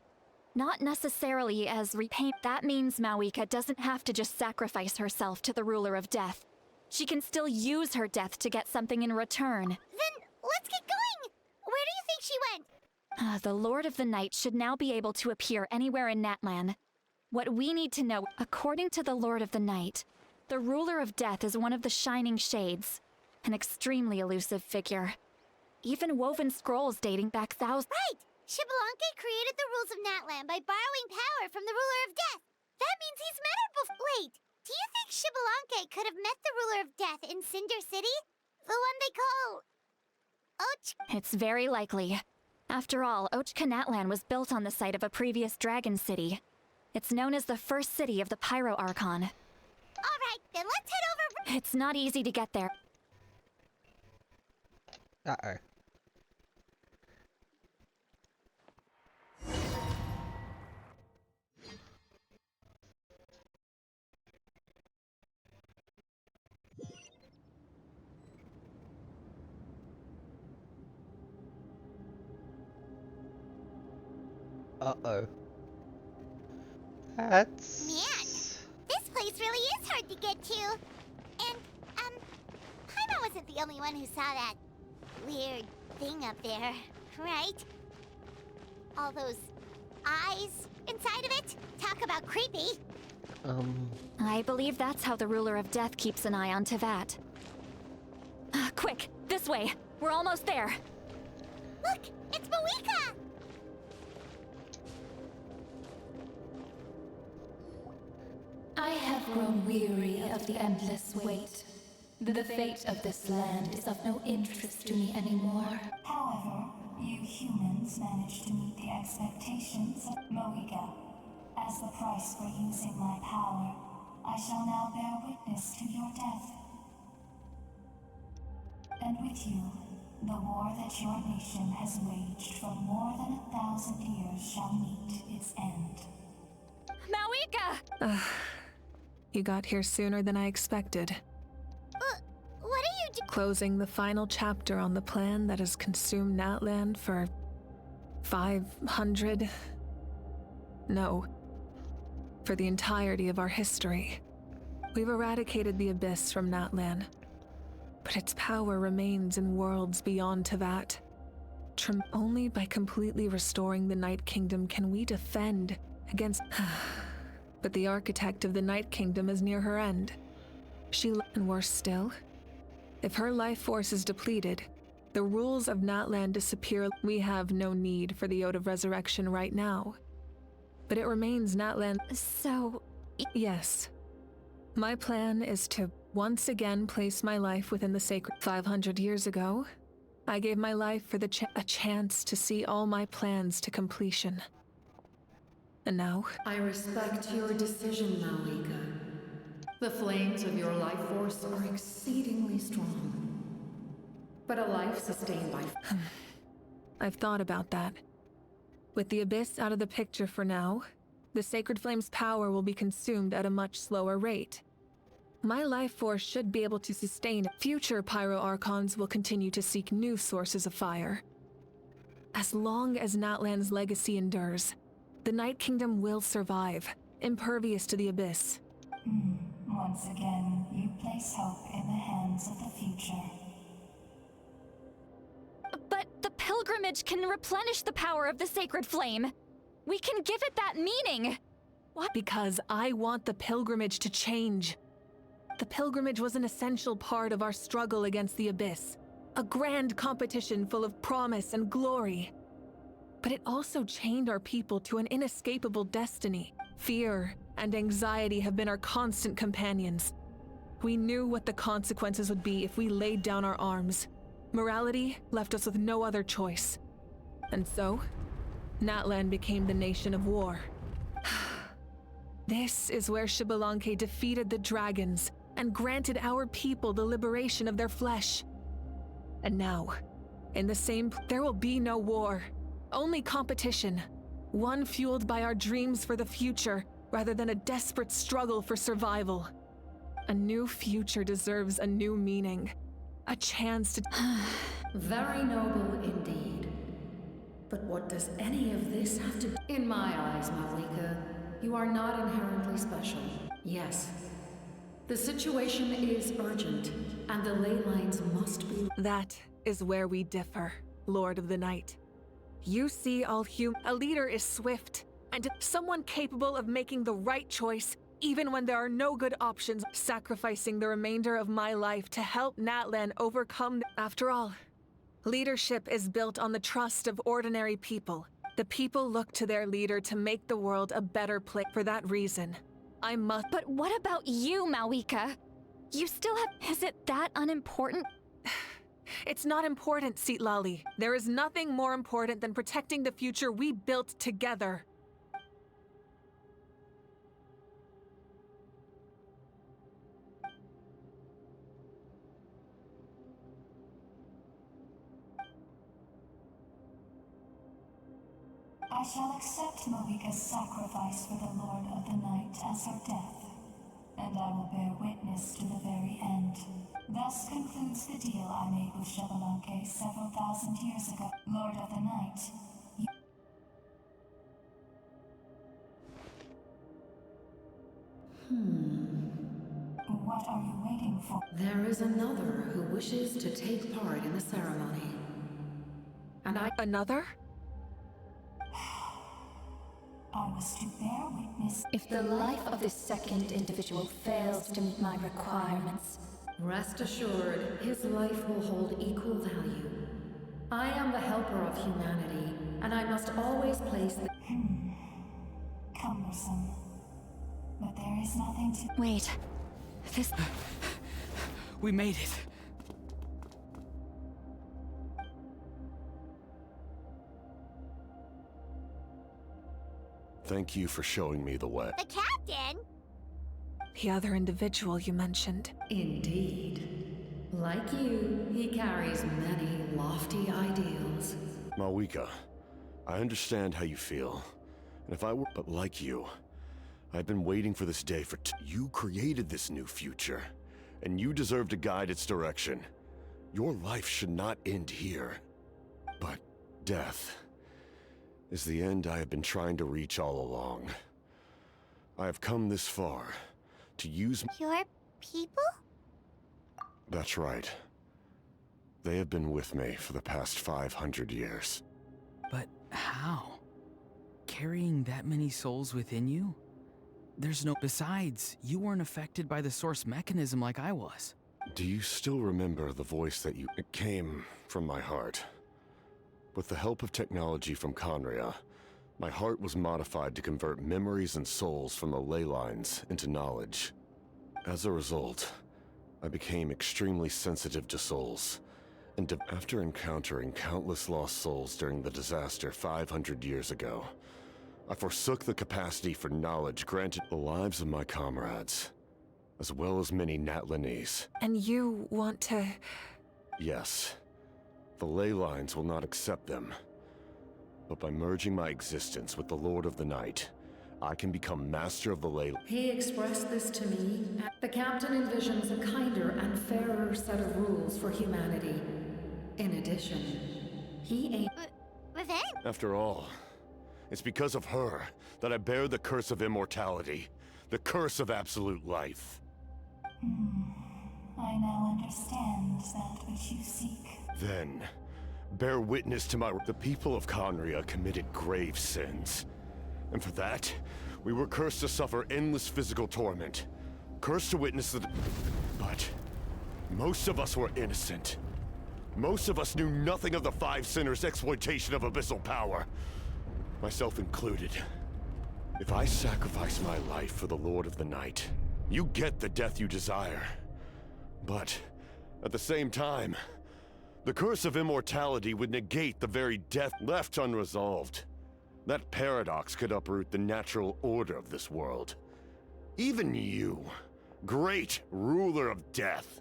Not necessarily as repayment. That means Mauika doesn't have to just sacrifice herself to the Ruler of Death. She can still use her death to get something in return. Then let's get going! Where do you think she went? The Lord of the Night should now be able to appear anywhere in Natlan. What we need to know, according to the Lord of the Night, the Ruler of Death is one of the Shining Shades, an extremely elusive figure. Even woven scrolls dating back thousands. Right! Xbalanque created the rules of Natlan by borrowing power from the Ruler of Death. That means he's met her before. Wait, do you think Xbalanque could have met the Ruler of Death in Cinder City? The one they call... Ochka? It's very likely. After all, Ochka Natlan was built on the site of a previous dragon city. It's known as the first city of the Pyro Archon. Alright, then let's head over... It's not easy to get there. Uh-oh. Uh-oh. That's... Man, this place really is hard to get to. And, Paimon wasn't the only one who saw that weird thing up there, right? All those eyes inside of it. Talk about creepy. I believe that's how the ruler of death keeps an eye on Tevat. Quick, this way. We're almost there. Look, it's Mawika! I have grown weary of the endless wait. The fate of this land is of no interest to me anymore. However, you humans managed to meet the expectations of Moika. As the price for using my power, I shall now bear witness to your death. And with you, the war that your nation has waged for more than 1,000 years shall meet its end. Mawika! You got here sooner than I expected. What are you doing? Closing the final chapter on the plan that has consumed Natlan for 500... No. For the entirety of our history. We've eradicated the Abyss from Natlan. But its power remains in worlds beyond Tevat. Only by completely restoring the Night Kingdom can we defend against... But the architect of the Night Kingdom is near her end. And worse still, if her life force is depleted, the rules of Natlan disappear. We have no need for the Ode of Resurrection right now. But it remains Natlan. So... Yes. My plan is to once again place my life within the sacred. 500 years ago, I gave my life for a chance to see all my plans to completion. And now... I respect your decision, Malika. The flames of your life force are exceedingly strong. But a life sustained by... I've thought about that. With the Abyss out of the picture for now, the Sacred Flame's power will be consumed at a much slower rate. My life force should be able to sustain it. Future Pyro Archons will continue to seek new sources of fire. As long as Natlan's legacy endures, the Night Kingdom will survive, impervious to the Abyss. Once again, you place hope in the hands of the future. But the pilgrimage can replenish the power of the Sacred Flame. We can give it that meaning. What? Because I want the pilgrimage to change. The pilgrimage was an essential part of our struggle against the Abyss. A grand competition full of promise and glory. But it also chained our people to an inescapable destiny. Fear and anxiety have been our constant companions. We knew what the consequences would be if we laid down our arms. Morality left us with no other choice. And so, Natlan became the nation of war. This is where Xbalanque defeated the dragons and granted our people the liberation of their flesh. And now, in the same there will be no war. Only competition. One fueled by our dreams for the future, rather than a desperate struggle for survival. A new future deserves a new meaning. A chance to... Very noble indeed. But what does any of this have to do? In my eyes, Malika, you are not inherently special. Yes. The situation is urgent, and the ley lines must be... That is where we differ, Lord of the Night. You see all a leader is swift, and someone capable of making the right choice, even when there are no good options, sacrificing the remainder of my life to help Natlan overcome. After all, leadership is built on the trust of ordinary people. The people look to their leader to make the world a better place. For that reason, I must... But what about you, Mawika? You still have... Is it that unimportant? It's not important, Citlali. There is nothing more important than protecting the future we built together. I shall accept Mawika's sacrifice for the Lord of the Night as her death, and I will bear witness to the very end. Thus concludes the deal I made with Xbalanque several thousand years ago. Lord of the Night, What are you waiting for? There is another who wishes to take part in the ceremony. And I... Another? I was to bear witness. If the life of this second individual fails to meet my requirements, Rest assured, his life will hold equal value. I am the helper of humanity, and I must always place the... Cumbersome. But there is nothing to... Wait. This... We made it. Thank you for showing me the way. The captain? The other individual you mentioned. Indeed. Like you, he carries many lofty ideals. Malwika, I understand how you feel. And if I were but like you, I've been waiting for this day for you created this new future, and you deserve to guide its direction. Your life should not end here. But death is the end I have been trying to reach all along. I have come this far to use... Your people? That's right. They have been with me for the past 500 years. But how? Carrying that many souls within you? There's no... Besides, you weren't affected by the source mechanism like I was. Do you still remember the voice that you... It came from my heart. With the help of technology from Conria, my heart was modified to convert memories and souls from the ley lines into knowledge. As a result, I became extremely sensitive to souls, and after encountering countless lost souls during the disaster 500 years ago, I forsook the capacity for knowledge granted the lives of my comrades, as well as many Natlanese. And you want to... Yes. The ley lines will not accept them. But by merging my existence with the Lord of the Night, I can become master of the ley... He expressed this to me. The captain envisions a kinder and fairer set of rules for humanity. In addition, he ain't... After all, it's because of her that I bear the curse of immortality, the curse of absolute life. I now understand that which you seek. Then, bear witness to my... The people of Conria committed grave sins. And for that, we were cursed to suffer endless physical torment. Cursed to witness the... But most of us were innocent. Most of us knew nothing of the Five Sinners' exploitation of abyssal power. Myself included. If I sacrifice my life for the Lord of the Night, you get the death you desire. But, at the same time, the curse of immortality would negate the very death left unresolved. That paradox could uproot the natural order of this world. Even you, great ruler of death,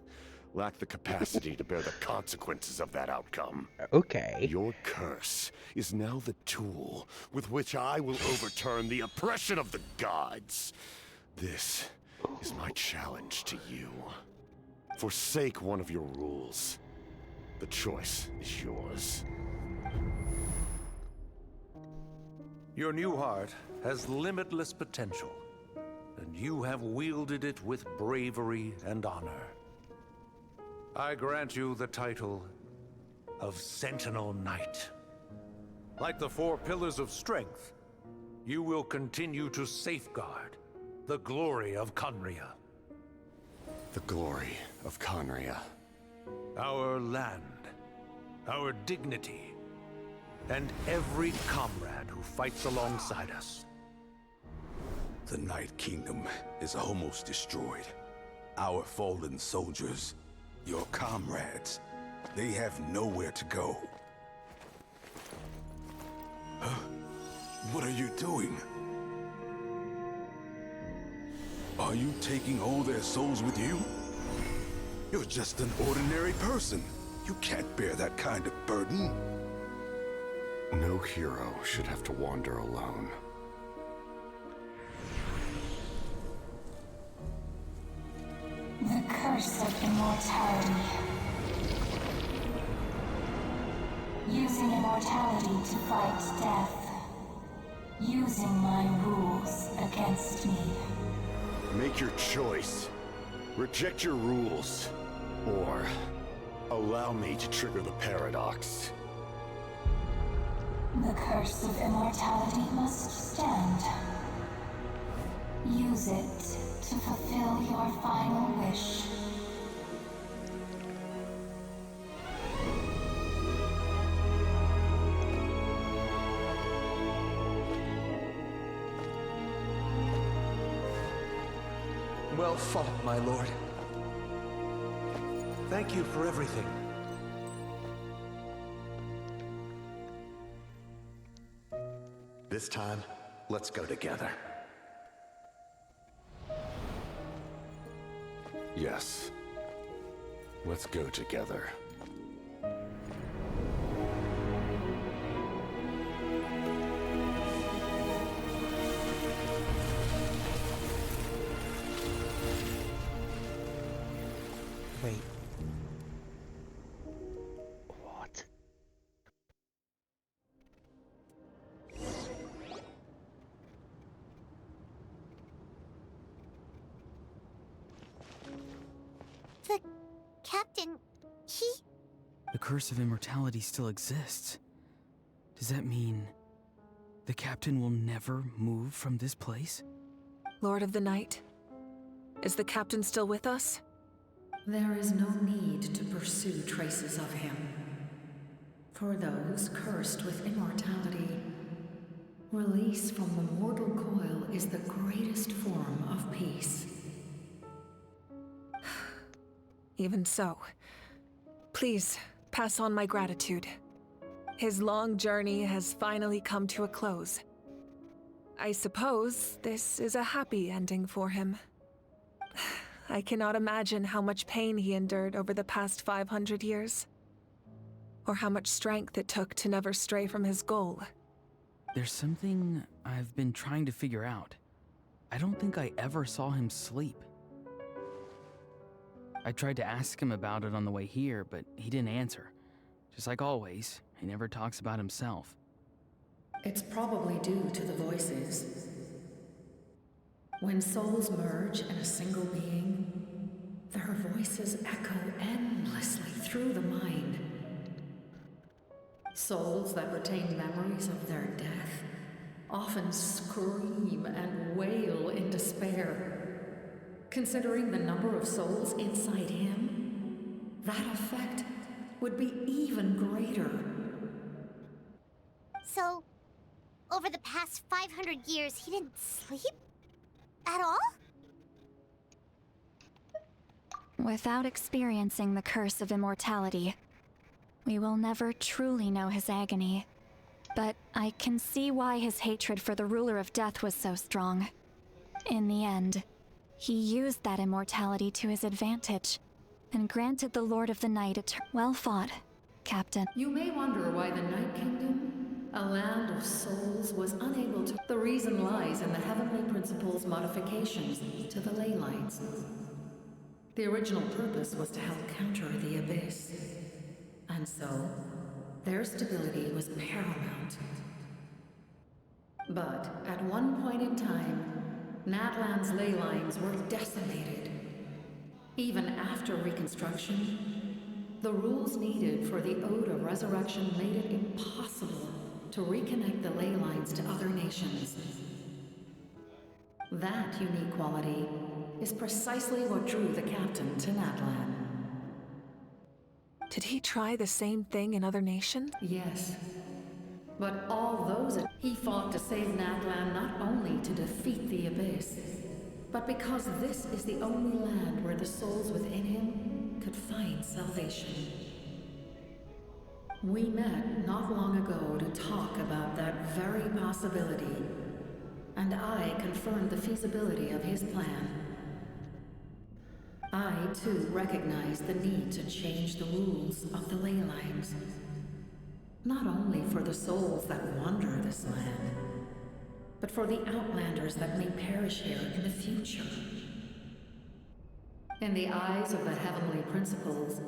lack the capacity to bear the consequences of that outcome. Okay. Your curse is now the tool with which I will overturn the oppression of the gods. This is my challenge to you. Forsake one of your rules. The choice is yours. Your new heart has limitless potential, and you have wielded it with bravery and honor. I grant you the title of Sentinel Knight. Like the four pillars of strength, you will continue to safeguard the glory of Conria. The glory of Conria. Our land, our dignity, and every comrade who fights alongside us. The Night Kingdom is almost destroyed. Our fallen soldiers, your comrades, they have nowhere to go. Huh? What are you doing? Are you taking all their souls with you? You're just an ordinary person. You can't bear that kind of burden. No hero should have to wander alone. The curse of immortality. Using immortality to fight death. Using my rules against me. Make your choice. Reject your rules. Or allow me to trigger the paradox. The curse of immortality must stand. Use it to fulfill your final wish. Well fought, my lord. Thank you for everything. This time, let's go together. Yes. Let's go together. Wait. What? The captain, he... The curse of immortality still exists. Does that mean the captain will never move from this place? Lord of the Night, is the captain still with us? There is no need to pursue traces of him. For those cursed with immortality, release from the mortal coil is the greatest form of peace. Even so, please pass on my gratitude. His long journey has finally come to a close. I suppose this is a happy ending for him. I cannot imagine how much pain he endured over the past 500 years. Or how much strength it took to never stray from his goal. There's something I've been trying to figure out. I don't think I ever saw him sleep. I tried to ask him about it on the way here, but he didn't answer. Just like always, he never talks about himself. It's probably due to the voices. When souls merge in a single being, their voices echo endlessly through the mind. Souls that retain memories of their death often scream and wail in despair. Considering the number of souls inside him, that effect would be even greater. So, over the past 500 years, he didn't sleep? At all? Without experiencing the curse of immortality, we will never truly know his agony. But I can see why his hatred for the ruler of death was so strong. In the end, he used that immortality to his advantage, and granted the Lord of the Night well fought, Captain. You may wonder why the Night Kingdom, a land of souls, was unable to... The reason lies in the Heavenly Principle's modifications to the ley lines. The original purpose was to help counter the Abyss. And so, their stability was paramount. But at one point in time, Natlan's ley lines were decimated. Even after reconstruction, the rules needed for the Ode of Resurrection made it impossible to reconnect the ley lines to other nations. That unique quality is precisely what drew the captain to Natlan. Did he try the same thing in other nations? Yes. But all those... He fought to save Natlan not only to defeat the Abyss, but because this is the only land where the souls within him could find salvation. We met not long ago to talk about that very possibility, and I confirmed the feasibility of his plan. I, too, recognize the need to change the rules of the ley lines. Not only for the souls that wander this land, but for the outlanders that may perish here in the future. In the eyes of the Heavenly Principles,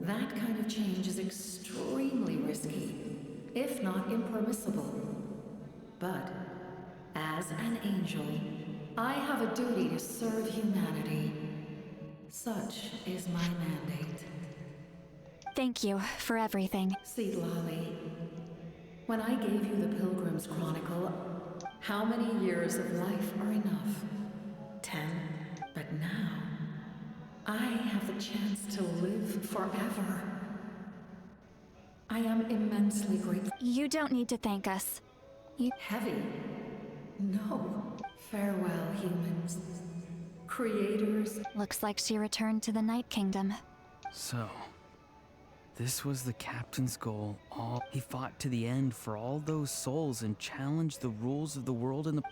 that kind of change is extremely risky, if not impermissible. But, as an angel, I have a duty to serve humanity. Such is my mandate. Thank you for everything. Seed Lolly. When I gave you the Pilgrim's Chronicle, how many years of life are enough? 10. But now, I have the chance to live forever. I am immensely grateful. You don't need to thank us. Heavy? No. Farewell, humans. Creators. Looks like she returned to the Night Kingdom. So, this was the captain's goal. He fought to the end for all those souls and challenged the rules of the world and the...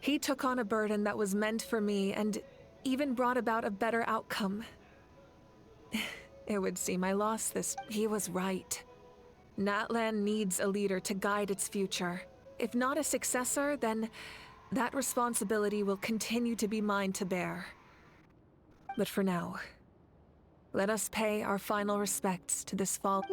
He took on a burden that was meant for me and even brought about a better outcome. It would seem I lost this. He was right. Natlan needs a leader to guide its future. If not a successor, then that responsibility will continue to be mine to bear. But for now, let us pay our final respects to this fall.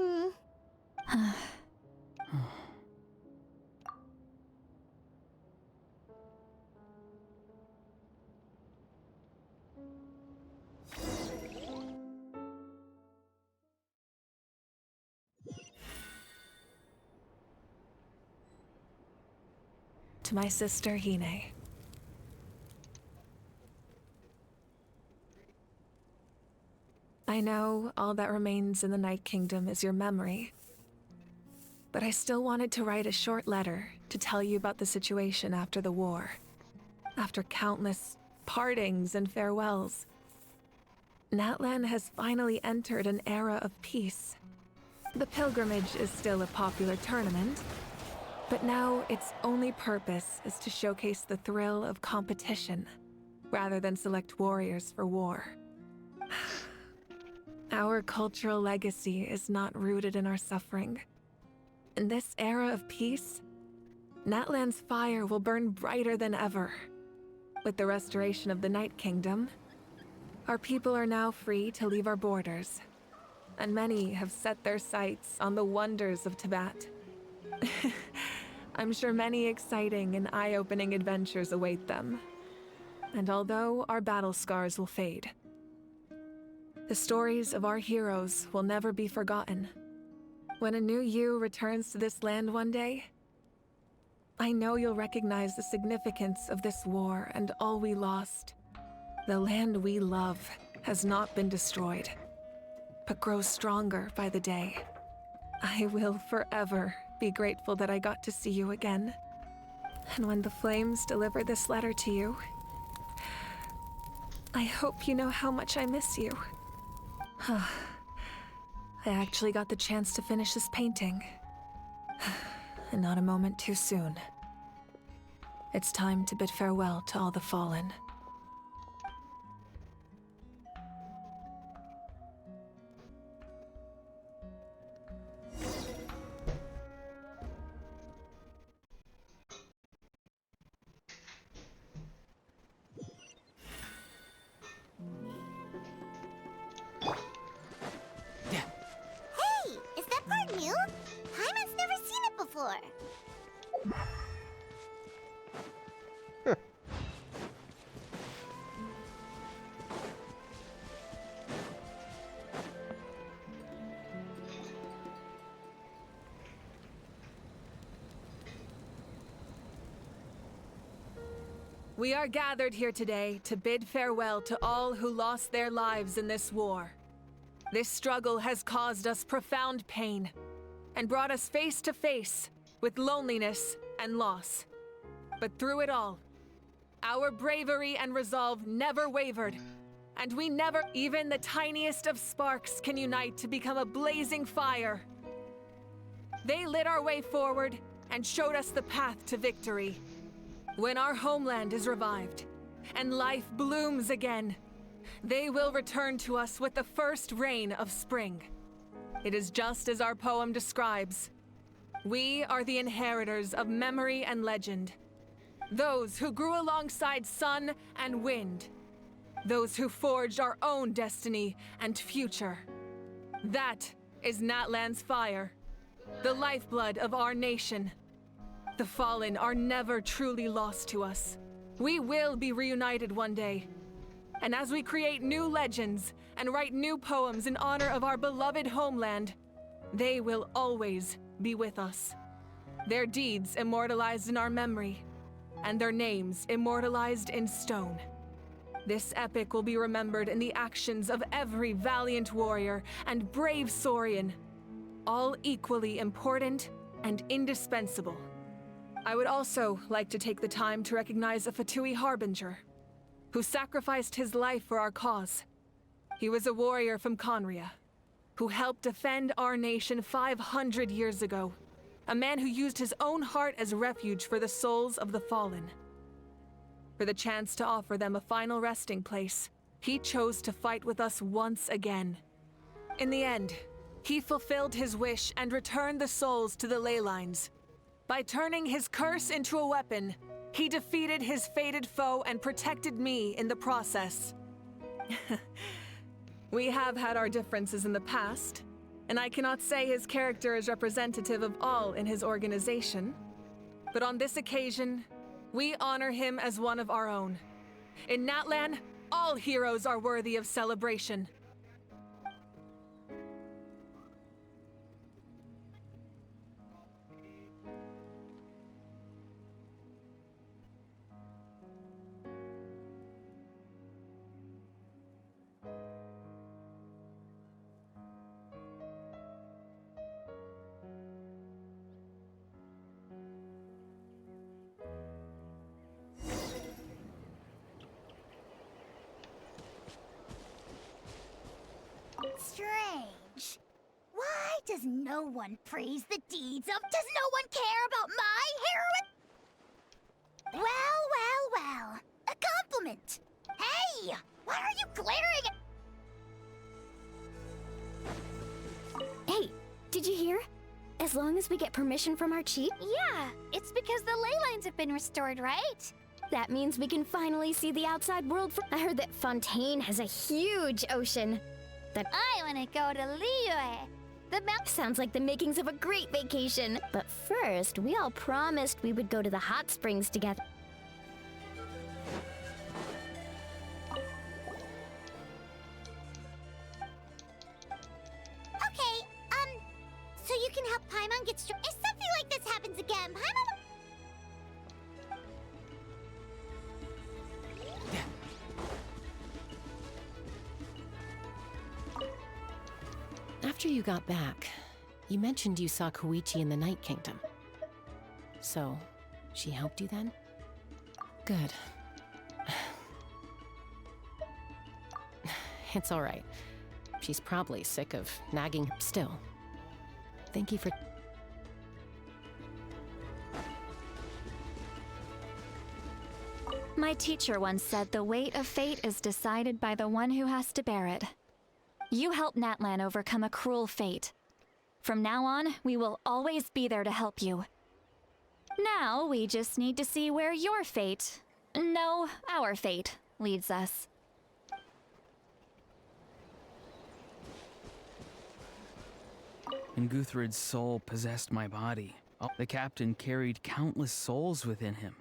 To my sister, Hine. I know all that remains in the Night Kingdom is your memory, but I still wanted to write a short letter to tell you about the situation after the war. After countless partings and farewells, Natlan has finally entered an era of peace. The pilgrimage is still a popular tournament, but now its only purpose is to showcase the thrill of competition, rather than select warriors for war. Our cultural legacy is not rooted in our suffering. In this era of peace, Natlan's fire will burn brighter than ever. With the restoration of the Night Kingdom, our people are now free to leave our borders, and many have set their sights on the wonders of Tibet. I'm sure many exciting and eye-opening adventures await them. And although our battle scars will fade, the stories of our heroes will never be forgotten. When a new you returns to this land one day, I know you'll recognize the significance of this war and all we lost. The land we love has not been destroyed, but grows stronger by the day. I will forever be grateful that I got to see you again. And when the flames deliver this letter to you, I hope you know how much I miss you. I actually got the chance to finish this painting. And not a moment too soon. It's time to bid farewell to all the fallen. Hey, is that part new? Hyman's never seen it before. We are gathered here today to bid farewell to all who lost their lives in this war. This struggle has caused us profound pain and brought us face to face with loneliness and loss. But through it all, our bravery and resolve never wavered, and we never, even the tiniest of sparks, can unite to become a blazing fire. They lit our way forward and showed us the path to victory. When our homeland is revived and life blooms again, they will return to us with the first rain of spring. It is just as our poem describes. We are the inheritors of memory and legend. Those who grew alongside sun and wind. Those who forged our own destiny and future. That is Natlan's fire, the lifeblood of our nation. The fallen are never truly lost to us. We will be reunited one day. And as we create new legends and write new poems in honor of our beloved homeland, they will always be with us. Their deeds immortalized in our memory, and their names immortalized in stone. This epic will be remembered in the actions of every valiant warrior and brave Saurian, all equally important and indispensable. I would also like to take the time to recognize a Fatui Harbinger, who sacrificed his life for our cause. He was a warrior from Conria, who helped defend our nation 500 years ago. A man who used his own heart as refuge for the souls of the fallen. For the chance to offer them a final resting place, he chose to fight with us once again. In the end, he fulfilled his wish and returned the souls to the ley lines. By turning his curse into a weapon, he defeated his fated foe and protected me in the process. We have had our differences in the past, and I cannot say his character is representative of all in his organization. But on this occasion, we honor him as one of our own. In Natlan, all heroes are worthy of celebration. Strange. Why does no one praise the deeds of... Does no one care about my heroine? Well. A compliment. Hey! Why are you glaring at... Hey, did you hear? As long as we get permission from our chief? Yeah, it's because the ley lines have been restored, right? That means we can finally see the outside world. I heard that Fontaine has a huge ocean. I want to go to Liyue. The map sounds like the makings of a great vacation. But first, we all promised we would go to the hot springs together. Okay, so you can help Paimon get straight. If something like this happens again, Paimon... After you got back, you mentioned you saw Koichi in the Night Kingdom. So, she helped you then? Good. It's alright. She's probably sick of nagging. Still, thank you for... My teacher once said the weight of fate is decided by the one who has to bear it. You helped Natlan overcome a cruel fate. From now on, we will always be there to help you. Now, we just need to see where your fate, no, our fate, leads us. And Guthred's soul possessed my body. The captain carried countless souls within him.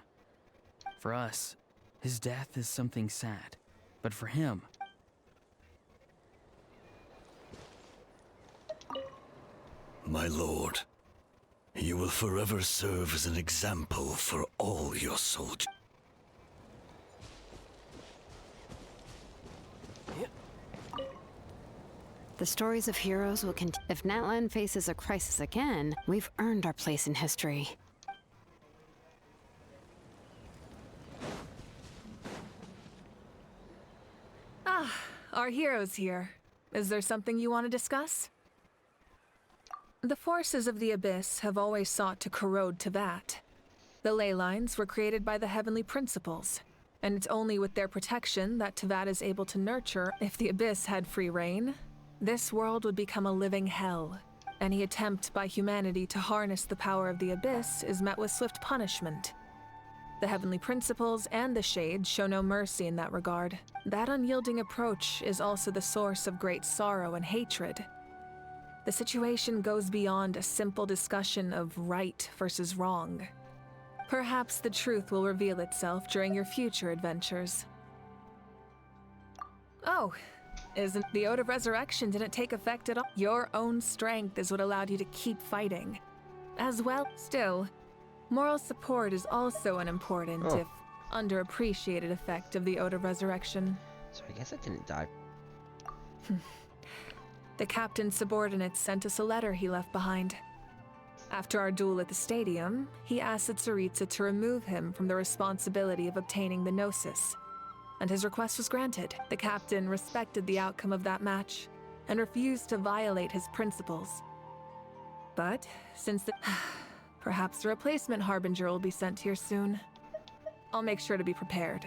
For us, his death is something sad. But for him... My lord, you will forever serve as an example for all your soldiers. The stories of heroes will continue. If Natlan faces a crisis again, we've earned our place in history. Ah, our heroes here. Is there something you want to discuss? The forces of the Abyss have always sought to corrode Teyvat. The ley lines were created by the Heavenly Principles, and it's only with their protection that Teyvat is able to nurture. If the Abyss had free reign, this world would become a living hell. Any attempt by humanity to harness the power of the Abyss is met with swift punishment. The Heavenly Principles and the Shades show no mercy in that regard. That unyielding approach is also the source of great sorrow and hatred. The situation goes beyond a simple discussion of right versus wrong. Perhaps the truth will reveal itself during your future adventures. Oh, isn't the Ode of Resurrection didn't take effect at all? Your own strength is what allowed you to keep fighting. as well. Still, moral support is also an important, if underappreciated effect of the Ode of Resurrection. So I guess I didn't die. The captain's subordinates sent us a letter he left behind. After our duel at the stadium, he asked the Tsaritsa to remove him from the responsibility of obtaining the Gnosis, and his request was granted. The captain respected the outcome of that match and refused to violate his principles. But since perhaps a replacement Harbinger will be sent here soon. I'll make sure to be prepared.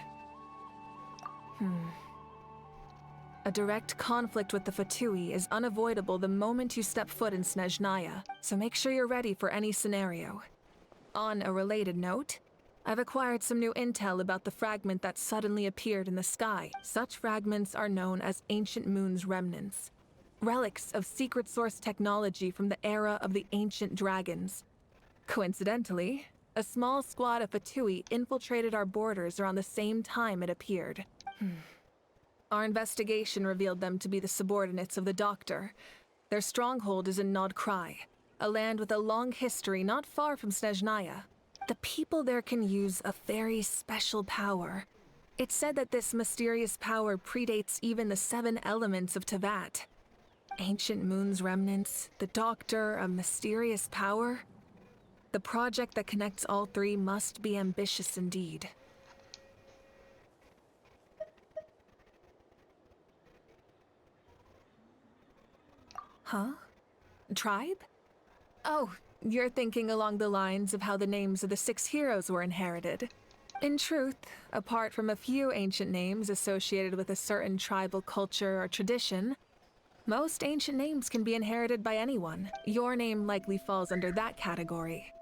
A direct conflict with the Fatui is unavoidable the moment you step foot in Snezhnaya, so make sure you're ready for any scenario. On a related note, I've acquired some new intel about the fragment that suddenly appeared in the sky. Such fragments are known as Ancient Moon's remnants, relics of secret source technology from the era of the ancient dragons. Coincidentally, a small squad of Fatui infiltrated our borders around the same time it appeared. Our investigation revealed them to be the subordinates of the Doctor. Their stronghold is in Nod Krai, a land with a long history not far from Snezhnaya. The people there can use a very special power. It's said that this mysterious power predates even the 7 elements of Tevat. Ancient Moon's remnants, the Doctor, a mysterious power. The project that connects all 3 must be ambitious indeed. Huh? Tribe? Oh, you're thinking along the lines of how the names of the 6 heroes were inherited. In truth, apart from a few ancient names associated with a certain tribal culture or tradition, most ancient names can be inherited by anyone. Your name likely falls under that category.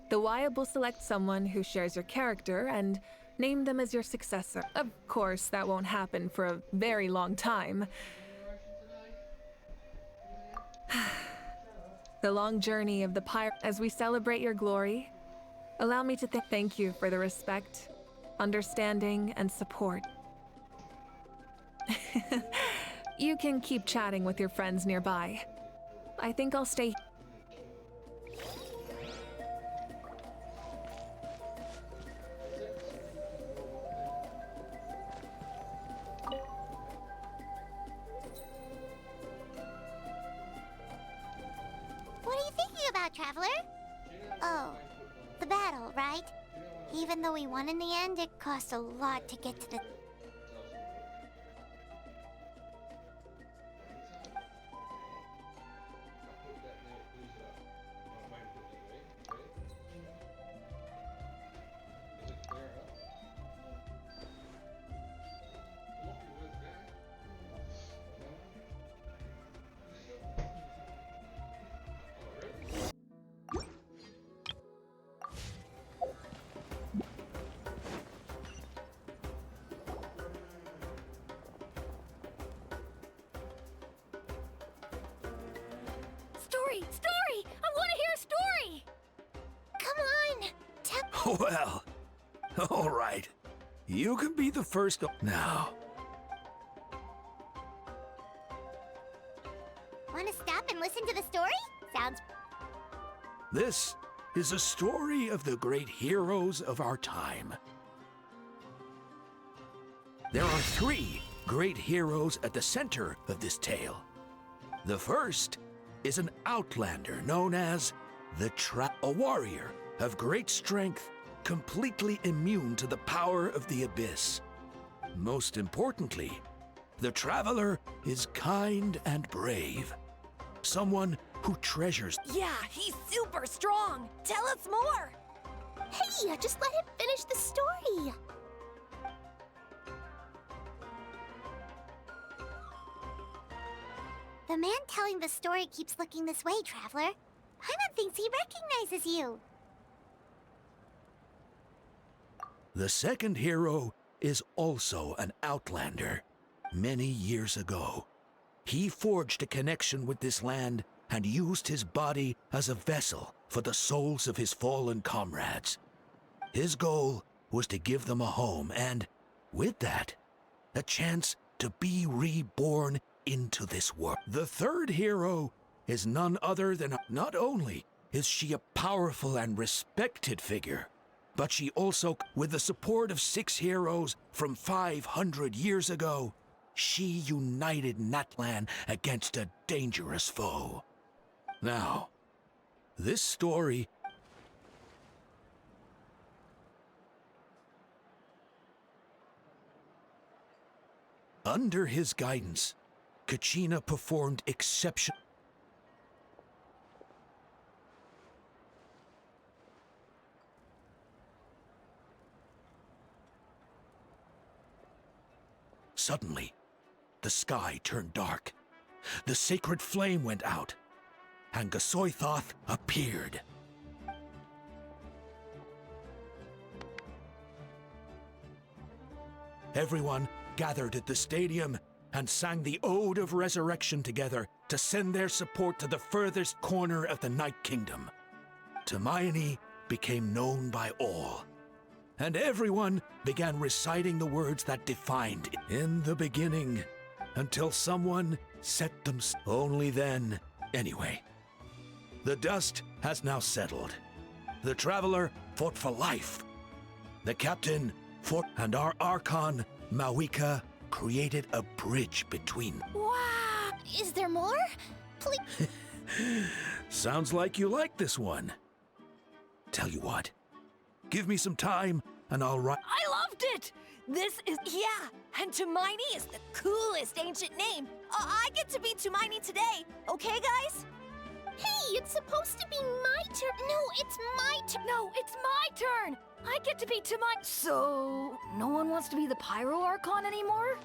The Wyab will select someone who shares your character and name them as your successor. Of course, that won't happen for a very long time. The long journey of the pirate. As we celebrate your glory, allow me to thank you for the respect, understanding, and support. You can keep chatting with your friends nearby. I think I'll stay. What are you thinking about, Traveler? Oh, the battle, right? Even though we won in the end, it cost a lot to get to the... Story! I want to hear a story! Come on! Well, all right. You can be the first now. Want to stop and listen to the story? Sounds... This is a story of the great heroes of our time. There are 3 great heroes at the center of this tale. The first is an outlander known as a warrior of great strength, completely immune to the power of the abyss. Most importantly, the traveler is kind and brave. Someone who treasures... Yeah, he's super strong! Tell us more! Hey, just let him finish the story! The man telling the story keeps looking this way, Traveler. Paimon thinks he recognizes you. The second hero is also an outlander. Many years ago, he forged a connection with this land and used his body as a vessel for the souls of his fallen comrades. His goal was to give them a home and, with that, a chance to be reborn into this world. The third hero is none other than... Not only is she a powerful and respected figure, but she also, with the support of 6 heroes from 500 years ago, she united Natlan against a dangerous foe. Now, this story... Under his guidance, Kachina performed exceptional... Suddenly, the sky turned dark. The sacred flame went out, and Gasoithoth appeared. Everyone gathered at the stadium and sang the Ode of Resurrection together to send their support to the furthest corner of the Night Kingdom. Hermione became known by all, and everyone began reciting the words that defined it. In the beginning, until someone set them... Only then, anyway. The dust has now settled. The Traveler fought for life. The Captain fought, and our archon, Mawika, created a bridge between... Wow! Is there more? Please. Sounds like you like this one. Tell you what, give me some time and I'll write... I loved it! This is... Yeah! And Hermione is the coolest ancient name. I get to be Hermione today. Okay, guys? Hey, it's supposed to be my turn. No, it's my turn. No, it's my turn. I get to be Hermione. So, no one wants to be the Pyro Archon anymore?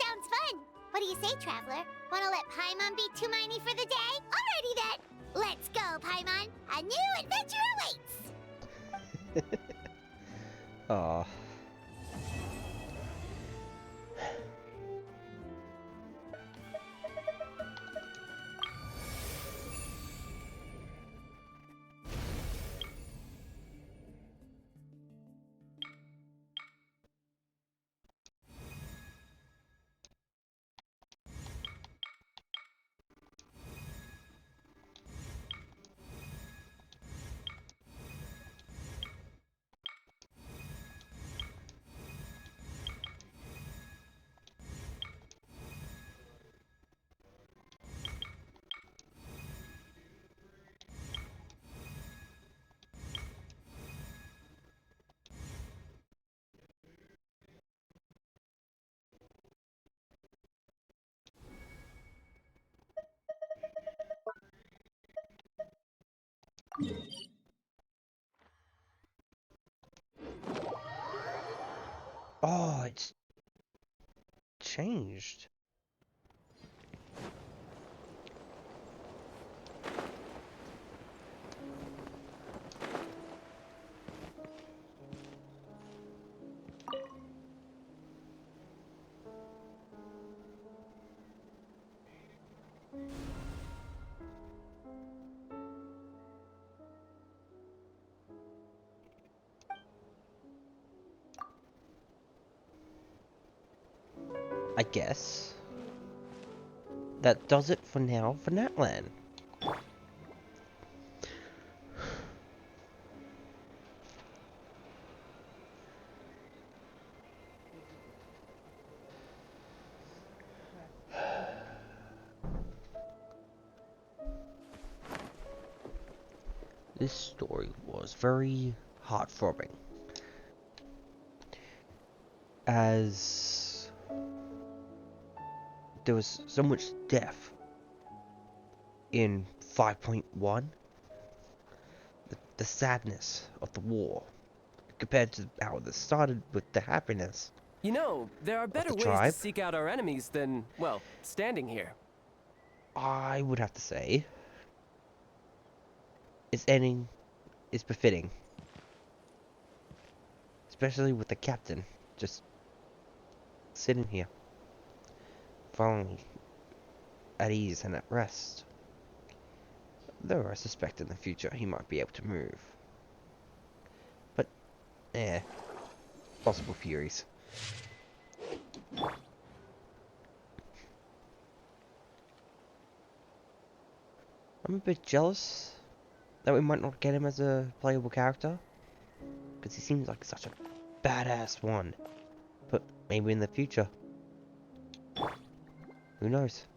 Sounds fun. What do you say, Traveler? Wanna let Paimon be Hermione for the day? Alrighty then. Let's go, Paimon. A new adventure awaits. Aw. Oh, it's changed. I guess that does it for now for Natlan. This story was very heart-throbbing, as there was so much death in 5.1. The sadness of the war, compared to how this started with the happiness. You know, there are better ways to seek out our enemies than, well, standing here. I would have to say its ending is befitting. Especially with the captain just sitting here, finally at ease and at rest. Though I suspect in the future he might be able to move. But, possible theories. I'm a bit jealous that we might not get him as a playable character, because he seems like such a badass one. But maybe in the future. Who knows?